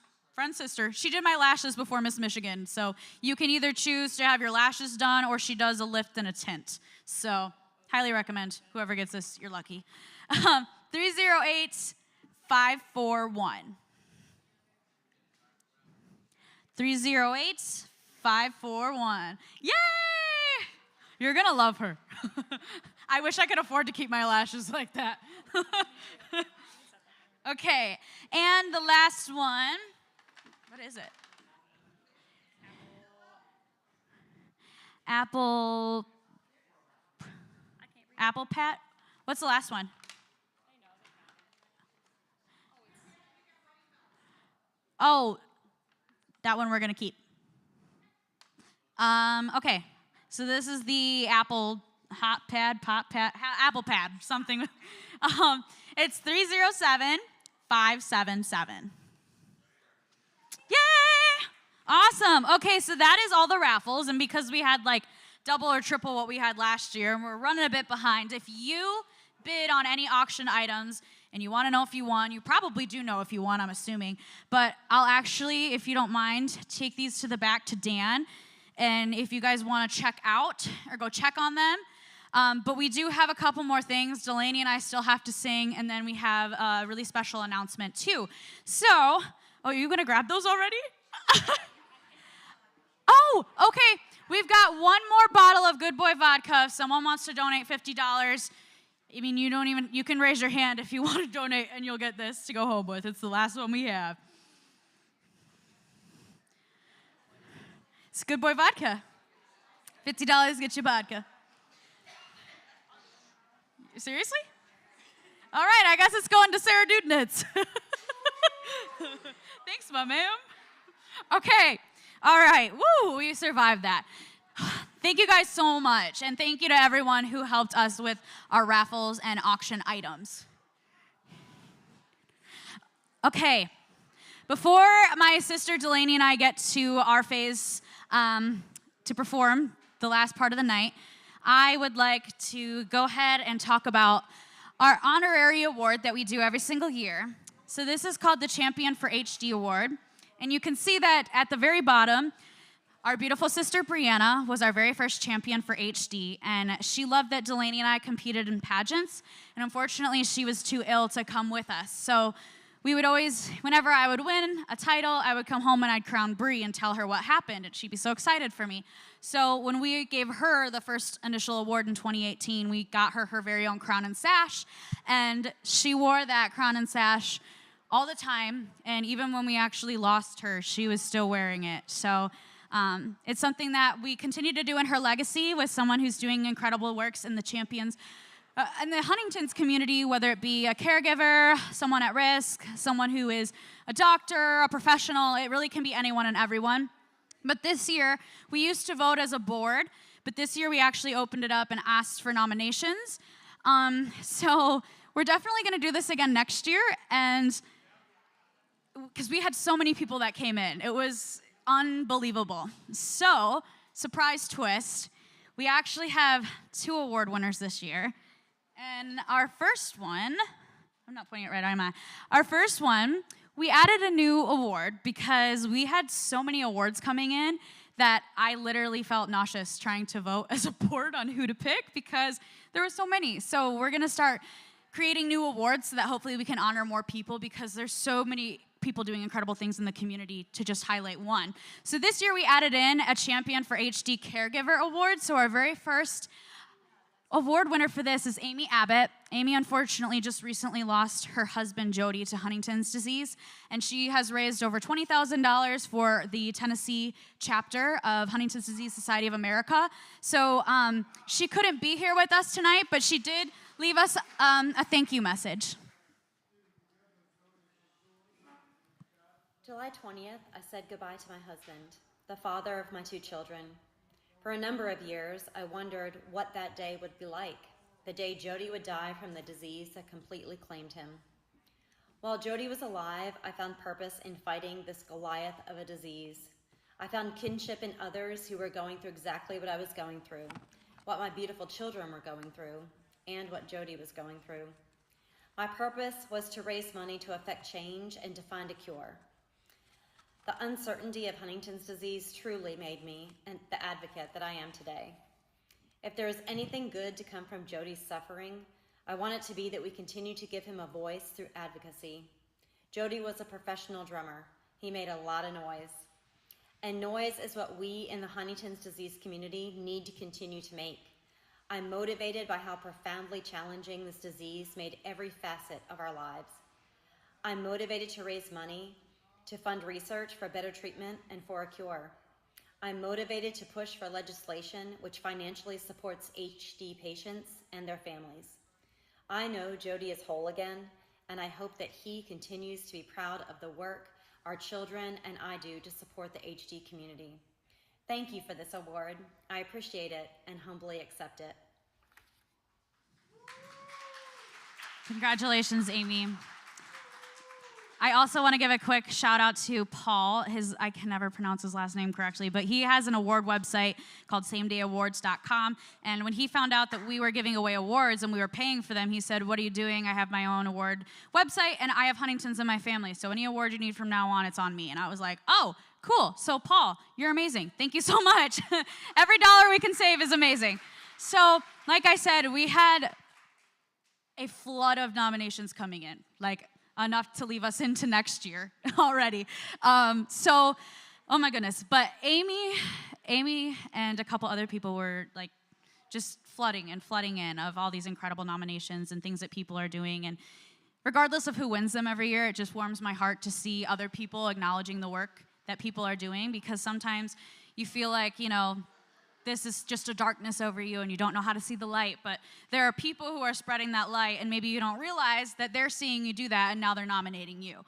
Speaker 1: sister. She did my lashes before Miss Michigan, so you can either choose to have your lashes done or she does a lift and a tint. So highly recommend whoever gets this, you're lucky. 308541. 308541. Yay! You're gonna love her. I wish I could afford to keep my lashes like that. Okay, and the last one. What is it? Apple Pat? What's the last one? Oh, that one we're going to keep. Okay, so this is the Apple Pop Pad, Apple Pad, something. It's 307577. Yay! Awesome. Okay, so that is all the raffles, and because we had like double or triple what we had last year, and we're running a bit behind, if you bid on any auction items and you want to know if you won, you probably do know if you won, I'm assuming, but I'll actually, if you don't mind, take these to the back to Dan, and if you guys want to check out or go check on them, But we do have a couple more things. Delaney and I still have to sing, and then we have a really special announcement too. So, oh, are you gonna grab those already? Oh, okay. We've got one more bottle of Good Boy vodka. If someone wants to donate $50, I mean, you can raise your hand if you want to donate, and you'll get this to go home with. It's the last one we have. It's Good Boy vodka. $50 gets you vodka. Seriously? All right, I guess it's going to Sarah Dudnitz. Thanks, my ma'am. Okay, all right. Woo, we survived that. Thank you guys so much, and thank you to everyone who helped us with our raffles and auction items. Okay, before my sister Delaney and I get to our phase to perform the last part of the night, I would like to go ahead and talk about our honorary award that we do every single year. So this is called the Champion for HD Award, and you can see that at the very bottom, our beautiful sister Brianna was our very first champion for HD, and she loved that Delaney and I competed in pageants, and unfortunately she was too ill to come with us. So we would always, whenever I would win a title, I would come home and I'd crown Bri and tell her what happened, and she'd be so excited for me. So when we gave her the first initial award in 2018, we got her her very own crown and sash, and she wore that crown and sash all the time, and even when we actually lost her, she was still wearing it. So it's something that we continue to do in her legacy with someone who's doing incredible works in the champions, in the Huntington's community, whether it be a caregiver, someone at risk, someone who is a doctor, a professional. It really can be anyone and everyone. But this year, we used to vote as a board, but this year we actually opened it up and asked for nominations. So we're definitely going to do this again next year, and because we had so many people that came in. It was unbelievable. So, surprise twist, we actually have 2 award winners this year. And our first one, I'm not pointing it right, am I? Our first one, we added a new award because we had so many awards coming in that I literally felt nauseous trying to vote as a board on who to pick because there were so many. So we're gonna start creating new awards so that hopefully we can honor more people because there's so many people doing incredible things in the community to just highlight one. So this year we added in a Champion for HD Caregiver Award. So our very first award winner for this is Amy Abbott. Amy unfortunately just recently lost her husband Jody to Huntington's disease, and she has raised over $20,000 for the Tennessee chapter of Huntington's Disease Society of America. So she couldn't be here with us tonight, but she did leave us a thank you message.
Speaker 21: July 20th, I said goodbye to my husband, the father of my 2 children. For a number of years, I wondered what that day would be like, the day Jody would die from the disease that completely claimed him. While Jody was alive, I found purpose in fighting this Goliath of a disease. I found kinship in others who were going through exactly what I was going through, what my beautiful children were going through, and what Jody was going through. My purpose was to raise money to effect change and to find a cure. The uncertainty of Huntington's disease truly made me the advocate that I am today. If there is anything good to come from Jody's suffering, I want it to be that we continue to give him a voice through advocacy. Jody was a professional drummer. He made a lot of noise. And noise is what we in the Huntington's disease community need to continue to make. I'm motivated by how profoundly challenging this disease made every facet of our lives. I'm motivated to raise money, to fund research for better treatment and for a cure. I'm motivated to push for legislation which financially supports HD patients and their families. I know Jody is whole again, and I hope that he continues to be proud of the work our children and I do to support the HD community. Thank you for this award. I appreciate it and humbly accept it.
Speaker 1: Congratulations, Amy. I also want to give a quick shout out to Paul. I can never pronounce his last name correctly, but he has an award website called samedayawards.com. And when he found out that we were giving away awards and we were paying for them, he said, "What are you doing? I have my own award website and I have Huntington's in my family. So any award you need from now on, it's on me." And I was like, "Oh, cool. So Paul, you're amazing. Thank you so much." Every dollar we can save is amazing. So, like I said, we had a flood of nominations coming in, like enough to leave us into next year already. So, oh my goodness. But Amy and a couple other people were like just flooding in of all these incredible nominations and things that people are doing. And regardless of who wins them every year, it just warms my heart to see other people acknowledging the work that people are doing, because sometimes you feel like, you know, this is just a darkness over you and you don't know how to see the light, but there are people who are spreading that light and maybe you don't realize that they're seeing you do that and now they're nominating you.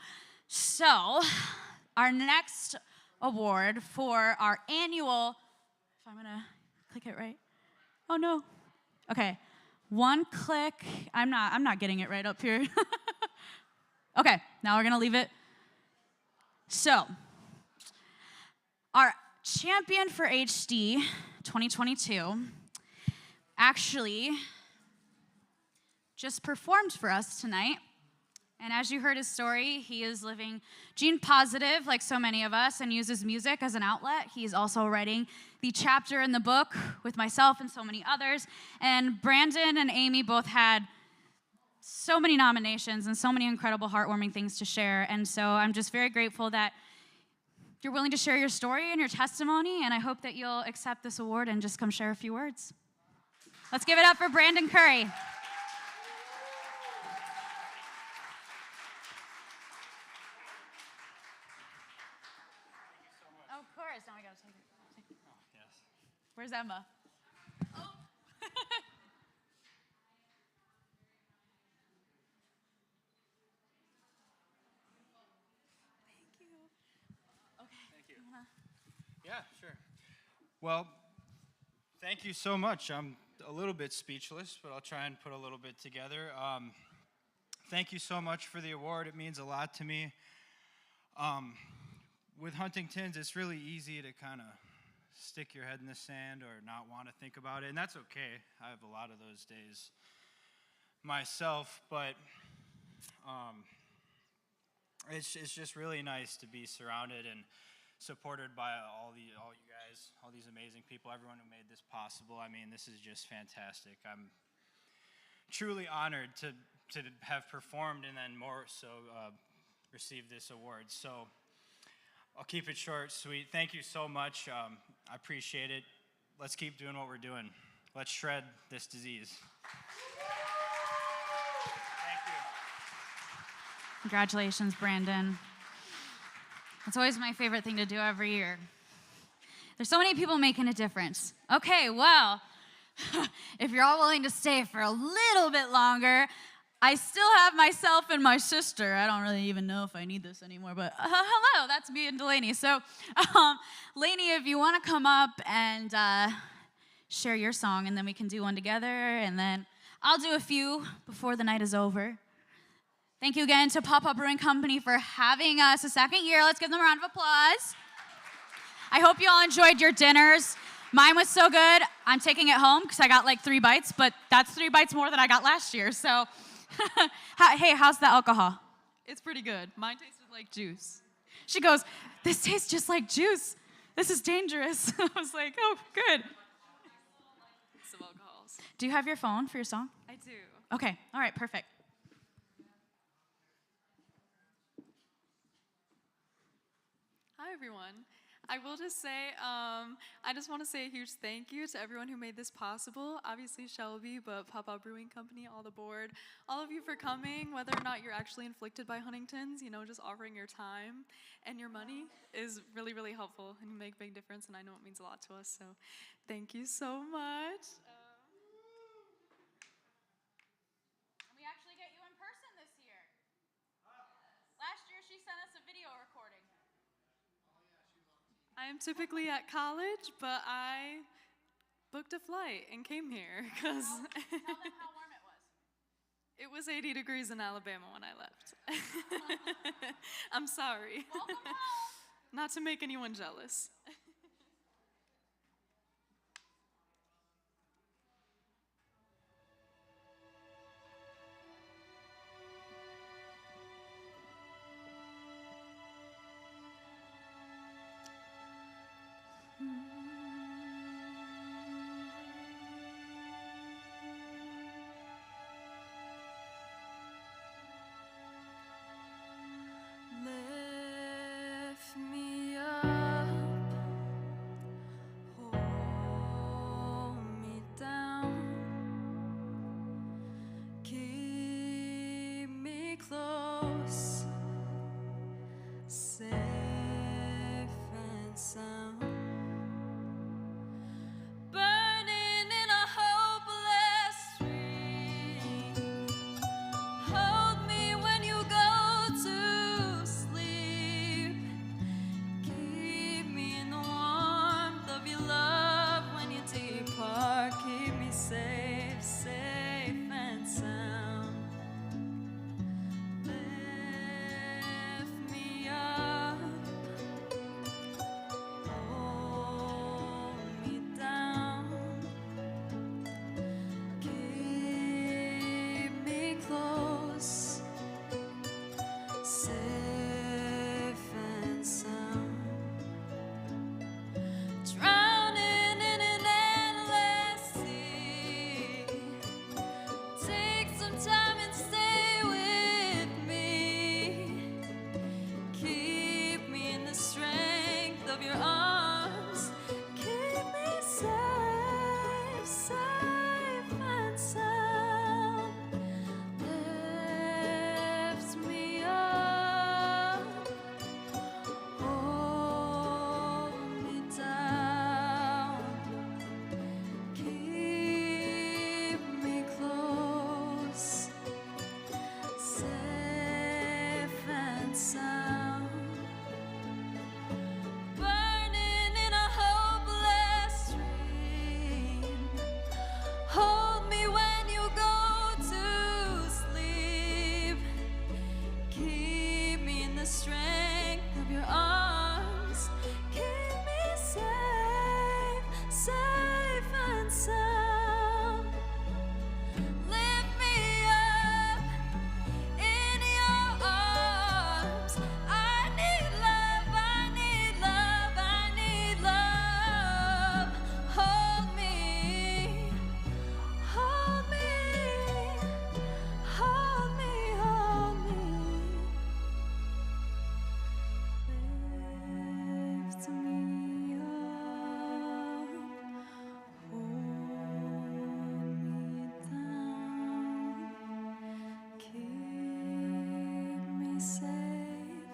Speaker 1: So, our next award for our annual, if I'm gonna click it right. Oh no. Okay. One click. I'm not getting it right up here. Okay, now we're gonna leave it. So, our champion for HD 2022 actually just performed for us tonight. And as you heard his story, he is living gene positive like so many of us and uses music as an outlet. He's also writing the chapter in the book with myself and so many others. And Brandon and Amy both had so many nominations and so many incredible heartwarming things to share. And so I'm just very grateful that you're willing to share your story and your testimony, and I hope that you'll accept this award and just come share a few words. Let's give it up for Brandon Curry. Oh, of course. Now I gotta take it.
Speaker 2: Oh, yes.
Speaker 1: Where's Emma? Oh.
Speaker 2: Yeah, sure. Well, thank you so much. I'm a little bit speechless, but I'll try and put a little bit together. Thank you so much for the award. It means a lot to me. With Huntington's, it's really easy to kind of stick your head in the sand or not want to think about it, and that's okay. I have a lot of those days myself, but it's just really nice to be surrounded and supported by all you guys, all these amazing people, everyone who made this possible. I mean, this is just fantastic. I'm truly honored to have performed and then more so receive this award. So I'll keep it short, sweet. Thank you so much. I appreciate it. Let's keep doing what we're doing. Let's shred this disease. Thank you.
Speaker 1: Congratulations, Brandon. It's always my favorite thing to do every year. There's so many people making a difference. Okay, well, if you're all willing to stay for a little bit longer, I still have myself and my sister. I don't really even know if I need this anymore, but hello, that's me and Delaney. So, Lainey, if you want to come up and share your song, and then we can do one together, and then I'll do a few before the night is over. Thank you again to Papa Brewing Company for having us a second year. Let's give them a round of applause. I hope you all enjoyed your dinners. Mine was so good, I'm taking it home because I got like 3 bites, but that's 3 bites more than I got last year. So, hey, how's the alcohol?
Speaker 22: It's pretty good. Mine tasted like juice.
Speaker 1: She goes, this tastes just like juice. This is dangerous. I was like, oh, good.
Speaker 22: Some alcohols.
Speaker 1: Do you have your phone for your song?
Speaker 22: I do.
Speaker 1: Okay, all right, perfect.
Speaker 22: Hi, everyone. I will just say, I just want to say a huge thank you to everyone who made this possible. Obviously Shelby, but Papa Brewing Company, all the board, all of you for coming, whether or not you're actually inflicted by Huntington's, you know, just offering your time and your money is really, really helpful and you make a big difference, and I know it means a lot to us, so thank you so much.
Speaker 1: We actually get you in person this year. Last year she sent us a video recording.
Speaker 22: I am typically at college, but I booked a flight and came here because
Speaker 1: Tell them how warm it was.
Speaker 22: it was 80 degrees in Alabama when I left. I'm sorry.
Speaker 1: Welcome home.
Speaker 22: Not to make anyone jealous.
Speaker 13: the strength of your arms. Keep me safe, safe and sound. Lift me up in your arms. I need love, I need love, I need love. Hold me, hold me, hold me, hold me. Lift me up, hold me down, keep me safe.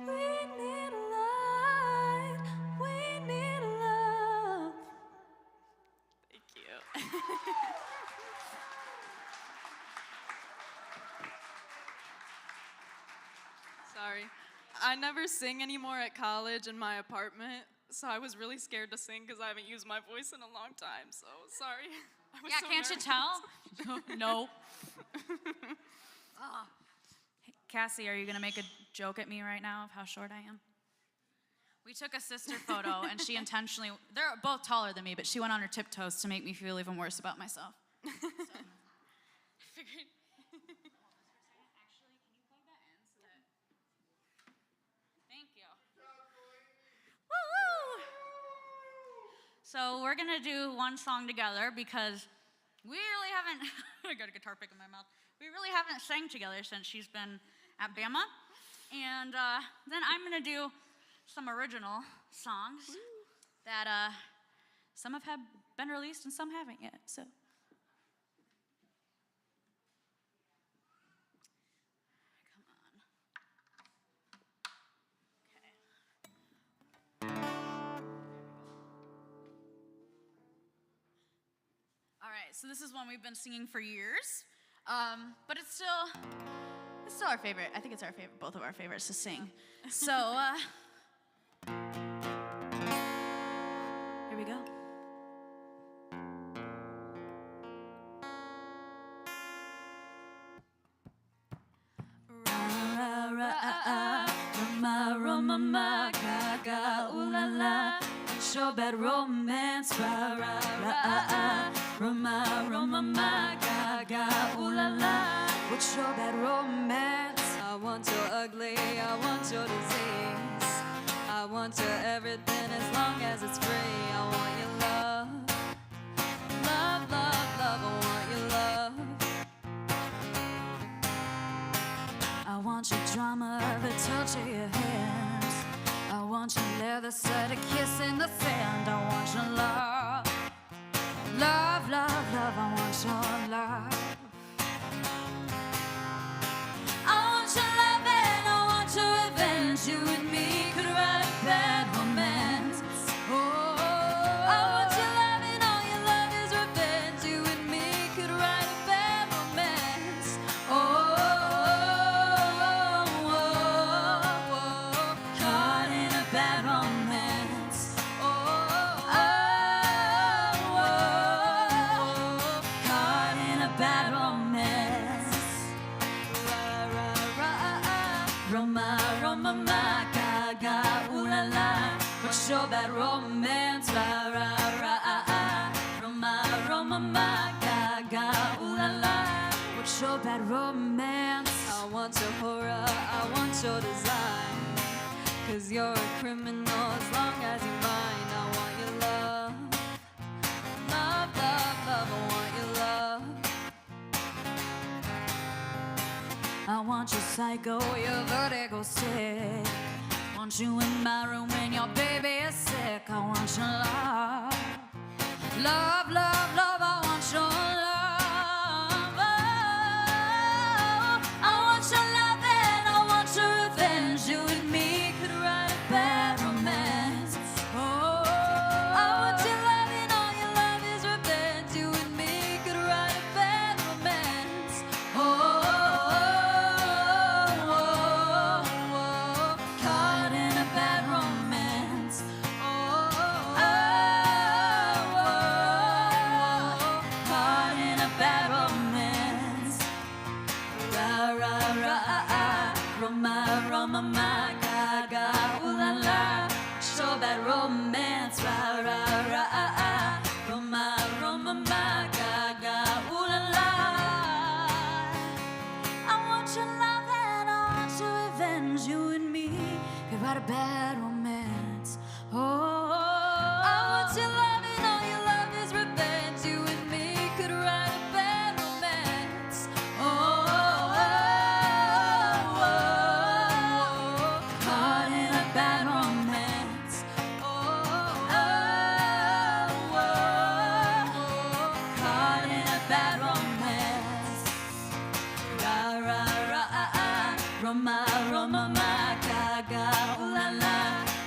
Speaker 13: We need light, we need love.
Speaker 22: Thank you. Sorry. I never sing anymore at college in my apartment, so I was really scared to sing because I haven't used my voice in a long time, so sorry. I was
Speaker 1: Yeah,
Speaker 22: so
Speaker 1: can't you
Speaker 22: nervous.
Speaker 1: tell? No. Ah. Hey, Cassie, are you gonna make a joke at me right now of how short I am? We took a sister photo, and she intentionally, they're both taller than me, but she went on her tiptoes to make me feel even worse about myself. So, I figured. Thank you. Woo! So we're gonna do one song together because we really haven't, I got a guitar pick in my mouth. We really haven't sang together since she's been at Bama. And then I'm gonna do some original songs that some have been released and some haven't yet, so. All right, so this is one we've been singing for years, but it's still our favorite. I think it's our favorite, both of our favorites to sing. So, here we go. Ra ra ra ma roma ma ga ga ooh la la. It's your bad romance. Ra ra ra Roma, Roma, ma, ga, ga, ooh la la. What's your bad romance?
Speaker 13: I want your ugly, I want your disease. I want your everything as long as it's free. I want your love, love, love, love. I want your love.
Speaker 1: I want your drama, the touch of your hands. I want your leather set, a kiss in the sand. I want your love. Love, love, love, I want your love. I want your love and I want your revenge. You and me could write a bad romance. Oh, I want your love and all your love is revenge. You and me could write a bad romance. Oh, caught in a bad romance. Caught in a bad romance. Roma, Roma, ma, ga, ga, ooh la la. What's your bad romance? Ra, ra, ra, Roma, Roma, ma, ga, ga, ooh la la. What's your bad romance?
Speaker 13: I want your horror, I want your design. 'Cause you're a criminal as long as you're mine. I want your love, love, love, love. I want your love.
Speaker 1: I want your psycho, your vertigo sick. Want you in my room when your baby is sick. I want your love. Love, love, love, I want your love. Oh, I want your love and I want your revenge. You and me could write a bad romance. Oh, I want your love and all your love is revenge. You and me could write a bad romance. Oh, caught in a bad romance. Oh, caught
Speaker 13: Roma, Roma, my gaga, ooh la la. So bad romance, ra ra ra ah ah. Roma, Roma, my gaga, ooh la la. I want your love and I want to revenge you and me. Could write a bad romance. Oh, I want your love and all your love is revenge. You and me could write a bad romance. Oh, caught in a bad romance. Caught in a bad romance. Ra ra ra ah ah. Roma, Roma, my gaga, ooh la la.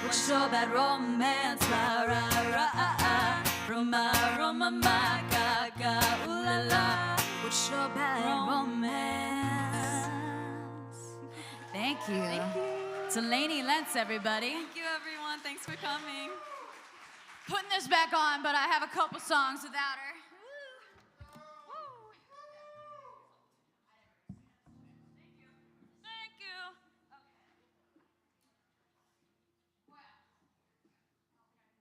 Speaker 13: What's so bad romance? Ra ra ra ah ah. Roma, Roma, my gaga, ooh la la. What's so bad romance?
Speaker 1: Thank you. It's Eleni Lentz, everybody.
Speaker 22: Thank you, everyone. Thanks for coming.
Speaker 1: Putting this back on, but I have a couple songs without her. Thank you.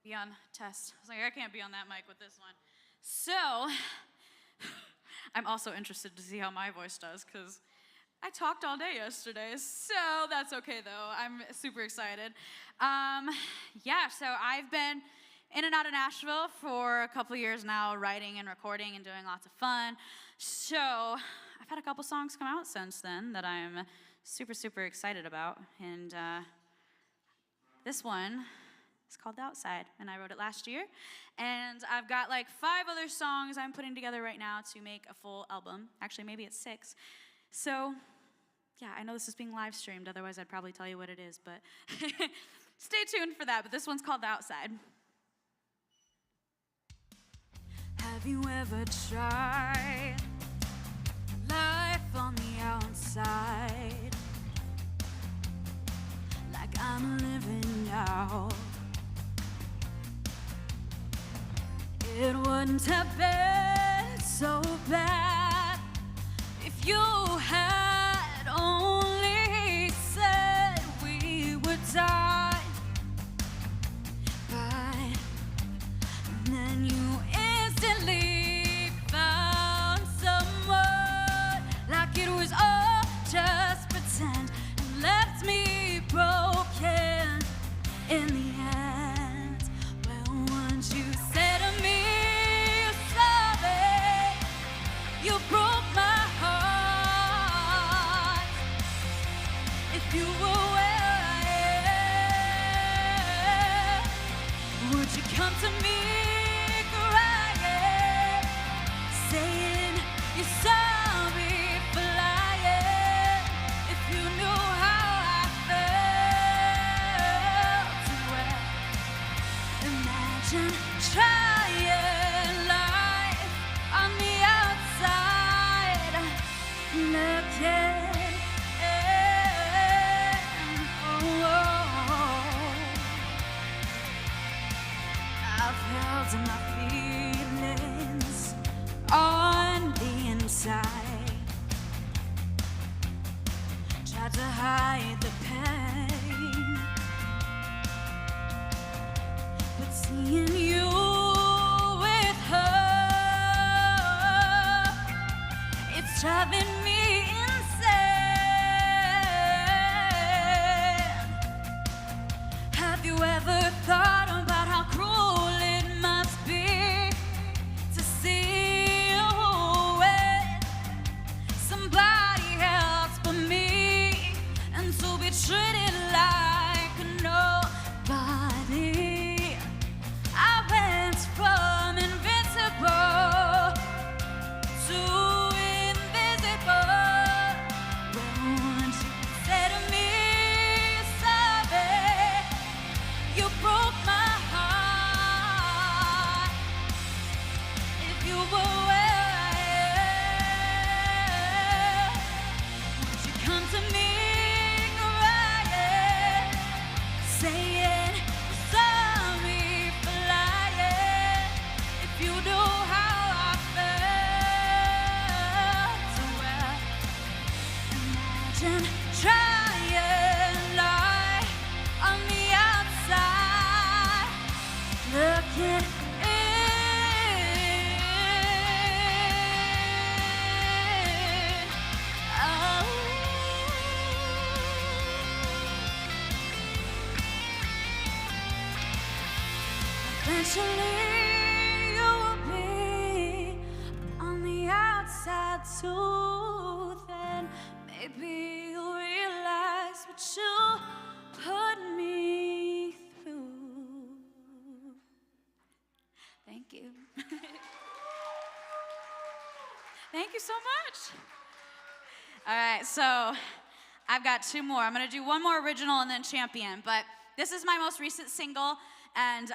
Speaker 1: Be on test. I was like, I can't be on that mic with this one. So, I'm also interested to see how my voice does, because I talked all day yesterday, so that's okay though. I'm super excited. Yeah, so I've been in and out of Nashville for a couple years now, writing and recording and doing lots of fun. So I've had a couple songs come out since then that I'm super, super excited about. And this one is called The Outside, and I wrote it last year. And I've got like 5 other songs I'm putting together right now to make a full album. Actually, maybe it's 6. So yeah, I know this is being live streamed, otherwise I'd probably tell you what it is, but stay tuned for that. But this one's called The Outside.
Speaker 13: Have you ever tried life on the outside? Like I'm living now. It wouldn't have been so bad if you had only said we would die. But then you instantly found someone like it was all just pretend and left me broken in the end. Well, once you said to me you're sorry, you broke my heart. If you were where I am, would you come to me crying, saying you're sorry for lying? If you knew how I felt, well, imagine trying life on the outside, looking in. I've held my feelings on the inside, tried to hide the pain, but seeing you with her, it's driving me insane. Have you ever thought about how cruel it must be to see you with somebody else but me, and to be treated like nobody? I went from invincible to invisible. Well, once you said to me sorry, you broke my heart. If you were where I am, would you come to me crying? Eventually you will be on the outside too. Then maybe you'll realize what you put me through. Thank you.
Speaker 1: Thank you so much. All right, so I've got two more. I'm gonna do one more original and then champion, but this is my most recent single, and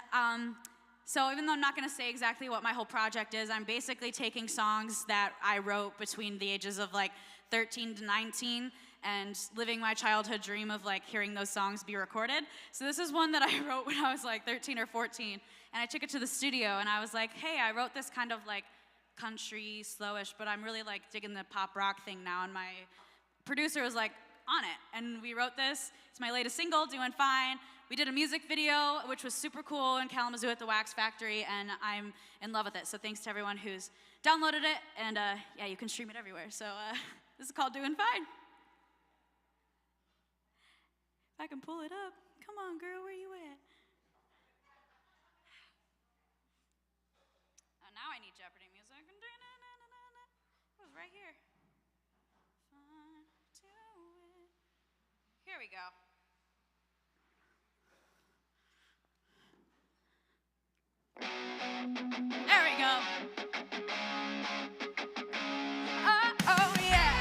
Speaker 1: so even though I'm not gonna say exactly what my whole project is, I'm basically taking songs that I wrote between the ages of like 13 to 19 and living my childhood dream of like hearing those songs be recorded. So this is one that I wrote when I was like 13 or 14, and I took it to the studio and I was like, hey, I wrote this kind of like country, slowish, but I'm really like digging the pop rock thing now, and my producer was like, on it, and we wrote this. It's my latest single, Doing Fine. We did a music video, which was super cool in Kalamazoo at the Wax Factory, and I'm in love with it, so thanks to everyone who's downloaded it, and yeah, you can stream it everywhere, so this is called Doing Fine. If I can pull it up. Come on, girl, where you at? Oh, now I need Jeopardy music. It was right here. Here we go. There we go. Oh yeah.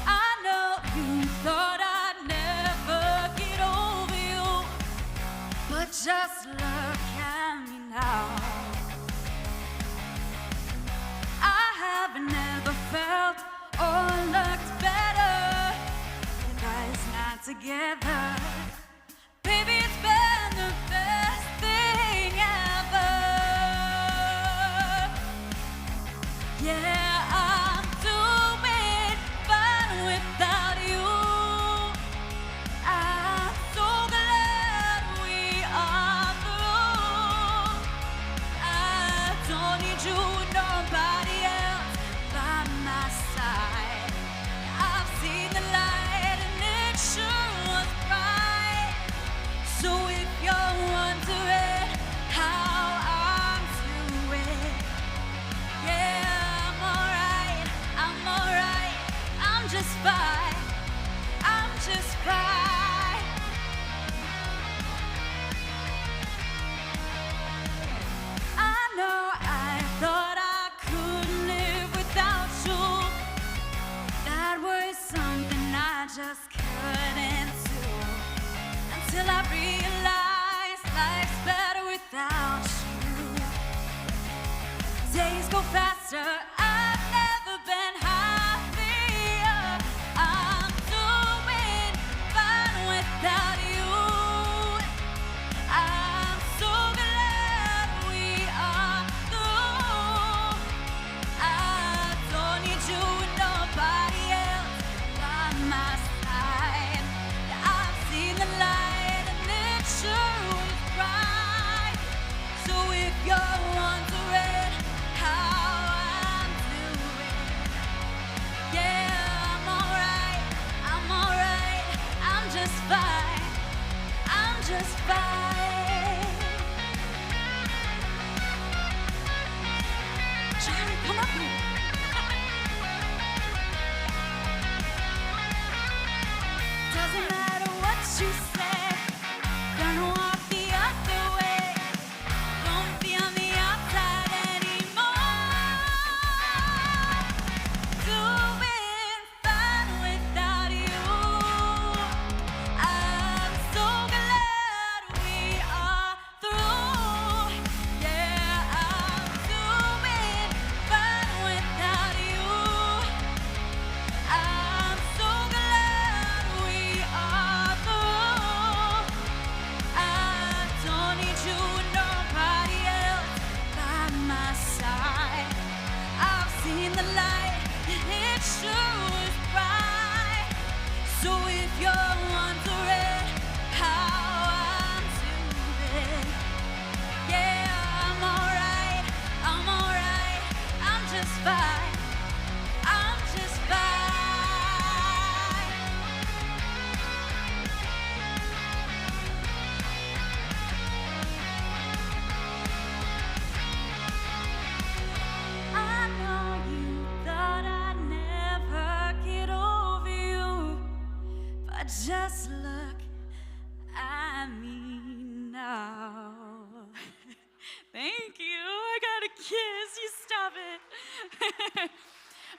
Speaker 1: I know you thought I'd never get over you, but just look at me now. I've never felt or looked better with eyes not together. Baby, it's been the best thing ever. Yeah, I'm doing fine without you. I'm so glad we are through. I don't need you, nobody else by my side. I've seen the light and it sure was bright. So if you're wondering how I'm doing, yeah, I'm alright, I'm just fine, I'm just fine. I know I thought I couldn't live without you. That was something I just couldn't do, until I realized life's better without you. Days go faster, I've never been happier. I'm doing fine without you. I'm so glad we are through. I don't need you, nobody else by my side. I've seen the light and it sure was bright. So if you're wondering how I'm doing, yeah, I'm alright, I'm just fine, I'm just fine. Johnny, come up here. Doesn't matter what you say, gonna walk the other way. Don't be on the outside anymore. Doing fine without you. I'm so glad we are through. Yeah, I'm doing fine without you. I'm so glad we are through. I don't need you, nobody else by my side. I've seen the light, and it sure was bright. So if you're wondering how I'm doing, yeah, I'm alright, I'm just fine, I'm just fine.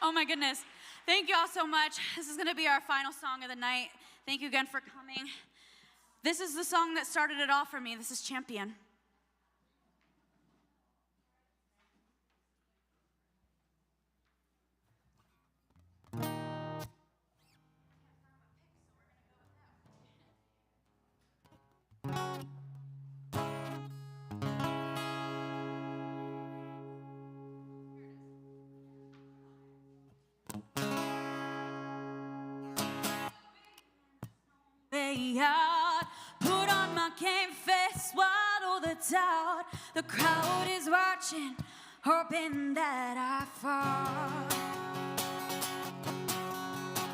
Speaker 1: Oh my goodness. Thank you all so much. This is going to be our final song of the night. Thank you again for coming. This is the song that started it all for me. This is Champion. Way out, put on my game face, swallow the doubt. The crowd is watching, hoping that I fall.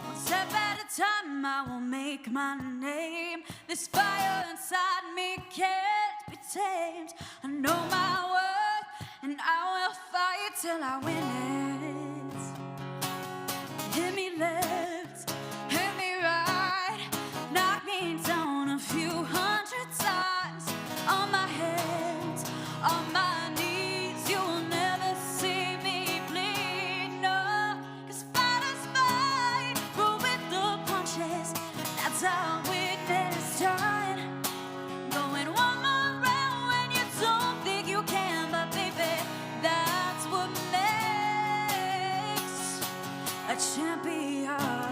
Speaker 1: One step at a time, I will make my name. This fire inside me can't be tamed. I know my worth, and I will fight till I win it. Hit me left, hit me right, knock me down a few hundred times. On my hands, on my knees, you will never see me bleed, no. 'Cause fighters fight, roll with the punches. That's how witness turn. Going one more round when you don't think you can, but baby, that's what makes a champion.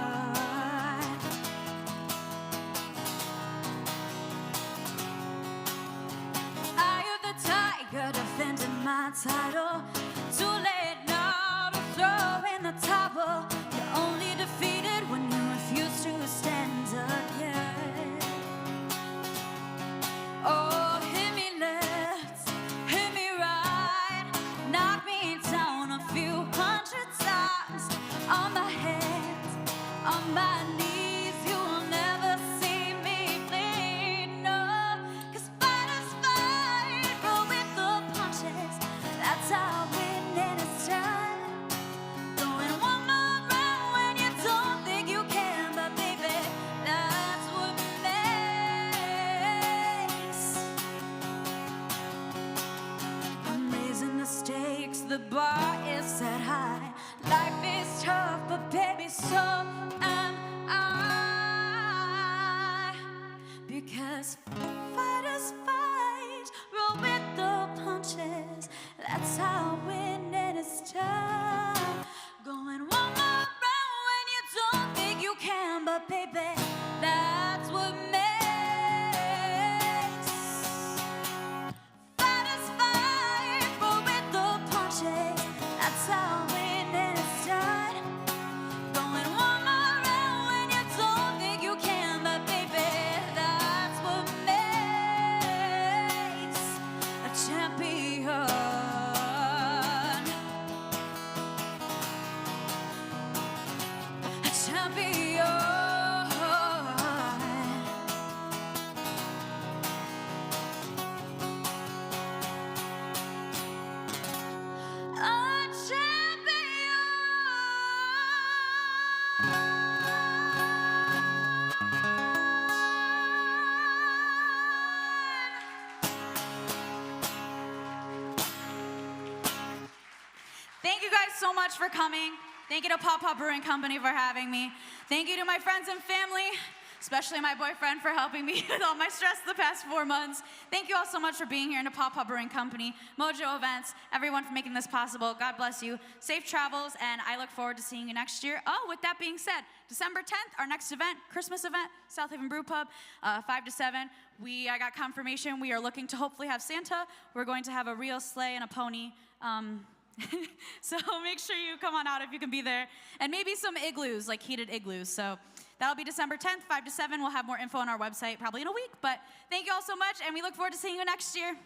Speaker 1: Tiger defending my title. Too late now to throw in the towel. You're only defeated when you refuse to stand again. Oh, hit me left, hit me right, knock me down a few hundred times. On my hands, on my knees, you will never see me bleed, no. 'Cause fighters fight, roll with the punches. That's how winning is done. Going one more round when you don't think you can, but baby, that's what makes. I'm raising the stakes, the bar is set high. Life is tough, but baby, so am I. Because fighters fight, roll with the punches. That's how winning is done. Going one more round when you don't think you can, but baby, that's what makes. Fighters fight, roll with the punches. That's how winning is done. Going one more round when you don't think you can, but baby, that's what makes a champion. A champion. A Thank you guys so much for coming. Thank you to Papa Brewing Company for having me. Thank you to my friends and family, especially my boyfriend for helping me with all my stress the past 4 months. Thank you all so much for being here, and to Papa Brewing Company, Mojo Events, everyone for making this possible. God bless you. Safe travels, and I look forward to seeing you next year. Oh, with that being said, December 10th, our next event, Christmas event, South Haven Brew Pub, 5 to 7. I got confirmation. We are looking to hopefully have Santa. We're going to have a real sleigh and a pony. So make sure you come on out if you can be there. And maybe some igloos, like heated igloos. So that'll be December 10th, 5 to 7. We'll have more info on our website probably in a week. But thank you all so much, and we look forward to seeing you next year.